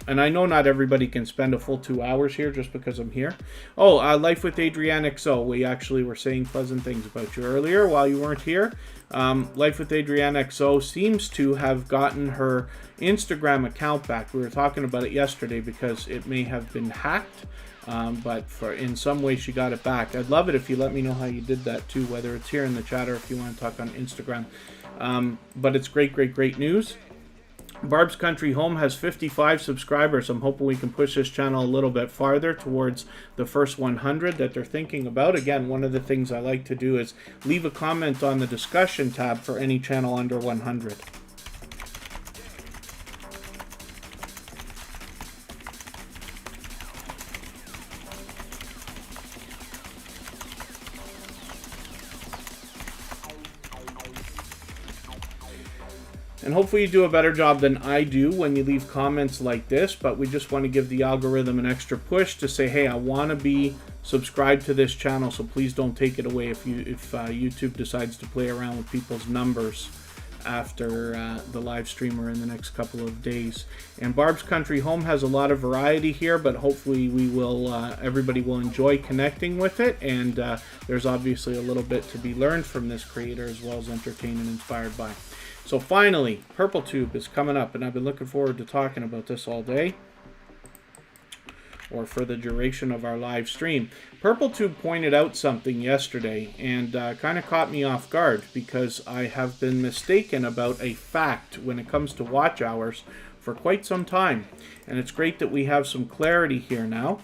and I know not everybody can spend a full 2 hours here just because I'm here. Oh, Life with Adrienne XO. We actually were saying pleasant things about you earlier while you weren't here. Life with Adrienne XO seems to have gotten her Instagram account back. We were talking about it yesterday because it may have been hacked. But in some way she got it back. I'd love it if you let me know how you did that too, whether it's here in the chat or if you want to talk on Instagram. But it's great news. Barb's Country Home has 55 subscribers. I'm hoping we can push this channel a little bit farther towards the first 100 that they're thinking about. Again, one of the things I like to do is leave a comment on the discussion tab for any channel under 100. And hopefully you do a better job than I do when you leave comments like this, but we just want to give the algorithm an extra push to say, hey, I want to be subscribed to this channel, so please don't take it away if YouTube decides to play around with people's numbers after the live stream or in the next couple of days. And Barb's Country Home has a lot of variety here, but hopefully we will everybody will enjoy connecting with it, and there's obviously a little bit to be learned from this creator as well as entertained and inspired by. So finally, Purple Tube is coming up, and I've been looking forward to talking about this all day, or for the duration of our live stream. Purple Tube pointed out something yesterday and kind of caught me off guard, because I have been mistaken about a fact when it comes to watch hours for quite some time. And it's great that we have some clarity here now.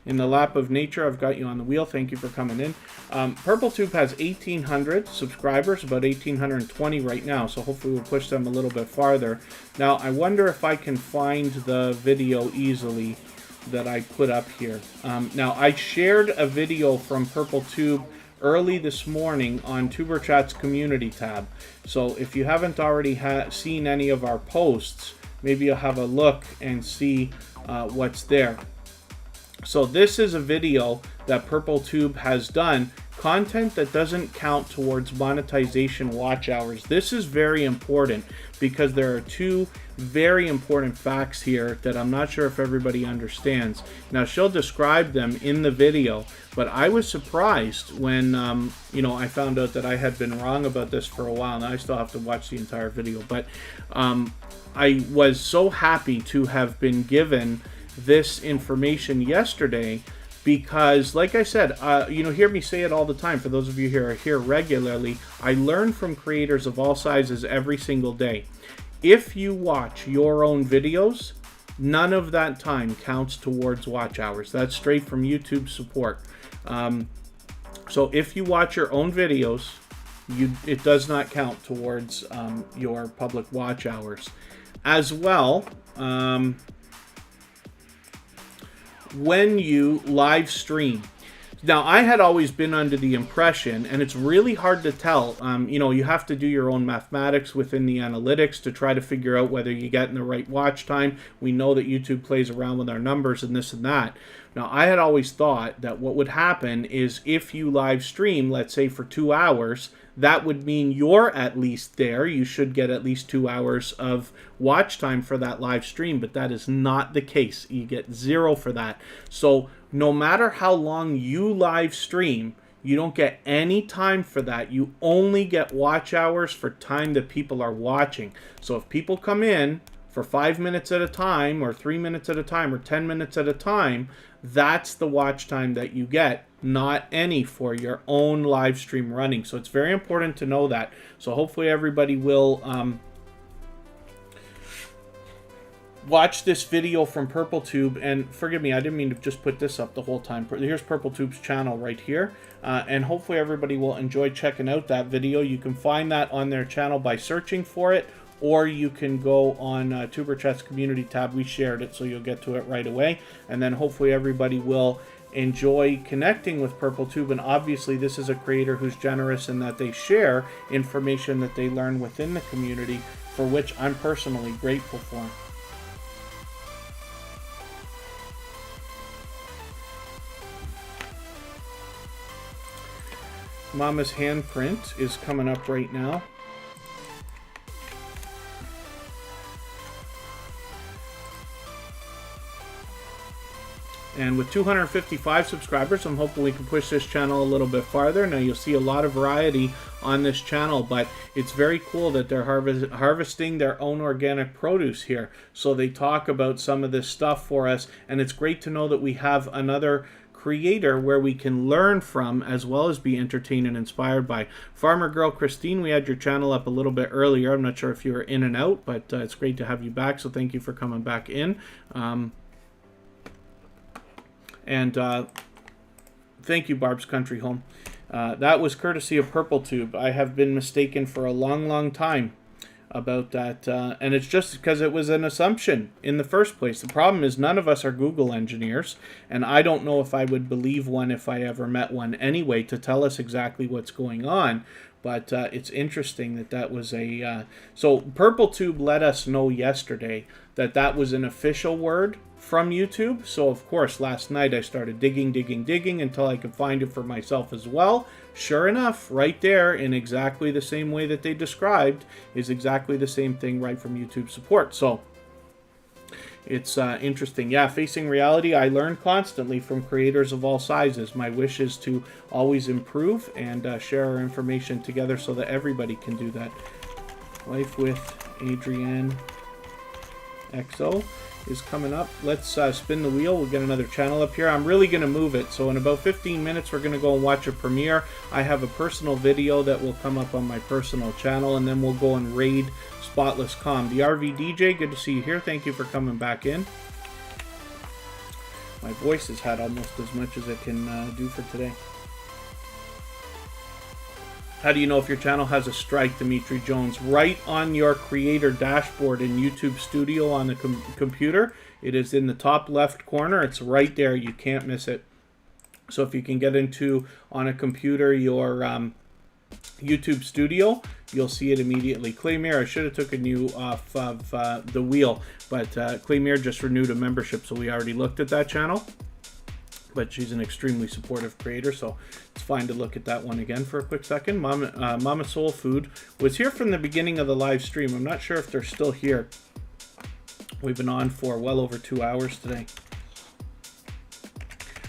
In the lap of nature, I've got you on the wheel. Thank you for coming in. Purple Tube has 1,800 subscribers, about 1,820 right now, so hopefully we'll push them a little bit farther. Now, I wonder if I can find the video easily that I put up here. Now, I shared a video from Purple Tube early this morning on Tuber Chat's community tab. So if you haven't already seen any of our posts, maybe you'll have a look and see what's there. So this is a video that Purple Tube has done, content that doesn't count towards monetization watch hours. This is very important because there are two very important facts here that I'm not sure if everybody understands. Now, she'll describe them in the video, but I was surprised when I found out that I had been wrong about this for a while. Now I still have to watch the entire video, but I was so happy to have been given this information yesterday, because like I said, hear me say it all the time. For those of you who are here regularly, I learn from creators of all sizes every single day. If you watch your own videos, none of that time counts towards watch hours. That's straight from YouTube support. So if you watch your own videos, it does not count towards your public watch hours. As well, when you live stream. Now, I had always been under the impression, and it's really hard to tell, you have to do your own mathematics within the analytics to try to figure out whether you get in the right watch time. We know that YouTube plays around with our numbers and this and that. Now, I had always thought that what would happen is if you live stream, let's say for 2 hours, that would mean you're at least there. You should get at least 2 hours of watch time for that live stream, but that is not the case. You get 0 for that. So no matter how long you live stream, you don't get any time for that. You only get watch hours for time that people are watching. So if people come in for 5 minutes at a time, or 3 minutes at a time, or 10 minutes at a time, that's the watch time that you get, not any for your own live stream running. So it's very important to know that. So hopefully everybody will watch this video from Purple Tube. And forgive me, I didn't mean to just put this up the whole time. Here's Purple Tube's channel right here. And hopefully everybody will enjoy checking out that video. You can find that on their channel by searching for it, or you can go on Superchat's community tab. We shared it, so you'll get to it right away. And then hopefully everybody will enjoy connecting with PurpleTube. And obviously this is a creator who's generous in that they share information that they learn within the community, for which I'm personally grateful for. Mama's handprint is coming up right now. And with 255 subscribers, I'm hoping we can push this channel a little bit farther. Now, you'll see a lot of variety on this channel, but it's very cool that they're harvesting their own organic produce here. So they talk about some of this stuff for us, and it's great to know that we have another creator where we can learn from as well as be entertained and inspired by. Farmer Girl Christine, we had your channel up a little bit earlier. I'm not sure if you were in and out, but it's great to have you back, so thank you for coming back in. Thank you, Barb's Country Home. That was courtesy of PurpleTube. I have been mistaken for a long time about that, and it's just because it was an assumption in the first place. The problem is none of us are Google engineers, and I don't know if I would believe one if I ever met one anyway to tell us exactly what's going on. But it's interesting that that was a... So PurpleTube let us know yesterday that that was an official word from YouTube. So of course last night I started digging until I could find it for myself as well. Sure enough, right there in exactly the same way that they described is exactly the same thing right from YouTube support. So it's interesting. Yeah, facing reality, I learn constantly from creators of all sizes. My wish is to always improve and share our information together so that everybody can do that. Life with Adrienne XO is coming up. Let's spin the wheel. We'll get another channel up here. I'm really going to move it. So in about 15 minutes, we're going to go and watch a premiere. I have a personal video that will come up on my personal channel, and then we'll go and raid Spotless Com. The RV DJ, good to see you here. Thank you for coming back in. My voice has had almost as much as it can do for today. How do you know if your channel has a strike, Dimitri Jones? Right on your creator dashboard in YouTube Studio on the computer. It is in the top left corner. It's right there. You can't miss it. So if you can get into, on a computer, your YouTube Studio, you'll see it immediately. Claymere, I should have taken you off of the wheel, but Claymere just renewed a membership, so we already looked at that channel. But she's an extremely supportive creator, so it's fine to look at that one again for a quick second. Mama Soul Food was here from the beginning of the live stream. I'm not sure if they're still here. We've been on for well over 2 hours today.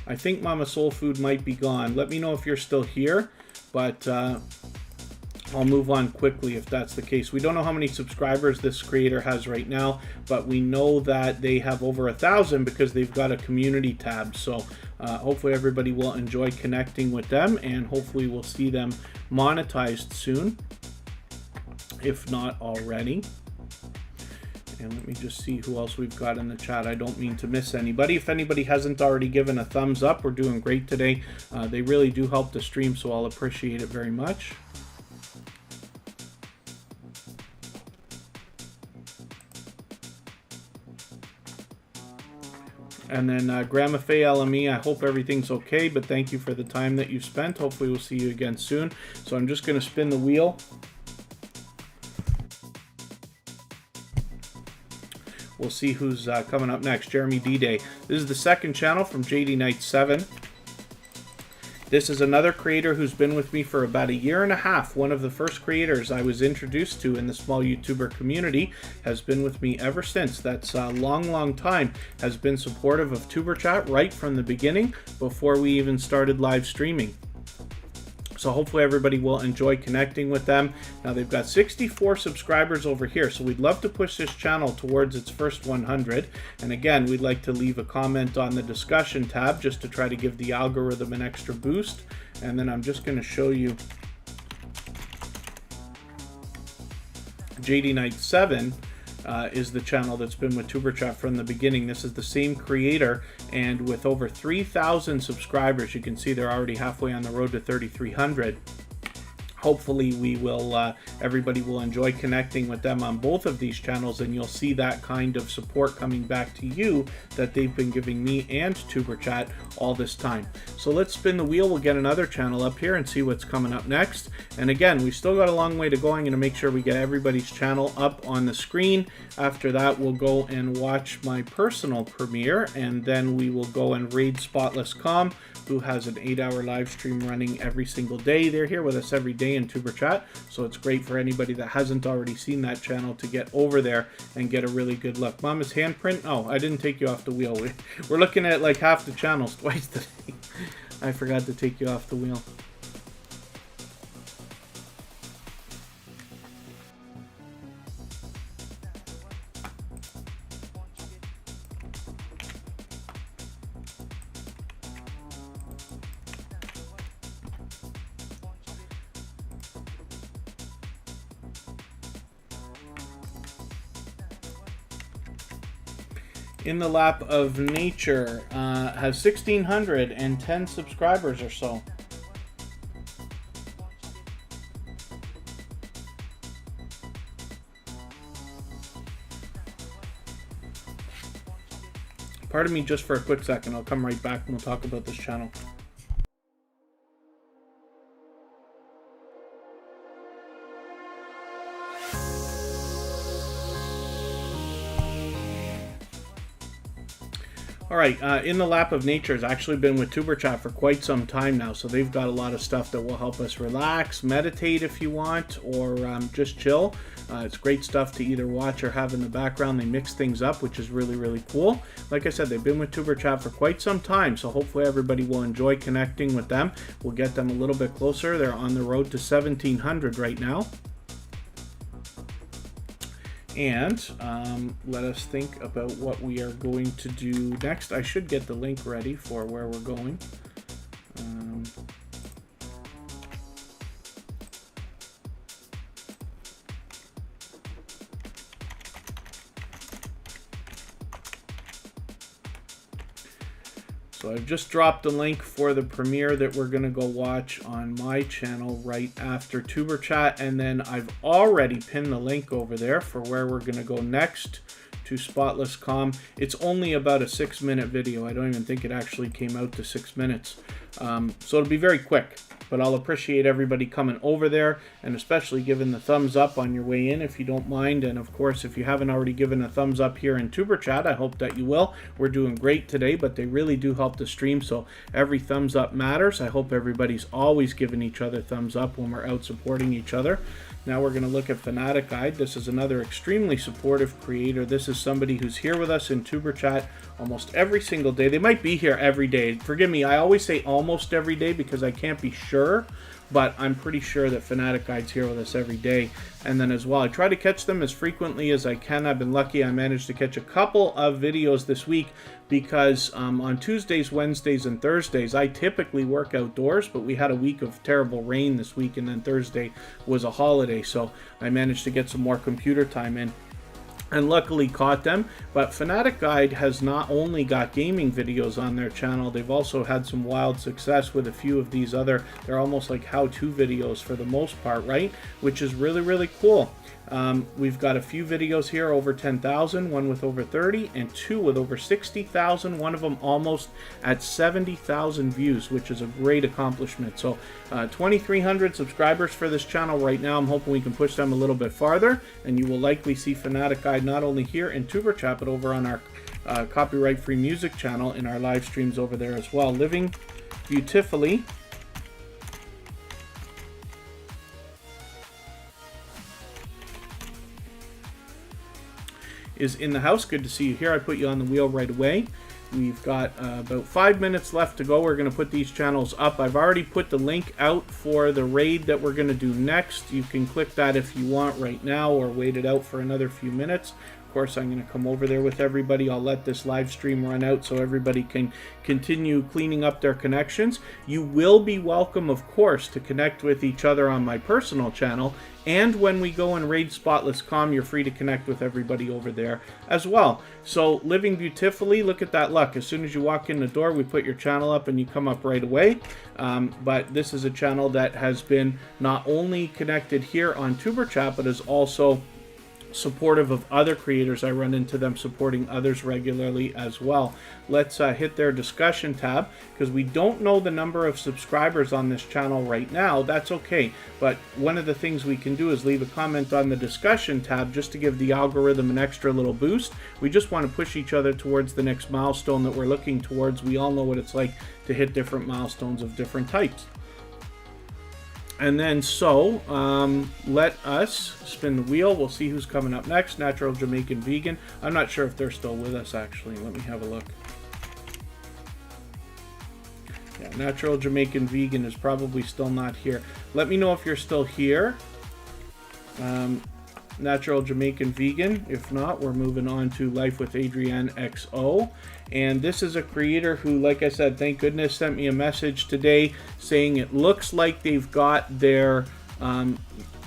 I think Mama Soul Food might be gone. Let me know if you're still here, but I'll move on quickly if that's the case. We don't know how many subscribers this creator has right now, but we know that they have over 1,000 because they've got a community tab. So hopefully everybody will enjoy connecting with them, and hopefully we'll see them monetized soon, if not already. And let me just see who else we've got in the chat. I don't mean to miss anybody. If anybody hasn't already given a thumbs up, we're doing great today. They really do help the stream, so I'll appreciate it very much. And then Grandma Faye LME, I hope everything's okay, but thank you for the time that you spent. Hopefully we'll see you again soon. So I'm just going to spin the wheel. We'll see who's coming up next. Jeremy D-Day. This is the second channel from JD Knight 7. This is another creator who's been with me for about 1.5 years. One of the first creators I was introduced to in the small YouTuber community, has been with me ever since. That's a long time. Has been supportive of Superchat right from the beginning, before we even started live streaming. So hopefully everybody will enjoy connecting with them. Now they've got 64 subscribers over here, so we'd love to push this channel towards its first 100. And again, we'd like to leave a comment on the discussion tab just to try to give the algorithm an extra boost. And then I'm just going to show you JD Knight 7 is the channel that's been with Superchat from the beginning. This is the same creator, and with over 3,000 subscribers, you can see they're already halfway on the road to 3,300. hopefully everybody will enjoy connecting with them on both of these channels, and you'll see that kind of support coming back to you that they've been giving me and Superchat all this time. So let's spin the wheel. We'll get another channel up here and see what's coming up next. And again, we still got a long way to go. I'm going to make sure we get everybody's channel up on the screen. After that, we'll go and watch my personal premiere, and then we will go and raid Spotless.com, who has an 8-hour live stream running every single day. They're here with us every day in Superchat, so it's great for anybody that hasn't already seen that channel to get over there and get a really good look. Mama's handprint? Oh, I didn't take you off the wheel. We're looking at like half the channels twice today. I forgot to take you off the wheel. In the Lap of Nature has 1,610 subscribers or so. Pardon me just for a quick second. I'll come right back and we'll talk about this channel. All right, In the Lap of Nature has actually been with Superchat for quite some time now, so they've got a lot of stuff that will help us relax, meditate if you want, or just chill. It's great stuff to either watch or have in the background. They mix things up, which is really, really cool. Like I said, they've been with Superchat for quite some time, so hopefully everybody will enjoy connecting with them. We'll get them a little bit closer. They're on the road to 1,700 right now. And let us think about what we are going to do next. I should get the link ready for where we're going. So I've just dropped the link for the premiere that we're going to go watch on my channel right after Superchat, and then I've already pinned the link over there for where we're going to go next to Spotless.com. It's only about a 6-minute video. I don't even think it actually came out to 6 minutes. So it'll be very quick, but I'll appreciate everybody coming over there, and especially giving the thumbs up on your way in if you don't mind. And of course, if you haven't already given a thumbs up here in Superchat, I hope that you will. We're doing great today, but they really do help the stream, so every thumbs up matters. I hope everybody's always giving each other thumbs up when we're out supporting each other. Now we're going to look at Fanatic Guide. This is another extremely supportive creator. This is somebody who's here with us in Superchat almost every single day. They might be here every day. Forgive me, I always say almost every day because I can't be sure, but I'm pretty sure that Fanatic Guide's here with us every day. And then as well, I try to catch them as frequently as I can. I've been lucky. I managed to catch a couple of videos this week because on Tuesdays, Wednesdays, and Thursdays, I typically work outdoors, but we had a week of terrible rain this week, and then Thursday was a holiday, so I managed to get some more computer time in and luckily caught them. But Fanatic Guide has not only got gaming videos on their channel, they've also had some wild success with a few of these other, they're almost like how-to videos for the most part, right? Which is really, really cool. We've got a few videos here over 10,000, one with over 30, and two with over 60,000, one of them almost at 70,000 views, which is a great accomplishment. So 2,300 subscribers for this channel right now. I'm hoping we can push them a little bit farther, and you will likely see Fanatic Guide not only here in Superchat, but over on our copyright-free music channel in our live streams over there as well. Living Beautifully is in the house. Good to see you here. I put you on the wheel right away. We've got about 5 minutes left to go. We're going to put these channels up. I've already put the link out for the raid that we're going to do next. You can click that if you want right now or wait it out for another few minutes. Of course, I'm going to come over there with everybody. I'll let this live stream run out so everybody can continue cleaning up their connections. You will be welcome, of course, to connect with each other on my personal channel. And when we go and raid Spotless.com, you're free to connect with everybody over there as well. So, living beautifully, look at that luck. As soon as you walk in the door, we put your channel up and you come up right away. But this is a channel that has been not only connected here on Superchat, but is also supportive of other creators. I run into them supporting others regularly as well. Let's hit their discussion tab, because we don't know the number of subscribers on this channel right now. That's okay, but one of the things we can do is leave a comment on the discussion tab just to give the algorithm an extra little boost. We just want to push each other towards the next milestone that we're looking towards. We all know what it's like to hit different milestones of different types. And then let us spin the wheel. We'll see who's coming up next. Natural Jamaican Vegan. I'm not sure if they're still with us, actually. Let me have a look. Yeah, Natural Jamaican Vegan is probably still not here. Let me know if you're still here. Natural Jamaican Vegan. If not, we're moving on to Life with Adrienne XO. And this is a creator who, like I said, thank goodness, sent me a message today saying it looks like they've got their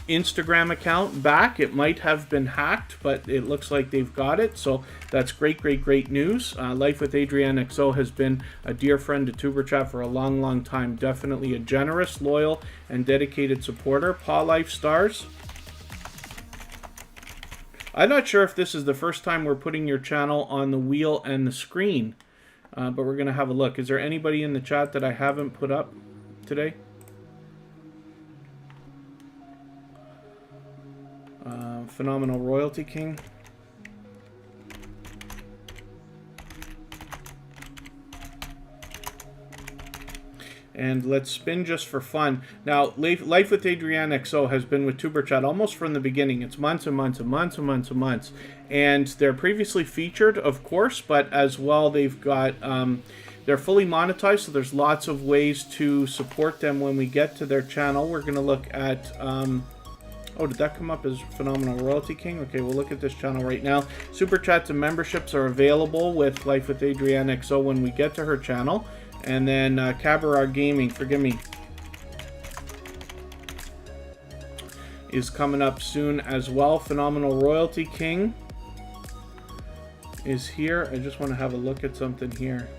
Instagram account back. It might have been hacked, but it looks like they've got it. So that's great, great, great news. Life with Adrienne XO has been a dear friend to Tuber Chat for a long, long time. Definitely a generous, loyal, and dedicated supporter. Paw Life Stars. I'm not sure if this is the first time we're putting your channel on the wheel and the screen, but we're going to have a look. Is there anybody in the chat that I haven't put up today? Phenomenal Royalty King. And let's spin just for fun. Now, Life with Adrienne XO has been with Tuber Chat almost from the beginning. It's months and months and months and months and months. And they're previously featured, of course, but as well they've got, they're fully monetized, so there's lots of ways to support them when we get to their channel. We're going to look at, oh, did that come up as Phenomenal Royalty King? Okay, we'll look at this channel right now. Super Chats and memberships are available with Life with Adrienne XO when we get to her channel. And then Cabaret Gaming, forgive me, is coming up soon as well. Phenomenal Royalty King is here. I just want to have a look at something here.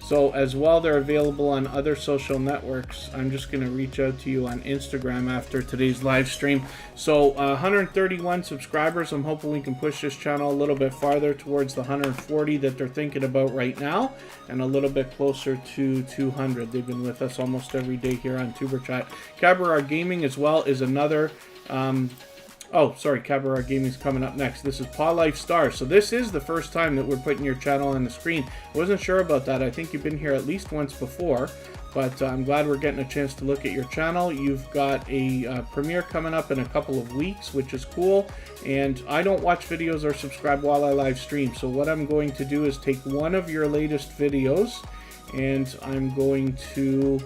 So as well, they're available on other social networks. I'm just going to reach out to you on Instagram after today's live stream. So 131 subscribers. I'm hoping we can push this channel a little bit farther towards the 140 that they're thinking about right now, and a little bit closer to 200. They've been with us almost every day here on Tuber Chat. Cabaret Gaming as well is another... oh, sorry, Cabaret Gaming is coming up next. This is Paw Life Stars. So this is the first time that we're putting your channel on the screen. I wasn't sure about that. I think you've been here at least once before, but I'm glad we're getting a chance to look at your channel. You've got a premiere coming up in a couple of weeks, which is cool. And I don't watch videos or subscribe while I live stream. So what I'm going to do is take one of your latest videos, and I'm going to...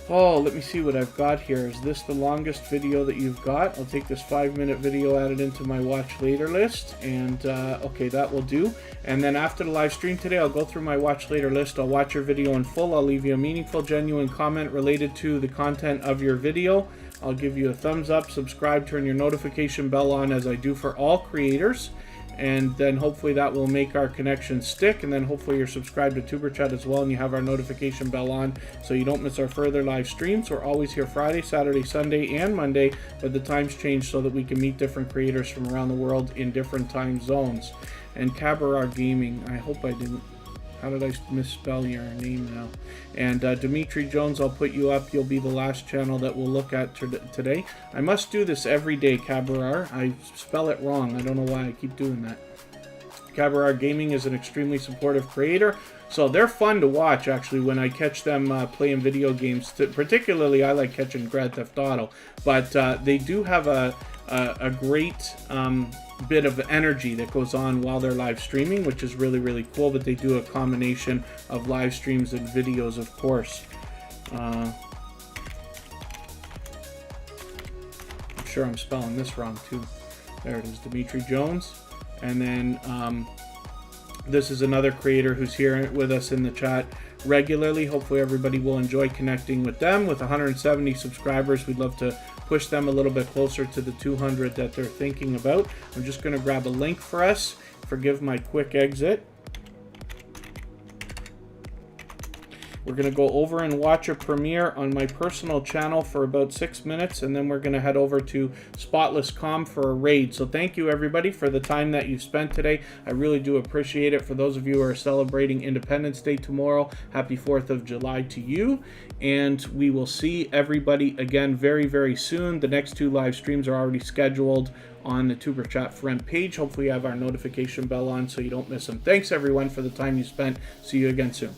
Oh, let me see what I've got here. Is this the longest video that you've got? I'll take this 5-minute video, add it into my watch later list, and okay, that will do. And then after the live stream today, I'll go through my watch later list. I'll watch your video in full. I'll leave you a meaningful, genuine comment related to the content of your video. I'll give you a thumbs up, subscribe, turn your notification bell on, as I do for all creators. And then hopefully that will make our connection stick, and then hopefully you're subscribed to Tuber Chat as well, and you have our notification bell on so you don't miss our further live streams. We're always here Friday, Saturday, Sunday, and Monday, but the times change so that we can meet different creators from around the world in different time zones. And Cabaret Gaming, I hope I didn't... How did I misspell your name now? And Dimitri Jones, I'll put you up. You'll be the last channel that we'll look at today. I must do this every day, Cabaret. I spell it wrong. I don't know why I keep doing that. Cabaret Gaming is an extremely supportive creator. So they're fun to watch, actually, when I catch them playing video games. Particularly, I like catching Grand Theft Auto. But they do have a great... bit of energy that goes on while they're live streaming, which is really, really cool. But they do a combination of live streams and videos, of course. I'm sure I'm spelling this wrong too. There it is, Dimitri Jones. And then this is another creator who's here with us in the chat regularly. Hopefully everybody will enjoy connecting with them. With 170 subscribers, we'd love to push them a little bit closer to the 200 that they're thinking about. I'm just going to grab a link for us. Forgive my quick exit. We're going to go over and watch a premiere on my personal channel for about 6 minutes, and then we're going to head over to Spotless.com for a raid. So thank you, everybody, for the time that you've spent today. I really do appreciate it. For those of you who are celebrating Independence Day tomorrow, happy 4th of July to you. And we will see everybody again very, very soon. The next 2 live streams are already scheduled on the Superchat front page. Hopefully you have our notification bell on so you don't miss them. Thanks, everyone, for the time you spent. See you again soon.